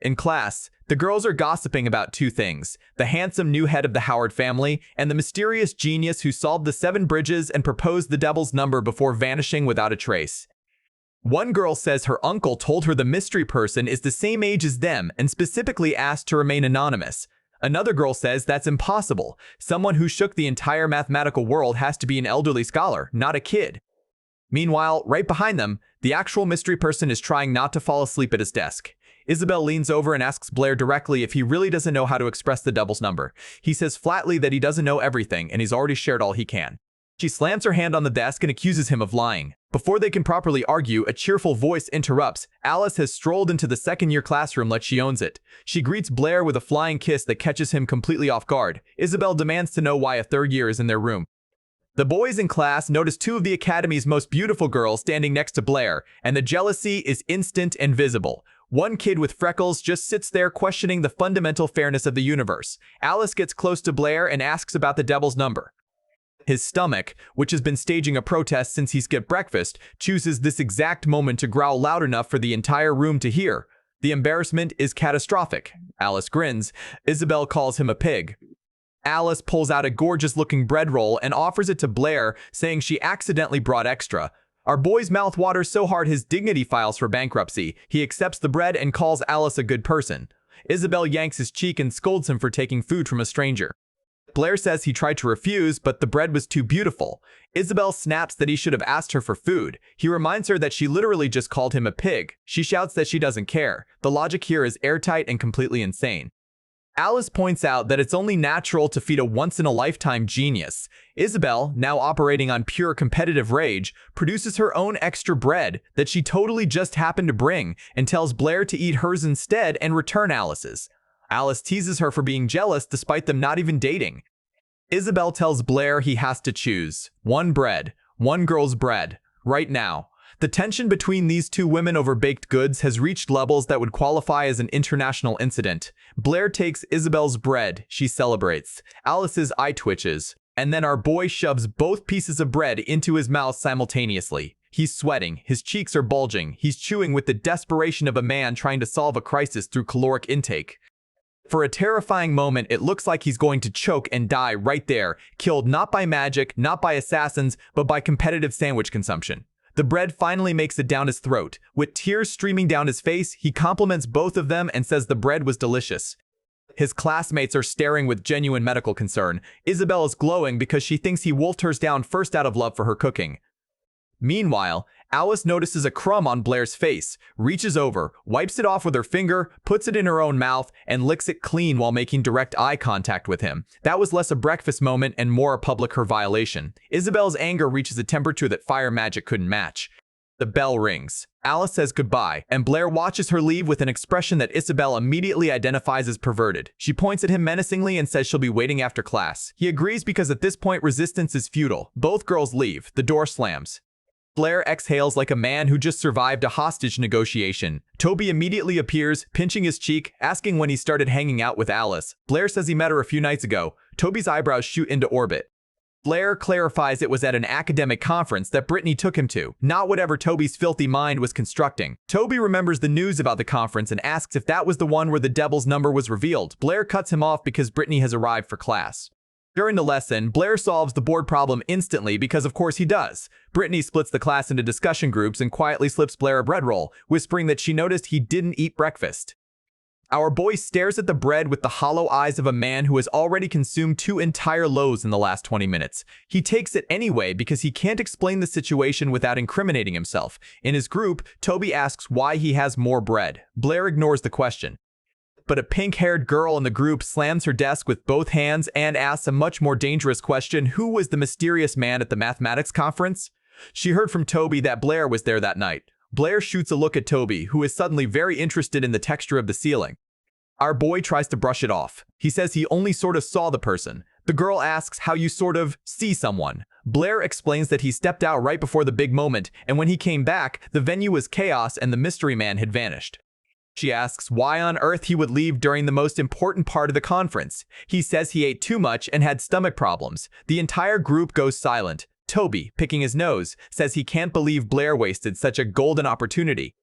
In class, the girls are gossiping about two things: the handsome new head of the Howard family and the mysterious genius who solved the 7 bridges and proposed the devil's number before vanishing without a trace. One girl says her uncle told her the mystery person is the same age as them and specifically asked to remain anonymous. Another girl says that's impossible. Someone who shook the entire mathematical world has to be an elderly scholar, not a kid. Meanwhile, right behind them, The actual mystery person is trying not to fall asleep at his desk. Isabel leans over and asks Blair directly if he really doesn't know how to express the devil's number. He says flatly that he doesn't know everything and he's already shared all he can. She slams her hand on the desk and accuses him of lying. Before they can properly argue, a cheerful voice interrupts. Alice has strolled into the second-year classroom like she owns it. She greets Blair with a flying kiss that catches him completely off guard. Isabel demands to know why a third year is in their room. The boys in class notice two of the academy's most beautiful girls standing next to Blair, and the jealousy is instant and visible. One kid with freckles just sits there questioning the fundamental fairness of the universe. Alice gets close to Blair and asks about the devil's number. His stomach, which has been staging a protest since he skipped breakfast, chooses this exact moment to growl loud enough for the entire room to hear. The embarrassment is catastrophic. Alice grins. Isabel calls him a pig. Alice pulls out a gorgeous-looking bread roll and offers it to Blair, saying she accidentally brought extra. Our boy's mouth waters so hard his dignity files for bankruptcy. He accepts the bread and calls Alice a good person. Isabel yanks his cheek and scolds him for taking food from a stranger. Blair says he tried to refuse, but the bread was too beautiful. Isabel snaps that he should have asked her for food. He reminds her that she literally just called him a pig. She shouts that she doesn't care. The logic here is airtight and completely insane. Alice points out that it's only natural to feed a once-in-a-lifetime genius. Isabel, now operating on pure competitive rage, produces her own extra bread that she totally just happened to bring and tells Blair to eat hers instead and return Alice's. Alice teases her for being jealous despite them not even dating. Isabel tells Blair he has to choose. One bread. One girl's bread. Right now. The tension between these two women over baked goods has reached levels that would qualify as an international incident. Blair takes Isabel's bread. She celebrates. Alice's eye twitches. And then our boy shoves both pieces of bread into his mouth simultaneously. He's sweating. His cheeks are bulging. He's chewing with the desperation of a man trying to solve a crisis through caloric intake. For a terrifying moment, it looks like he's going to choke and die right there, killed not by magic, not by assassins, but by competitive sandwich consumption. The bread finally makes it down his throat. With tears streaming down his face, he compliments both of them and says the bread was delicious. His classmates are staring with genuine medical concern. Isabel is glowing because she thinks he wolfed hers down first out of love for her cooking. Meanwhile, Alice notices a crumb on Blair's face, reaches over, wipes it off with her finger, puts it in her own mouth, and licks it clean while making direct eye contact with him. That was less a breakfast moment and more a public her violation. Isabel's anger reaches a temperature that fire magic couldn't match. The bell rings. Alice says goodbye, and Blair watches her leave with an expression that Isabel immediately identifies as perverted. She points at him menacingly and says she'll be waiting after class. He agrees because at this point resistance is futile. Both girls leave. The door slams. Blair exhales like a man who just survived a hostage negotiation. Toby immediately appears, pinching his cheek, asking when he started hanging out with Alice. Blair says he met her a few nights ago. Toby's eyebrows shoot into orbit. Blair clarifies it was at an academic conference that Brittany took him to, not whatever Toby's filthy mind was constructing. Toby remembers the news about the conference and asks if that was the one where the devil's number was revealed. Blair cuts him off because Brittany has arrived for class. During the lesson, Blair solves the board problem instantly because of course he does. Brittany splits the class into discussion groups and quietly slips Blair a bread roll, whispering that she noticed he didn't eat breakfast. Our boy stares at the bread with the hollow eyes of a man who has already consumed 2 entire loaves in the last 20 minutes. He takes it anyway because he can't explain the situation without incriminating himself. In his group, Toby asks why he has more bread. Blair ignores the question. But a pink-haired girl in the group slams her desk with both hands and asks a much more dangerous question: who was the mysterious man at the mathematics conference? She heard from Toby that Blair was there that night. Blair shoots a look at Toby, who is suddenly very interested in the texture of the ceiling. Our boy tries to brush it off. He says he only sort of saw the person. The girl asks how you sort of see someone. Blair explains that he stepped out right before the big moment, and when he came back, the venue was chaos and the mystery man had vanished. She asks why on earth he would leave during the most important part of the conference. He says he ate too much and had stomach problems. The entire group goes silent. Toby, picking his nose, says he can't believe Blair wasted such a golden opportunity.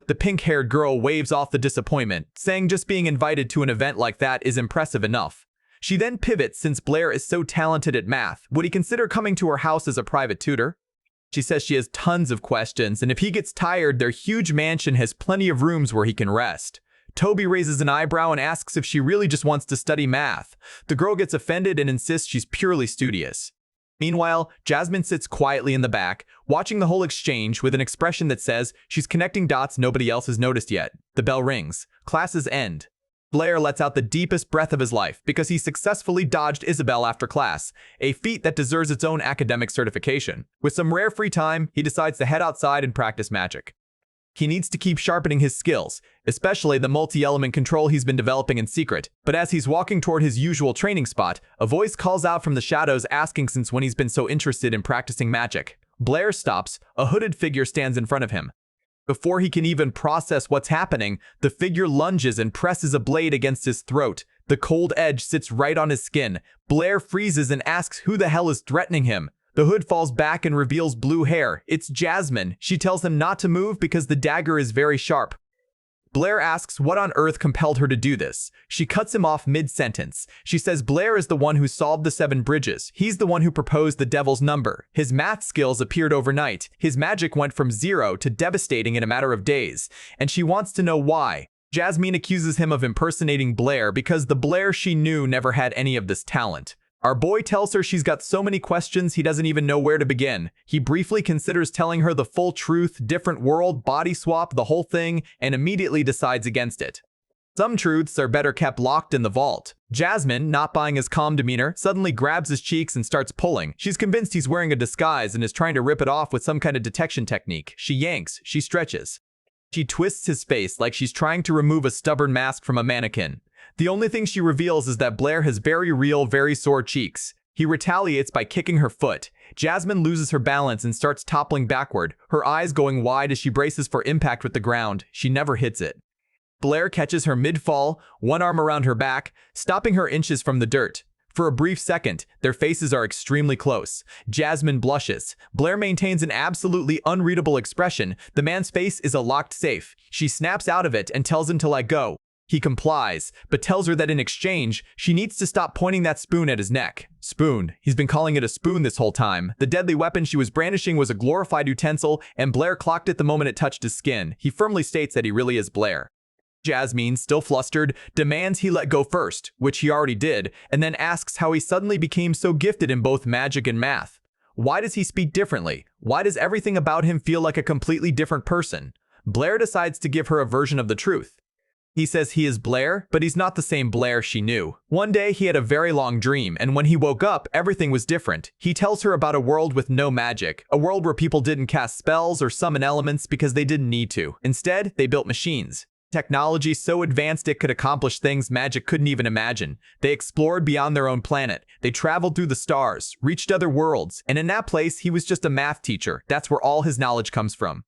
The pink-haired girl waves off the disappointment, saying just being invited to an event like that is impressive enough. She then pivots since Blair is so talented at math. Would he consider coming to her house as a private tutor? She says she has tons of questions, and if he gets tired, their huge mansion has plenty of rooms where he can rest. Toby raises an eyebrow and asks if she really just wants to study math. The girl gets offended and insists she's purely studious. Meanwhile, Jasmine sits quietly in the back, watching the whole exchange with an expression that says she's connecting dots nobody else has noticed yet. The bell rings. Classes end. Blair lets out the deepest breath of his life because he successfully dodged Isabel after class, a feat that deserves its own academic certification. With some rare free time, he decides to head outside and practice magic. He needs to keep sharpening his skills, especially the multi-element control he's been developing in secret. But as he's walking toward his usual training spot, a voice calls out from the shadows asking since when he's been so interested in practicing magic. Blair stops. A hooded figure stands in front of him. Before he can even process what's happening, the figure lunges and presses a blade against his throat. The cold edge sits right on his skin. Blair freezes and asks who the hell is threatening him. The hood falls back and reveals blue hair. It's Jasmine. She tells him not to move because the dagger is very sharp. Blair asks what on earth compelled her to do this. She cuts him off mid-sentence. She says Blair is the one who solved the 7 bridges. He's the one who proposed the devil's number. His math skills appeared overnight. His magic went from 0 to devastating in a matter of days. And she wants to know why. Jasmine accuses him of impersonating Blair because the Blair she knew never had any of this talent. Our boy tells her she's got so many questions he doesn't even know where to begin. He briefly considers telling her the full truth, different world, body swap, the whole thing, and immediately decides against it. Some truths are better kept locked in the vault. Jasmine, not buying his calm demeanor, suddenly grabs his cheeks and starts pulling. She's convinced he's wearing a disguise and is trying to rip it off with some kind of detection technique. She yanks, she stretches. She twists his face like she's trying to remove a stubborn mask from a mannequin. The only thing she reveals is that Blair has very real, very sore cheeks. He retaliates by kicking her foot. Jasmine loses her balance and starts toppling backward, her eyes going wide as she braces for impact with the ground. She never hits it. Blair catches her mid-fall, one arm around her back, stopping her inches from the dirt. For a brief second, their faces are extremely close. Jasmine blushes. Blair maintains an absolutely unreadable expression. The man's face is a locked safe. She snaps out of it and tells him to let go. He complies, but tells her that in exchange, she needs to stop pointing that spoon at his neck. Spoon. He's been calling it a spoon this whole time. The deadly weapon she was brandishing was a glorified utensil, and Blair clocked it the moment it touched his skin. He firmly states that he really is Blair. Jasmine, still flustered, demands he let go first, which he already did, and then asks how he suddenly became so gifted in both magic and math. Why does he speak differently? Why does everything about him feel like a completely different person? Blair decides to give her a version of the truth. He says he is Blair, but he's not the same Blair she knew. One day, he had a very long dream, and when he woke up, everything was different. He tells her about a world with no magic, a world where people didn't cast spells or summon elements because they didn't need to. Instead, they built machines. Technology so advanced it could accomplish things magic couldn't even imagine. They explored beyond their own planet. They traveled through the stars, reached other worlds, and in that place, he was just a math teacher. That's where all his knowledge comes from.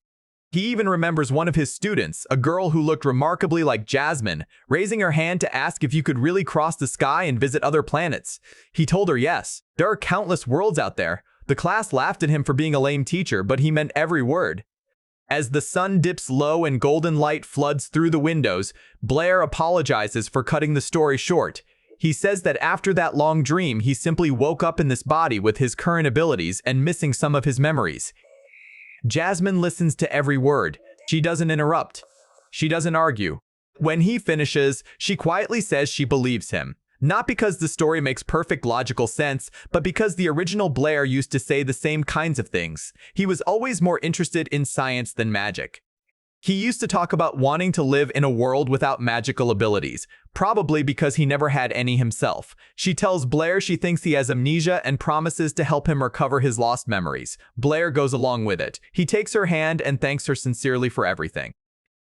He even remembers one of his students, a girl who looked remarkably like Jasmine, raising her hand to ask if you could really cross the sky and visit other planets. He told her yes. There are countless worlds out there. The class laughed at him for being a lame teacher, but he meant every word. As the sun dips low and golden light floods through the windows, Blair apologizes for cutting the story short. He says that after that long dream, he simply woke up in this body with his current abilities and missing some of his memories. Jasmine listens to every word. She doesn't interrupt. She doesn't argue. When he finishes, she quietly says she believes him. Not because the story makes perfect logical sense, but because the original Blair used to say the same kinds of things. He was always more interested in science than magic. He used to talk about wanting to live in a world without magical abilities, probably because he never had any himself. She tells Blair she thinks he has amnesia and promises to help him recover his lost memories. Blair goes along with it. He takes her hand and thanks her sincerely for everything.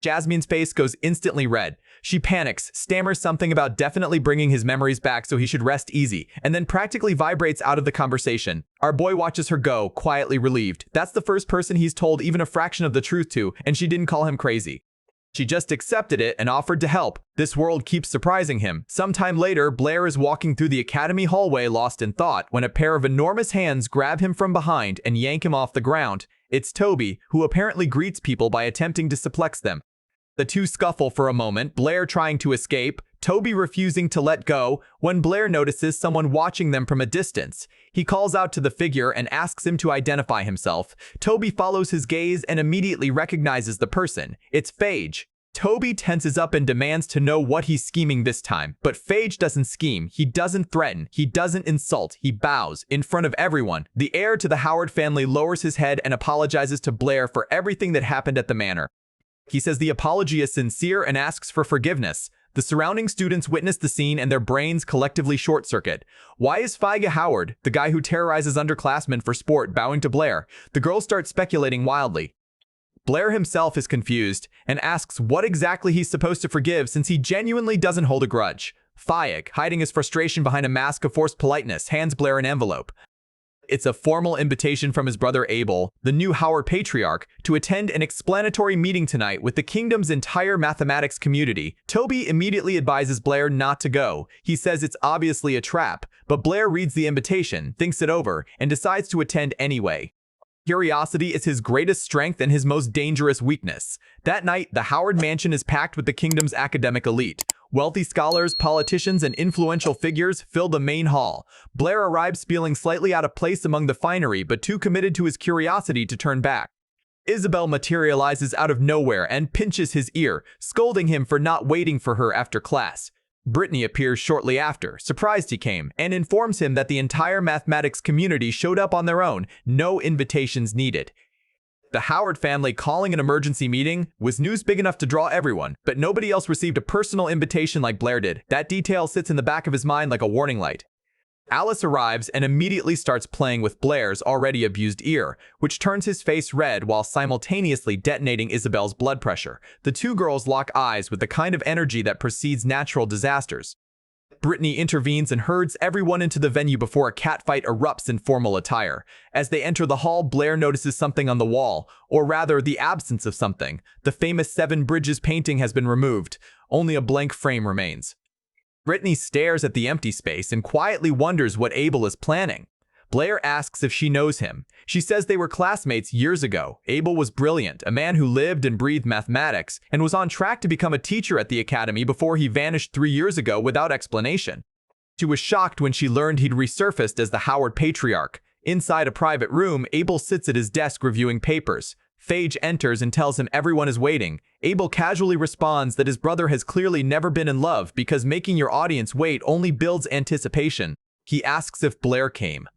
Jasmine's face goes instantly red. She panics, stammers something about definitely bringing his memories back so he should rest easy, and then practically vibrates out of the conversation. Our boy watches her go, quietly relieved. That's the first person he's told even a fraction of the truth to, and she didn't call him crazy. She just accepted it and offered to help. This world keeps surprising him. Sometime later, Blair is walking through the academy hallway lost in thought when a pair of enormous hands grab him from behind and yank him off the ground. It's Toby, who apparently greets people by attempting to suplex them. The two scuffle for a moment, Blair trying to escape, Toby refusing to let go, when Blair notices someone watching them from a distance. He calls out to the figure and asks him to identify himself. Toby follows his gaze and immediately recognizes the person. It's Phage. Toby tenses up and demands to know what he's scheming this time, but Phage doesn't scheme, he doesn't threaten, he doesn't insult, he bows. In front of everyone, the heir to the Howard family lowers his head and apologizes to Blair for everything that happened at the manor. He says the apology is sincere and asks for forgiveness. The surrounding students witness the scene and their brains collectively short-circuit. Why is Feige Howard, the guy who terrorizes underclassmen for sport, bowing to Blair? The girls start speculating wildly. Blair himself is confused and asks what exactly he's supposed to forgive since he genuinely doesn't hold a grudge. Feige, hiding his frustration behind a mask of forced politeness, hands Blair an envelope. It's a formal invitation from his brother Abel, the new Howard Patriarch, to attend an explanatory meeting tonight with the kingdom's entire mathematics community. Toby immediately advises Blair not to go. He says it's obviously a trap, but Blair reads the invitation, thinks it over, and decides to attend anyway. Curiosity is his greatest strength and his most dangerous weakness. That night, the Howard mansion is packed with the kingdom's academic elite. Wealthy scholars, politicians, and influential figures fill the main hall. Blair arrives feeling slightly out of place among the finery, but too committed to his curiosity to turn back. Isabel materializes out of nowhere and pinches his ear, scolding him for not waiting for her after class. Brittany appears shortly after, surprised he came, and informs him that the entire mathematics community showed up on their own, no invitations needed. The Howard family calling an emergency meeting was news big enough to draw everyone, but nobody else received a personal invitation like Blair did. That detail sits in the back of his mind like a warning light. Alice arrives and immediately starts playing with Blair's already abused ear, which turns his face red while simultaneously detonating Isabel's blood pressure. The two girls lock eyes with the kind of energy that precedes natural disasters. Brittany intervenes and herds everyone into the venue before a catfight erupts in formal attire. As they enter the hall, Blair notices something on the wall, or rather the absence of something. The famous Seven Bridges painting has been removed. Only a blank frame remains. Brittany stares at the empty space and quietly wonders what Abel is planning. Blair asks if she knows him. She says they were classmates years ago. Abel was brilliant, a man who lived and breathed mathematics, and was on track to become a teacher at the academy before he vanished 3 years ago without explanation. She was shocked when she learned he'd resurfaced as the Howard Patriarch. Inside a private room, Abel sits at his desk reviewing papers. Phage enters and tells him everyone is waiting. Abel casually responds that his brother has clearly never been in love because making your audience wait only builds anticipation. He asks if Blair came.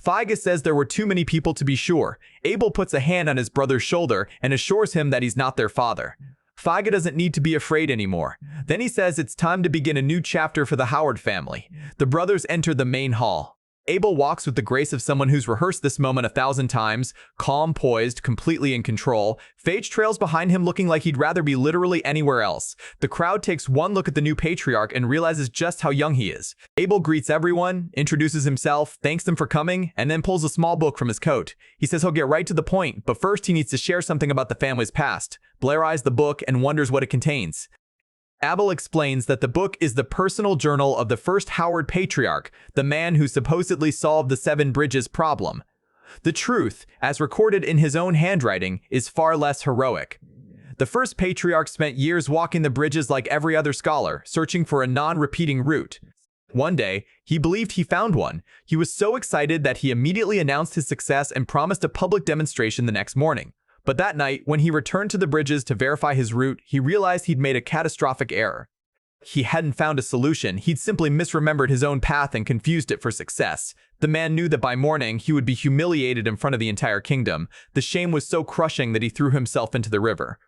Feige says there were too many people to be sure. Abel puts a hand on his brother's shoulder and assures him that he's not their father. Feige doesn't need to be afraid anymore. Then he says it's time to begin a new chapter for the Howard family. The brothers enter the main hall. Abel walks with the grace of someone who's rehearsed this moment 1,000 times, calm, poised, completely in control. Phage trails behind him looking like he'd rather be literally anywhere else. The crowd takes one look at the new patriarch and realizes just how young he is. Abel greets everyone, introduces himself, thanks them for coming, and then pulls a small book from his coat. He says he'll get right to the point, but first he needs to share something about the family's past. Blair eyes the book and wonders what it contains. Abel explains that the book is the personal journal of the first Howard Patriarch, the man who supposedly solved the Seven Bridges problem. The truth, as recorded in his own handwriting, is far less heroic. The first patriarch spent years walking the bridges like every other scholar, searching for a non-repeating route. One day, he believed he found one. He was so excited that he immediately announced his success and promised a public demonstration the next morning. But that night, when he returned to the bridges to verify his route, he realized he'd made a catastrophic error. He hadn't found a solution, he'd simply misremembered his own path and confused it for success. The man knew that by morning, he would be humiliated in front of the entire kingdom. The shame was so crushing that he threw himself into the river.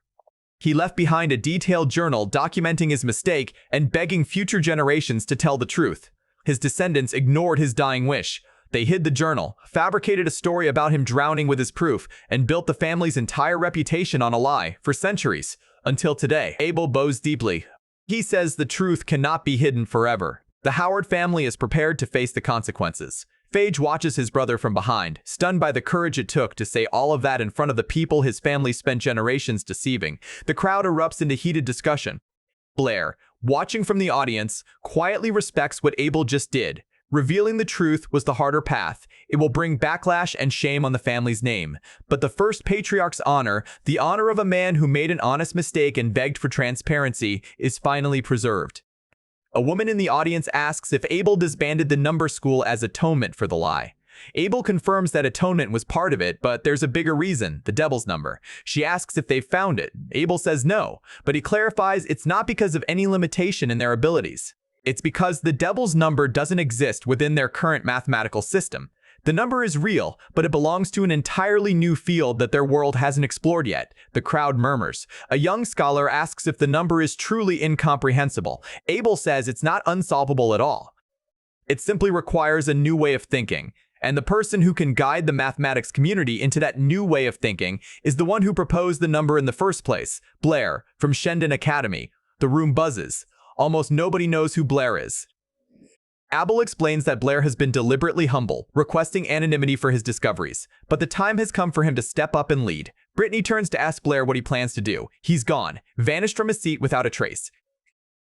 He left behind a detailed journal documenting his mistake and begging future generations to tell the truth. His descendants ignored his dying wish. They hid the journal, fabricated a story about him drowning with his proof, and built the family's entire reputation on a lie for centuries. Until today, Abel bows deeply. He says the truth cannot be hidden forever. The Howard family is prepared to face the consequences. Phage watches his brother from behind, stunned by the courage it took to say all of that in front of the people his family spent generations deceiving. The crowd erupts into heated discussion. Blair, watching from the audience, quietly respects what Abel just did. Revealing the truth was the harder path. It will bring backlash and shame on the family's name. But the first patriarch's honor, the honor of a man who made an honest mistake and begged for transparency, is finally preserved. A woman in the audience asks if Abel disbanded the number school as atonement for the lie. Abel confirms that atonement was part of it, but there's a bigger reason, the devil's number. She asks if they've found it. Abel says no, but he clarifies it's not because of any limitation in their abilities. It's because the devil's number doesn't exist within their current mathematical system. The number is real, but it belongs to an entirely new field that their world hasn't explored yet. The crowd murmurs. A young scholar asks if the number is truly incomprehensible. Abel says it's not unsolvable at all. It simply requires a new way of thinking. And the person who can guide the mathematics community into that new way of thinking is the one who proposed the number in the first place, Blair, from Shendon Academy. The room buzzes. Almost nobody knows who Blair is. Abel explains that Blair has been deliberately humble, requesting anonymity for his discoveries, but the time has come for him to step up and lead. Brittany turns to ask Blair what he plans to do. He's gone, vanished from his seat without a trace.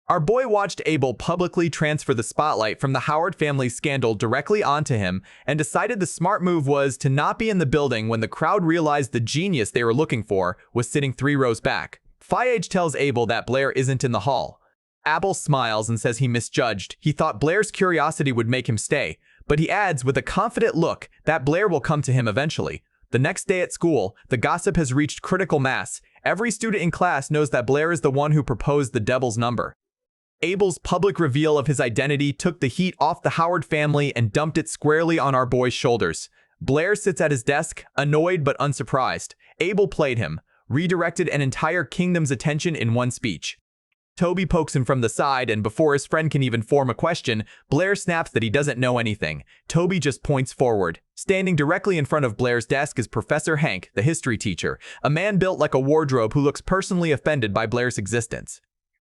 Our boy watched Abel publicly transfer the spotlight from the Howard family scandal directly onto him and decided the smart move was to not be in the building when the crowd realized the genius they were looking for was sitting 3 rows back. Fiage tells Abel that Blair isn't in the hall. Abel smiles and says he misjudged. He thought Blair's curiosity would make him stay, but he adds with a confident look that Blair will come to him eventually. The next day at school, the gossip has reached critical mass. Every student in class knows that Blair is the one who proposed the devil's number. Abel's public reveal of his identity took the heat off the Howard family and dumped it squarely on our boy's shoulders. Blair sits at his desk, annoyed but unsurprised. Abel played him, redirected an entire kingdom's attention in one speech. Toby pokes him from the side, and before his friend can even form a question, Blair snaps that he doesn't know anything. Toby just points forward. Standing directly in front of Blair's desk is Professor Hank, the history teacher, a man built like a wardrobe who looks personally offended by Blair's existence.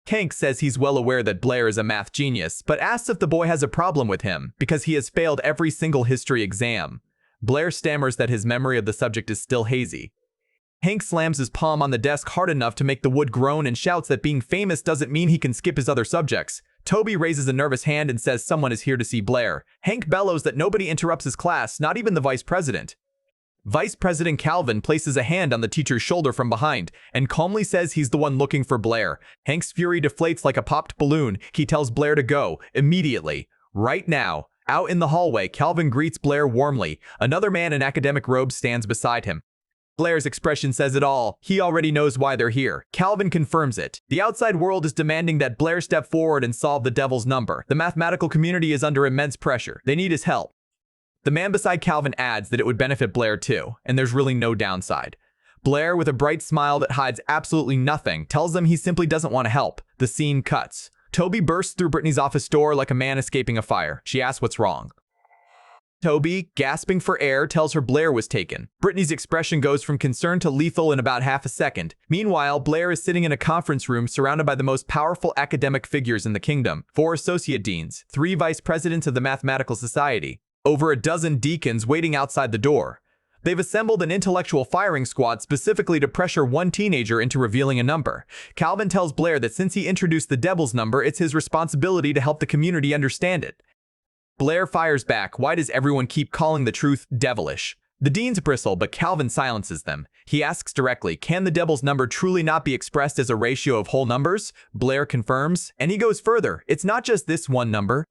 Hank says he's well aware that Blair is a math genius, but asks if the boy has a problem with him, because he has failed every single history exam. Blair stammers that his memory of the subject is still hazy. Hank slams his palm on the desk hard enough to make the wood groan and shouts that being famous doesn't mean he can skip his other subjects. Toby raises a nervous hand and says someone is here to see Blair. Hank bellows that nobody interrupts his class, not even the vice president. Vice President Calvin places a hand on the teacher's shoulder from behind and calmly says he's the one looking for Blair. Hank's fury deflates like a popped balloon. He tells Blair to go, immediately. Right now. Out in the hallway, Calvin greets Blair warmly. Another man in academic robes stands beside him. Blair's expression says it all. He already knows why they're here. Calvin confirms it. The outside world is demanding that Blair step forward and solve the devil's number. The mathematical community is under immense pressure. They need his help. The man beside Calvin adds that it would benefit Blair too, and there's really no downside. Blair, with a bright smile that hides absolutely nothing, tells them he simply doesn't want to help. The scene cuts. Toby bursts through Brittany's office door like a man escaping a fire. She asks what's wrong. Toby, gasping for air, tells her Blair was taken. Brittany's expression goes from concern to lethal in about half a second. Meanwhile, Blair is sitting in a conference room surrounded by the most powerful academic figures in the kingdom. 4 associate deans, 3 vice presidents of the Mathematical Society, over a dozen deacons waiting outside the door. They've assembled an intellectual firing squad specifically to pressure one teenager into revealing a number. Calvin tells Blair that since he introduced the devil's number, it's his responsibility to help the community understand it. Blair fires back, why does everyone keep calling the truth devilish? The deans bristle, but Calvin silences them. He asks directly, can the devil's number truly not be expressed as a ratio of whole numbers? Blair confirms, and he goes further. It's not just this one number.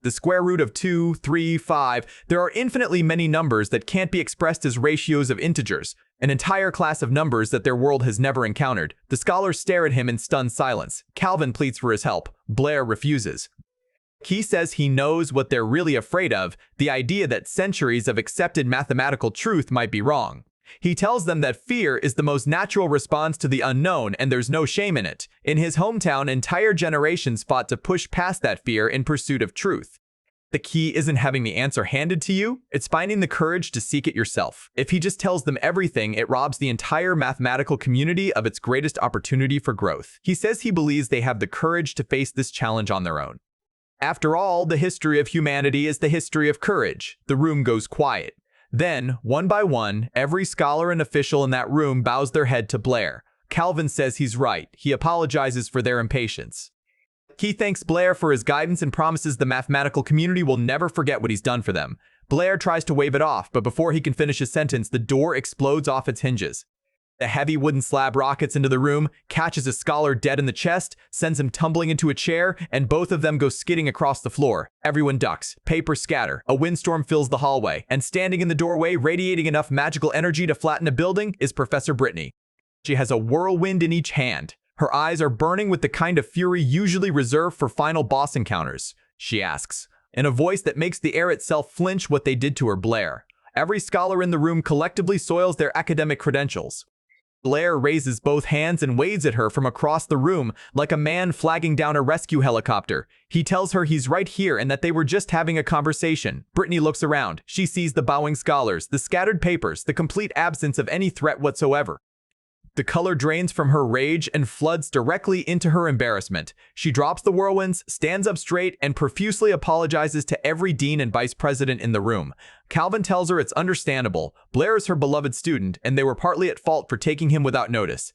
The square root of 2, 3, 5, there are infinitely many numbers that can't be expressed as ratios of integers, an entire class of numbers that their world has never encountered. The scholars stare at him in stunned silence. Calvin pleads for his help. Blair refuses. He says he knows what they're really afraid of, the idea that centuries of accepted mathematical truth might be wrong. He tells them that fear is the most natural response to the unknown and there's no shame in it. In his hometown, entire generations fought to push past that fear in pursuit of truth. The key isn't having the answer handed to you, it's finding the courage to seek it yourself. If he just tells them everything, it robs the entire mathematical community of its greatest opportunity for growth. He says he believes they have the courage to face this challenge on their own. After all, the history of humanity is the history of courage. The room goes quiet. Then, one by one, every scholar and official in that room bows their head to Blair. Calvin says he's right. He apologizes for their impatience. He thanks Blair for his guidance and promises the mathematical community will never forget what he's done for them. Blair tries to wave it off, but before he can finish his sentence, the door explodes off its hinges. The heavy wooden slab rockets into the room, catches a scholar dead in the chest, sends him tumbling into a chair, and both of them go skidding across the floor. Everyone ducks, papers scatter, a windstorm fills the hallway, and standing in the doorway, radiating enough magical energy to flatten a building, is Professor Brittany. She has a whirlwind in each hand. Her eyes are burning with the kind of fury usually reserved for final boss encounters. She asks, in a voice that makes the air itself flinch, what they did to her, Blair. Every scholar in the room collectively soils their academic credentials. Blair raises both hands and waves at her from across the room like a man flagging down a rescue helicopter. He tells her he's right here and that they were just having a conversation. Brittany looks around. She sees the bowing scholars, the scattered papers, the complete absence of any threat whatsoever. The color drains from her rage and floods directly into her embarrassment. She drops the whirlwinds, stands up straight, and profusely apologizes to every dean and vice president in the room. Calvin tells her it's understandable. Blair is her beloved student, and they were partly at fault for taking him without notice.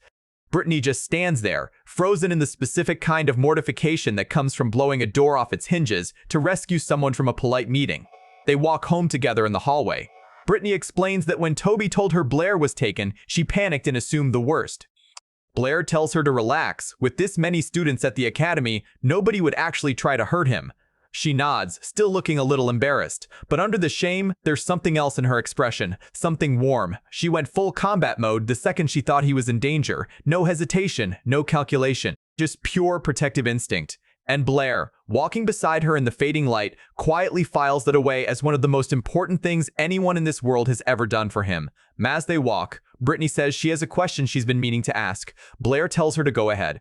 Brittany just stands there, frozen in the specific kind of mortification that comes from blowing a door off its hinges to rescue someone from a polite meeting. They walk home together in the hallway. Brittany explains that when Toby told her Blair was taken, she panicked and assumed the worst. Blair tells her to relax. With this many students at the academy, nobody would actually try to hurt him. She nods, still looking a little embarrassed. But under the shame, there's something else in her expression, something warm. She went full combat mode the second she thought he was in danger. No hesitation, no calculation, just pure protective instinct. And Blair, walking beside her in the fading light, quietly files that away as one of the most important things anyone in this world has ever done for him. As they walk, Brittany says she has a question she's been meaning to ask. Blair tells her to go ahead.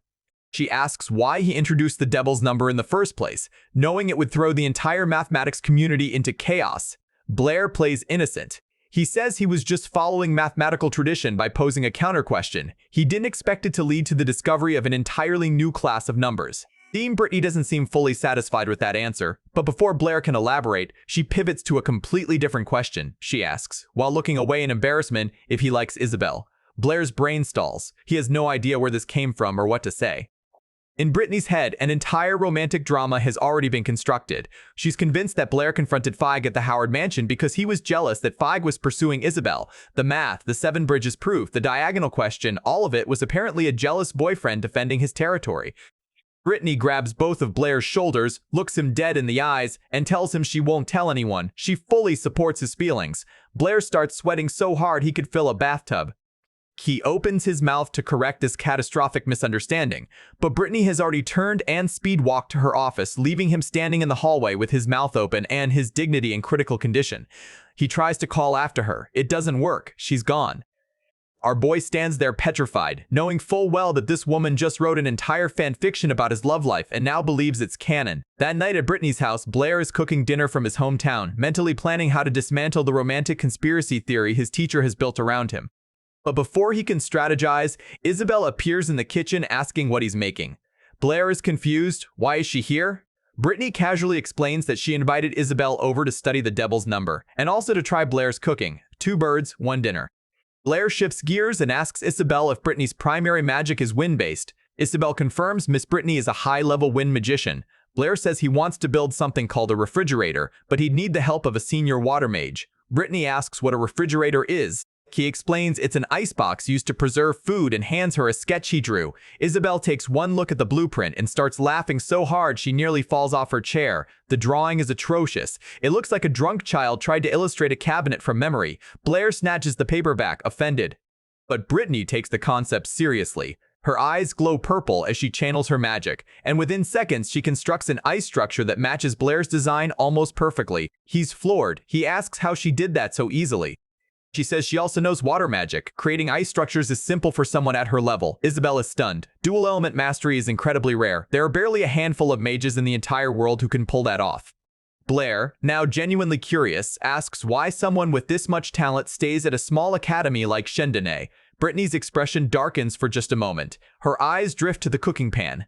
She asks why he introduced the devil's number in the first place, knowing it would throw the entire mathematics community into chaos. Blair plays innocent. He says he was just following mathematical tradition by posing a counter question. He didn't expect it to lead to the discovery of an entirely new class of numbers. Brittany doesn't seem fully satisfied with that answer, but before Blair can elaborate, she pivots to a completely different question. She asks, while looking away in embarrassment, if he likes Isabel. Blair's brain stalls. He has no idea where this came from or what to say. In Brittany's head, an entire romantic drama has already been constructed. She's convinced that Blair confronted Feig at the Howard Mansion because he was jealous that Feig was pursuing Isabel. The math, the Seven Bridges proof, the diagonal question, all of it was apparently a jealous boyfriend defending his territory. Brittany grabs both of Blair's shoulders, looks him dead in the eyes, and tells him she won't tell anyone. She fully supports his feelings. Blair starts sweating so hard he could fill a bathtub. He opens his mouth to correct this catastrophic misunderstanding, but Brittany has already turned and speed-walked to her office, leaving him standing in the hallway with his mouth open and his dignity in critical condition. He tries to call after her. It doesn't work. She's gone. Our boy stands there petrified, knowing full well that this woman just wrote an entire fanfiction about his love life and now believes it's canon. That night at Brittany's house, Blair is cooking dinner from his hometown, mentally planning how to dismantle the romantic conspiracy theory his teacher has built around him. But before he can strategize, Isabel appears in the kitchen asking what he's making. Blair is confused. Why is she here? Brittany casually explains that she invited Isabel over to study the devil's number, and also to try Blair's cooking. 2 birds, 1 dinner. Blair shifts gears and asks Isabel if Brittany's primary magic is wind-based. Isabel confirms Miss Brittany is a high-level wind magician. Blair says he wants to build something called a refrigerator, but he'd need the help of a senior water mage. Brittany asks what a refrigerator is. He explains it's an icebox used to preserve food and hands her a sketch he drew. Isabel takes one look at the blueprint and starts laughing so hard she nearly falls off her chair. The drawing is atrocious. It looks like a drunk child tried to illustrate a cabinet from memory. Blair snatches the paper back, offended. But Brittany takes the concept seriously. Her eyes glow purple as she channels her magic, and within seconds she constructs an ice structure that matches Blair's design almost perfectly. He's floored. He asks how she did that so easily. She says she also knows water magic. Creating ice structures is simple for someone at her level. Isabel is stunned. Dual element mastery is incredibly rare. There are barely a handful of mages in the entire world who can pull that off. Blair, now genuinely curious, asks why someone with this much talent stays at a small academy like Shendane. Brittany's expression darkens for just a moment. Her eyes drift to the cooking pan.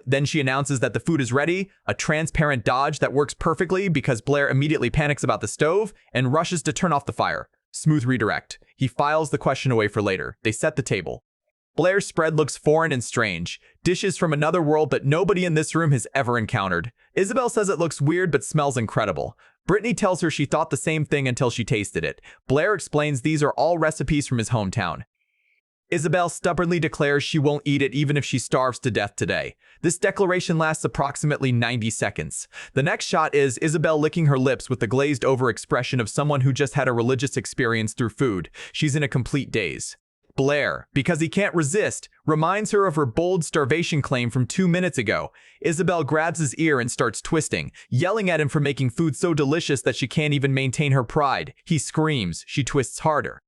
Then she announces that the food is ready, a transparent dodge that works perfectly because Blair immediately panics about the stove and rushes to turn off the fire. Smooth redirect. He files the question away for later. They set the table. Blair's spread looks foreign and strange. Dishes from another world that nobody in this room has ever encountered. Isabel says it looks weird but smells incredible. Brittany tells her she thought the same thing until she tasted it. Blair explains these are all recipes from his hometown. Isabel stubbornly declares she won't eat it even if she starves to death today. This declaration lasts approximately 90 seconds. The next shot is Isabel licking her lips with the glazed-over expression of someone who just had a religious experience through food. She's in a complete daze. Blair, because he can't resist, reminds her of her bold starvation claim from 2 minutes ago. Isabel grabs his ear and starts twisting, yelling at him for making food so delicious that she can't even maintain her pride. He screams. She twists harder.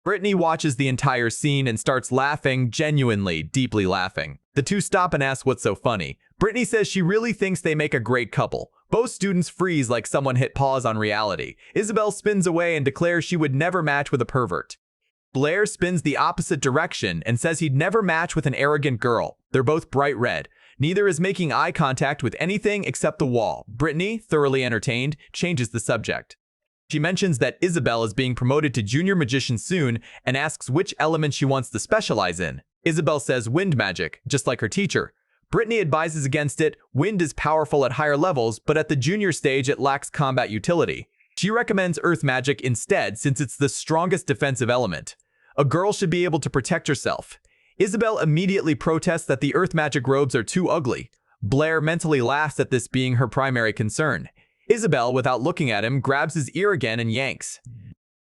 Brittany watches the entire scene and starts laughing, genuinely, deeply laughing. The two stop and ask what's so funny. Brittany says she really thinks they make a great couple. Both students freeze like someone hit pause on reality. Isabel spins away and declares she would never match with a pervert. Blair spins the opposite direction and says he'd never match with an arrogant girl. They're both bright red. Neither is making eye contact with anything except the wall. Brittany, thoroughly entertained, changes the subject. She mentions that Isabel is being promoted to junior magician soon and asks which element she wants to specialize in. Isabel says wind magic, just like her teacher. Brittany advises against it. Wind is powerful at higher levels, but at the junior stage it lacks combat utility. She recommends earth magic instead since it's the strongest defensive element. A girl should be able to protect herself. Isabel immediately protests that the earth magic robes are too ugly. Blair mentally laughs at this being her primary concern. Isabel, without looking at him, grabs his ear again and yanks.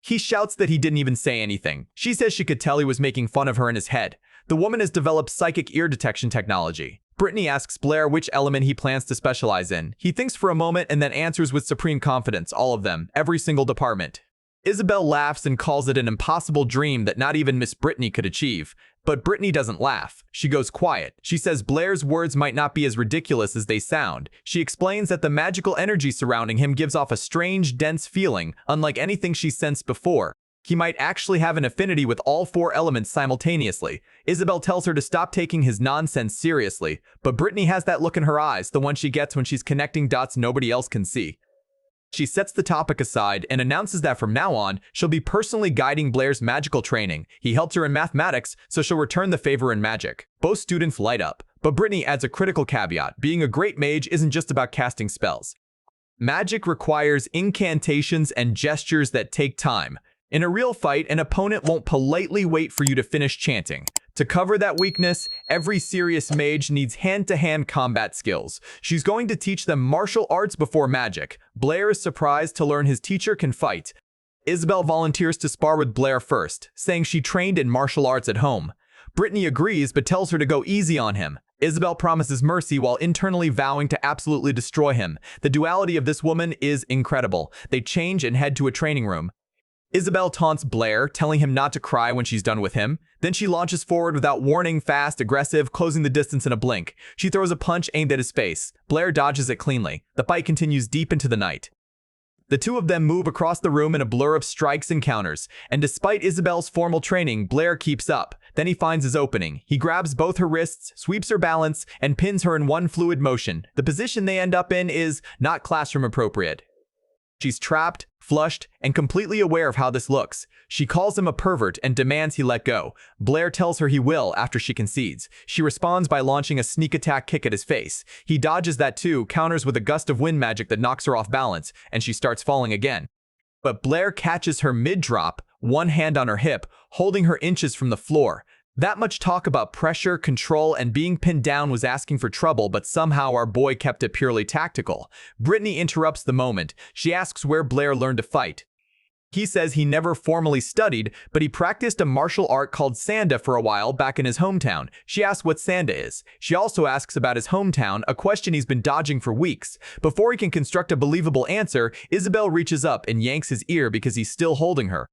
He shouts that he didn't even say anything. She says she could tell he was making fun of her in his head. The woman has developed psychic ear detection technology. Brittany asks Blair which element he plans to specialize in. He thinks for a moment and then answers with supreme confidence, all of them, every single department. Isabel laughs and calls it an impossible dream that not even Miss Brittany could achieve. But Brittany doesn't laugh. She goes quiet. She says Blair's words might not be as ridiculous as they sound. She explains that the magical energy surrounding him gives off a strange, dense feeling, unlike anything she's sensed before. He might actually have an affinity with all 4 elements simultaneously. Isabel tells her to stop taking his nonsense seriously, but Brittany has that look in her eyes, the one she gets when she's connecting dots nobody else can see. She sets the topic aside and announces that from now on, she'll be personally guiding Blair's magical training. He helped her in mathematics, so she'll return the favor in magic. Both students light up, but Brittany adds a critical caveat. Being a great mage isn't just about casting spells. Magic requires incantations and gestures that take time. In a real fight, an opponent won't politely wait for you to finish chanting. To cover that weakness, every serious mage needs hand-to-hand combat skills. She's going to teach them martial arts before magic. Blair is surprised to learn his teacher can fight. Isabel volunteers to spar with Blair first, saying she trained in martial arts at home. Brittany agrees but tells her to go easy on him. Isabel promises mercy while internally vowing to absolutely destroy him. The duality of this woman is incredible. They change and head to a training room. Isabel taunts Blair, telling him not to cry when she's done with him. Then she launches forward without warning, fast, aggressive, closing the distance in a blink. She throws a punch aimed at his face. Blair dodges it cleanly. The fight continues deep into the night. The two of them move across the room in a blur of strikes and counters, and despite Isabel's formal training, Blair keeps up. Then he finds his opening. He grabs both her wrists, sweeps her balance, and pins her in one fluid motion. The position they end up in is not classroom appropriate. She's trapped, flushed, and completely aware of how this looks. She calls him a pervert and demands he let go. Blair tells her he will after she concedes. She responds by launching a sneak attack kick at his face. He dodges that too, counters with a gust of wind magic that knocks her off balance, and she starts falling again. But Blair catches her mid-drop, one hand on her hip, holding her inches from the floor. That much talk about pressure, control, and being pinned down was asking for trouble, but somehow our boy kept it purely tactical. Brittany interrupts the moment. She asks where Blair learned to fight. He says he never formally studied, but he practiced a martial art called Sanda for a while back in his hometown. She asks what Sanda is. She also asks about his hometown, a question he's been dodging for weeks. Before he can construct a believable answer, Isabel reaches up and yanks his ear because he's still holding her.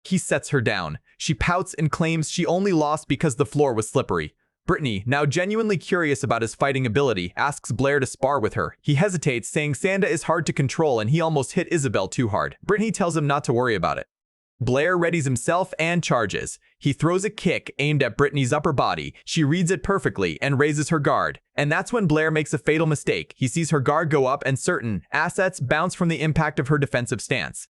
He sets her down. She pouts and claims she only lost because the floor was slippery. Brittany, now genuinely curious about his fighting ability, asks Blair to spar with her. He hesitates, saying Sanda is hard to control and he almost hit Isabel too hard. Brittany tells him not to worry about it. Blair readies himself and charges. He throws a kick aimed at Brittany's upper body. She reads it perfectly and raises her guard. And that's when Blair makes a fatal mistake. He sees her guard go up and certain assets bounce from the impact of her defensive stance.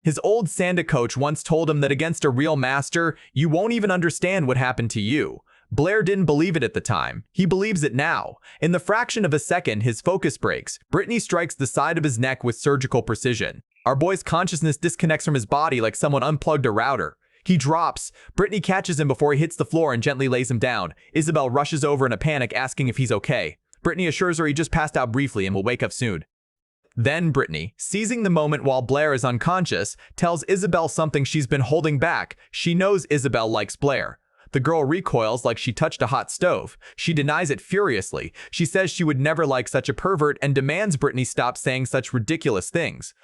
His old Sanda coach once told him that against a real master, you won't even understand what happened to you. Blair didn't believe it at the time. He believes it now. In the fraction of a second, his focus breaks. Brittany strikes the side of his neck with surgical precision. Our boy's consciousness disconnects from his body like someone unplugged a router. He drops. Brittany catches him before he hits the floor and gently lays him down. Isabel rushes over in a panic, asking if he's okay. Brittany assures her he just passed out briefly and will wake up soon. Then Brittany, seizing the moment while Blair is unconscious, tells Isabel something she's been holding back. She knows Isabel likes Blair. The girl recoils like she touched a hot stove. She denies it furiously. She says she would never like such a pervert and demands Brittany stop saying such ridiculous things.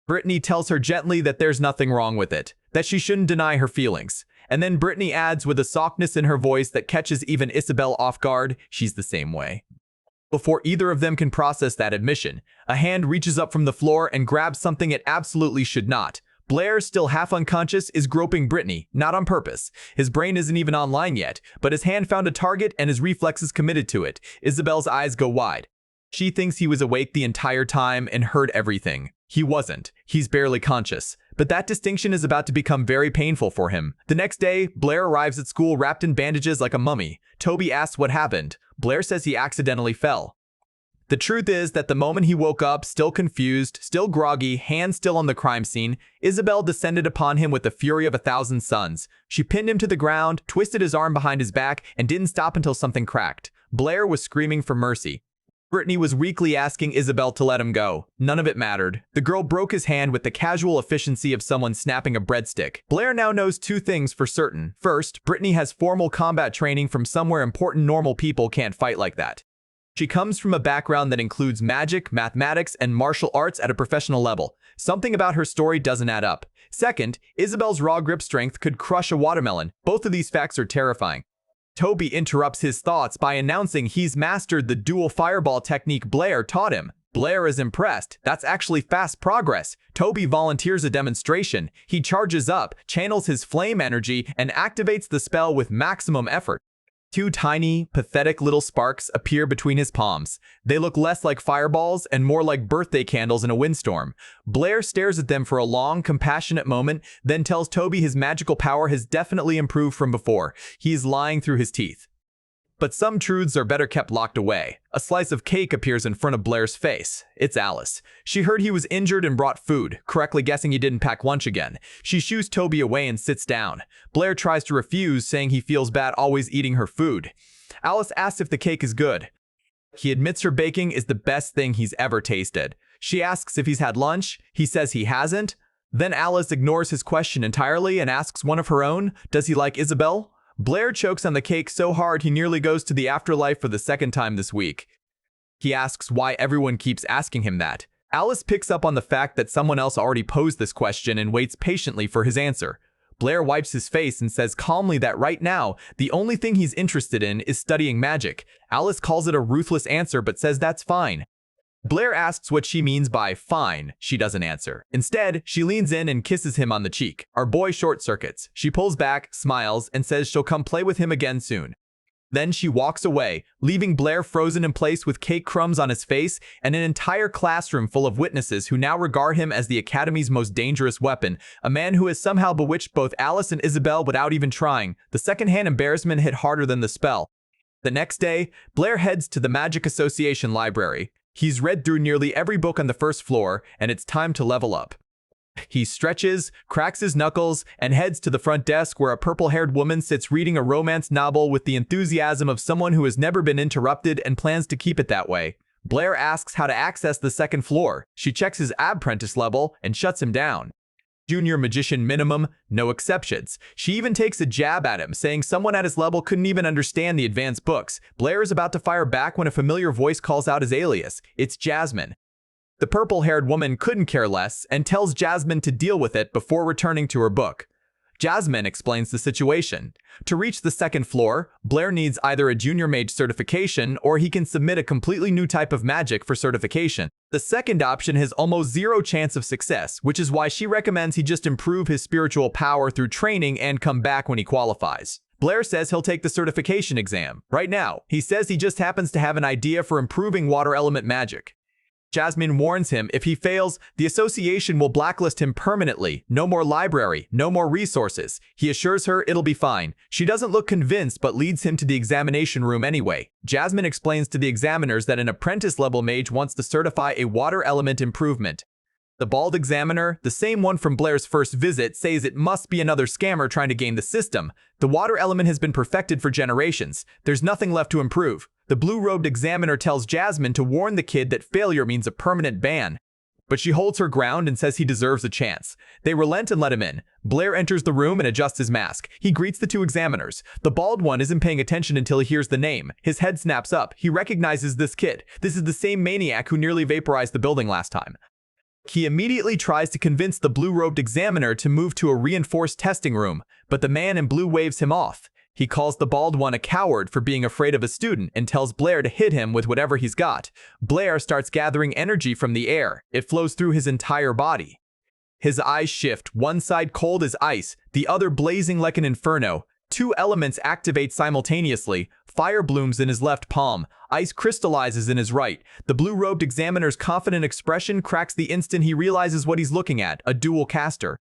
Brittany tells her gently that there's nothing wrong with it, that she shouldn't deny her feelings. And then Brittany adds with a softness in her voice that catches even Isabel off guard, she's the same way. Before either of them can process that admission, a hand reaches up from the floor and grabs something it absolutely should not. Blair, still half unconscious, is groping Brittany, not on purpose. His brain isn't even online yet, but his hand found a target and his reflexes committed to it. Isabel's eyes go wide. She thinks he was awake the entire time and heard everything. He wasn't. He's barely conscious. But that distinction is about to become very painful for him. The next day, Blair arrives at school wrapped in bandages like a mummy. Toby asks what happened. Blair says he accidentally fell. The truth is that the moment he woke up, still confused, still groggy, hands still on the crime scene, Isabel descended upon him with the fury of 1,000 suns. She pinned him to the ground, twisted his arm behind his back, and didn't stop until something cracked. Blair was screaming for mercy. Brittany was weakly asking Isabel to let him go. None of it mattered. The girl broke his hand with the casual efficiency of someone snapping a breadstick. Blair now knows two things for certain. First, Brittany has formal combat training from somewhere important normal people can't fight like that. She comes from a background that includes magic, mathematics, and martial arts at a professional level. Something about her story doesn't add up. Second, Isabel's raw grip strength could crush a watermelon. Both of these facts are terrifying. Toby interrupts his thoughts by announcing he's mastered the dual fireball technique Blair taught him. Blair is impressed. That's actually fast progress. Toby volunteers a demonstration. He charges up, channels his flame energy, and activates the spell with maximum effort. Two tiny, pathetic little sparks appear between his palms. They look less like fireballs and more like birthday candles in a windstorm. Blair stares at them for a long, compassionate moment, then tells Toby his magical power has definitely improved from before. He is lying through his teeth. But some truths are better kept locked away. A slice of cake appears in front of Blair's face. It's Alice. She heard he was injured and brought food, correctly guessing he didn't pack lunch again. She shoos Toby away and sits down. Blair tries to refuse, saying he feels bad always eating her food. Alice asks if the cake is good. He admits her baking is the best thing he's ever tasted. She asks if he's had lunch. He says he hasn't. Then Alice ignores his question entirely and asks one of her own, does he like Isabel? Blair chokes on the cake so hard he nearly goes to the afterlife for the second time this week. He asks why everyone keeps asking him that. Alice picks up on the fact that someone else already posed this question and waits patiently for his answer. Blair wipes his face and says calmly that right now, the only thing he's interested in is studying magic. Alice calls it a ruthless answer but says that's fine. Blair asks what she means by fine. She doesn't answer. Instead, she leans in and kisses him on the cheek. Our boy short circuits. She pulls back, smiles, and says she'll come play with him again soon. Then she walks away, leaving Blair frozen in place with cake crumbs on his face and an entire classroom full of witnesses who now regard him as the Academy's most dangerous weapon, a man who has somehow bewitched both Alice and Isabel without even trying. The secondhand embarrassment hit harder than the spell. The next day, Blair heads to the Magic Association library. He's read through nearly every book on the first floor, and it's time to level up. He stretches, cracks his knuckles, and heads to the front desk where a purple-haired woman sits reading a romance novel with the enthusiasm of someone who has never been interrupted and plans to keep it that way. Blair asks how to access the second floor. She checks his apprentice level and shuts him down. Junior magician minimum, no exceptions. She even takes a jab at him, saying someone at his level couldn't even understand the advanced books. Blair is about to fire back when a familiar voice calls out his alias. It's Jasmine. The purple-haired woman couldn't care less and tells Jasmine to deal with it before returning to her book. Jasmine explains the situation. To reach the second floor, Blair needs either a junior mage certification or he can submit a completely new type of magic for certification. The second option has almost zero chance of success, which is why she recommends he just improve his spiritual power through training and come back when he qualifies. Blair says he'll take the certification exam. Right now, he says he just happens to have an idea for improving water element magic. Jasmine warns him if he fails, the association will blacklist him permanently. No more library, no more resources. He assures her it'll be fine. She doesn't look convinced but leads him to the examination room anyway. Jasmine explains to the examiners that an apprentice-level mage wants to certify a water element improvement. The bald examiner, the same one from Blair's first visit, says it must be another scammer trying to game the system. The water element has been perfected for generations. There's nothing left to improve. The blue-robed examiner tells Jasmine to warn the kid that failure means a permanent ban. But she holds her ground and says he deserves a chance. They relent and let him in. Blair enters the room and adjusts his mask. He greets the two examiners. The bald one isn't paying attention until he hears the name. His head snaps up. He recognizes this kid. This is the same maniac who nearly vaporized the building last time. He immediately tries to convince the blue-robed examiner to move to a reinforced testing room, but the man in blue waves him off. He calls the bald one a coward for being afraid of a student and tells Blair to hit him with whatever he's got. Blair starts gathering energy from the air. It flows through his entire body. His eyes shift, one side cold as ice, the other blazing like an inferno. Two elements activate simultaneously. Fire blooms in his left palm. Ice crystallizes in his right. The blue-robed examiner's confident expression cracks the instant he realizes what he's looking at, a dual caster.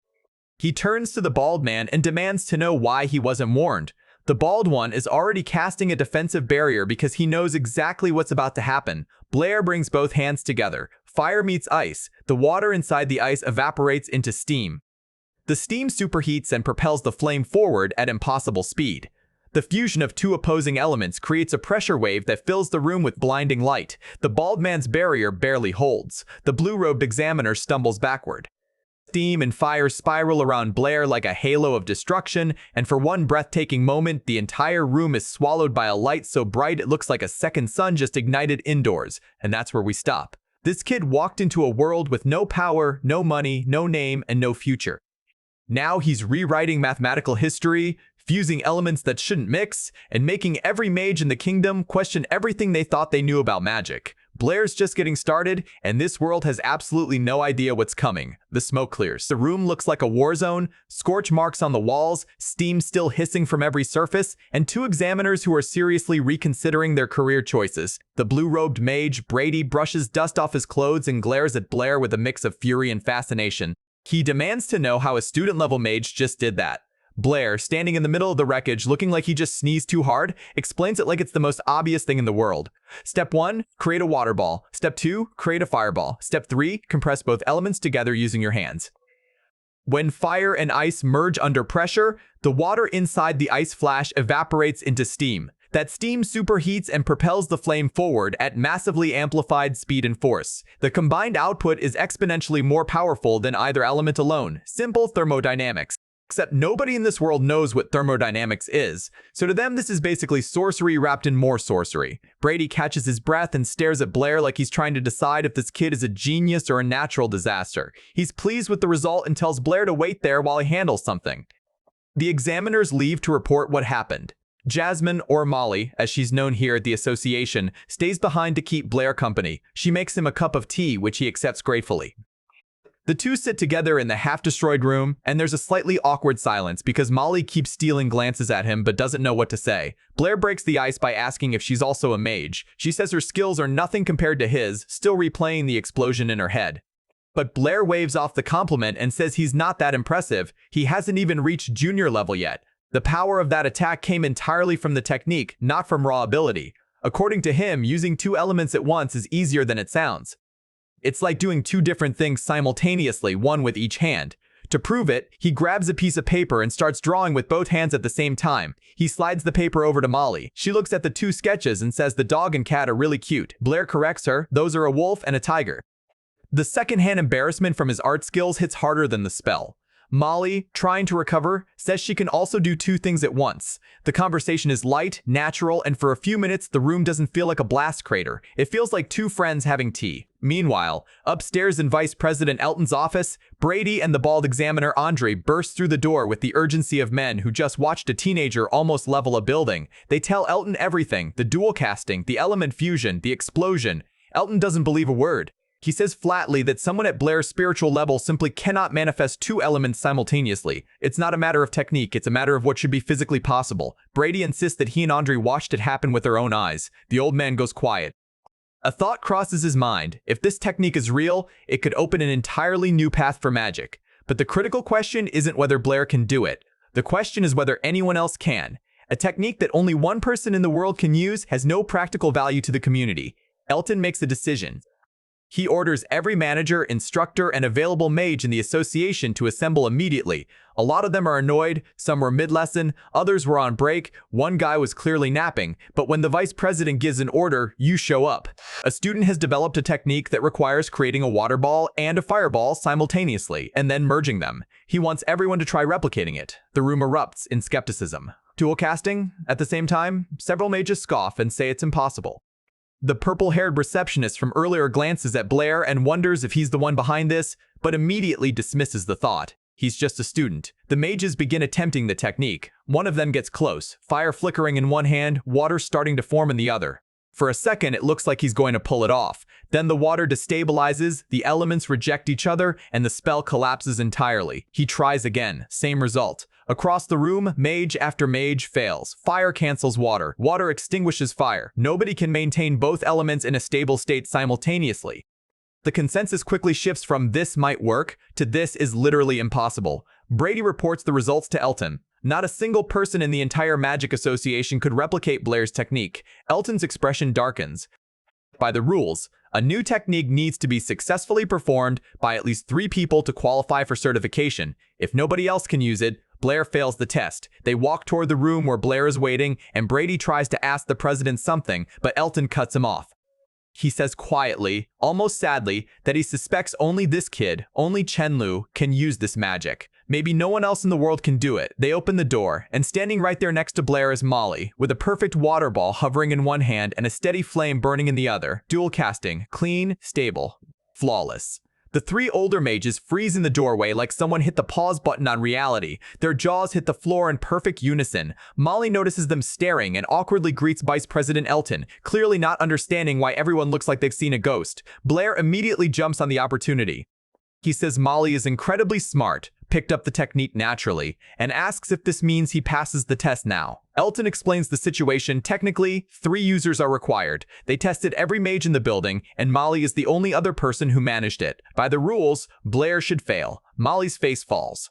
He turns to the bald man and demands to know why he wasn't warned. The bald one is already casting a defensive barrier because he knows exactly what's about to happen. Blair brings both hands together. Fire meets ice. The water inside the ice evaporates into steam. The steam superheats and propels the flame forward at impossible speed. The fusion of two opposing elements creates a pressure wave that fills the room with blinding light. The bald man's barrier barely holds. The blue-robed examiner stumbles backward. Steam and fire spiral around Blair like a halo of destruction, and for one breathtaking moment, the entire room is swallowed by a light so bright it looks like a second sun just ignited indoors. And that's where we stop. This kid walked into a world with no power, no money, no name, and no future. Now he's rewriting mathematical history, fusing elements that shouldn't mix, and making every mage in the kingdom question everything they thought they knew about magic. Blair's just getting started, and this world has absolutely no idea what's coming. The smoke clears. The room looks like a war zone, scorch marks on the walls, steam still hissing from every surface, and two examiners who are seriously reconsidering their career choices. The blue-robed mage, Brady, brushes dust off his clothes and glares at Blair with a mix of fury and fascination. He demands to know how a student-level mage just did that. Blair, standing in the middle of the wreckage looking like he just sneezed too hard, explains it like it's the most obvious thing in the world. Step 1, create a water ball. Step 2, create a fireball. Step 3, compress both elements together using your hands. When fire and ice merge under pressure, the water inside the ice flash evaporates into steam. That steam superheats and propels the flame forward at massively amplified speed and force. The combined output is exponentially more powerful than either element alone. Simple thermodynamics. Except nobody in this world knows what thermodynamics is, so to them this is basically sorcery wrapped in more sorcery. Brady catches his breath and stares at Blair like he's trying to decide if this kid is a genius or a natural disaster. He's pleased with the result and tells Blair to wait there while he handles something. The examiners leave to report what happened. Jasmine, or Molly, as she's known here at the association, stays behind to keep Blair company. She makes him a cup of tea, which he accepts gratefully. The two sit together in the half-destroyed room, and there's a slightly awkward silence because Molly keeps stealing glances at him but doesn't know what to say. Blair breaks the ice by asking if she's also a mage. She says her skills are nothing compared to his, still replaying the explosion in her head. But Blair waves off the compliment and says he's not that impressive. He hasn't even reached junior level yet. The power of that attack came entirely from the technique, not from raw ability. According to him, using two elements at once is easier than it sounds. It's like doing two different things simultaneously, one with each hand. To prove it, he grabs a piece of paper and starts drawing with both hands at the same time. He slides the paper over to Molly. She looks at the two sketches and says the dog and cat are really cute. Blair corrects her, those are a wolf and a tiger. The secondhand embarrassment from his art skills hits harder than the spell. Molly, trying to recover, says she can also do two things at once. The conversation is light, natural, and for a few minutes, the room doesn't feel like a blast crater. It feels like two friends having tea. Meanwhile, upstairs in Vice President Elton's office, Brady and the bald examiner Andre burst through the door with the urgency of men who just watched a teenager almost level a building. They tell Elton everything, the dual casting, the element fusion, the explosion. Elton doesn't believe a word. He says flatly that someone at Blair's spiritual level simply cannot manifest two elements simultaneously. It's not a matter of technique, it's a matter of what should be physically possible. Brady insists that he and Andre watched it happen with their own eyes. The old man goes quiet. A thought crosses his mind. If this technique is real, it could open an entirely new path for magic. But the critical question isn't whether Blair can do it. The question is whether anyone else can. A technique that only one person in the world can use has no practical value to the community. Elton makes a decision. He orders every manager, instructor, and available mage in the association to assemble immediately. A lot of them are annoyed, some were mid-lesson, others were on break, one guy was clearly napping, but when the vice president gives an order, you show up. A student has developed a technique that requires creating a water ball and a fireball simultaneously, and then merging them. He wants everyone to try replicating it. The room erupts in skepticism. Dual casting? At the same time, several mages scoff and say it's impossible. The purple-haired receptionist from earlier glances at Blair and wonders if he's the one behind this, but immediately dismisses the thought. He's just a student. The mages begin attempting the technique. One of them gets close, fire flickering in one hand, water starting to form in the other. For a second, it looks like he's going to pull it off. Then the water destabilizes, the elements reject each other, and the spell collapses entirely. He tries again. Same result. Across the room, mage after mage fails. Fire cancels water. Water extinguishes fire. Nobody can maintain both elements in a stable state simultaneously. The consensus quickly shifts from "this might work" to "this is literally impossible." Brady reports the results to Elton. Not a single person in the entire Magic Association could replicate Blair's technique. Elton's expression darkens. By the rules, a new technique needs to be successfully performed by at least 3 people to qualify for certification. If nobody else can use it, Blair fails the test. They walk toward the room where Blair is waiting, and Brady tries to ask the president something, but Elton cuts him off. He says quietly, almost sadly, that he suspects only this kid, only Chenlu, can use this magic. Maybe no one else in the world can do it. They open the door, and standing right there next to Blair is Molly, with a perfect water ball hovering in one hand and a steady flame burning in the other. Dual casting, clean, stable, flawless. The 3 older mages freeze in the doorway like someone hit the pause button on reality. Their jaws hit the floor in perfect unison. Molly notices them staring and awkwardly greets Vice President Elton, clearly not understanding why everyone looks like they've seen a ghost. Blair immediately jumps on the opportunity. He says Molly is incredibly smart, picked up the technique naturally, and asks if this means he passes the test now. Elton explains the situation. Technically, 3 users are required. They tested every mage in the building, and Molly is the only other person who managed it. By the rules, Blair should fail. Molly's face falls.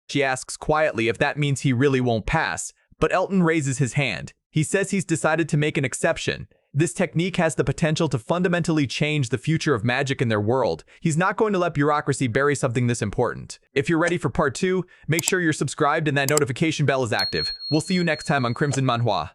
She asks quietly if that means he really won't pass, but Elton raises his hand. He says he's decided to make an exception. This technique has the potential to fundamentally change the future of magic in their world. He's not going to let bureaucracy bury something this important. If you're ready for part 2, make sure you're subscribed and that notification bell is active. We'll see you next time on Crimson Manhwa.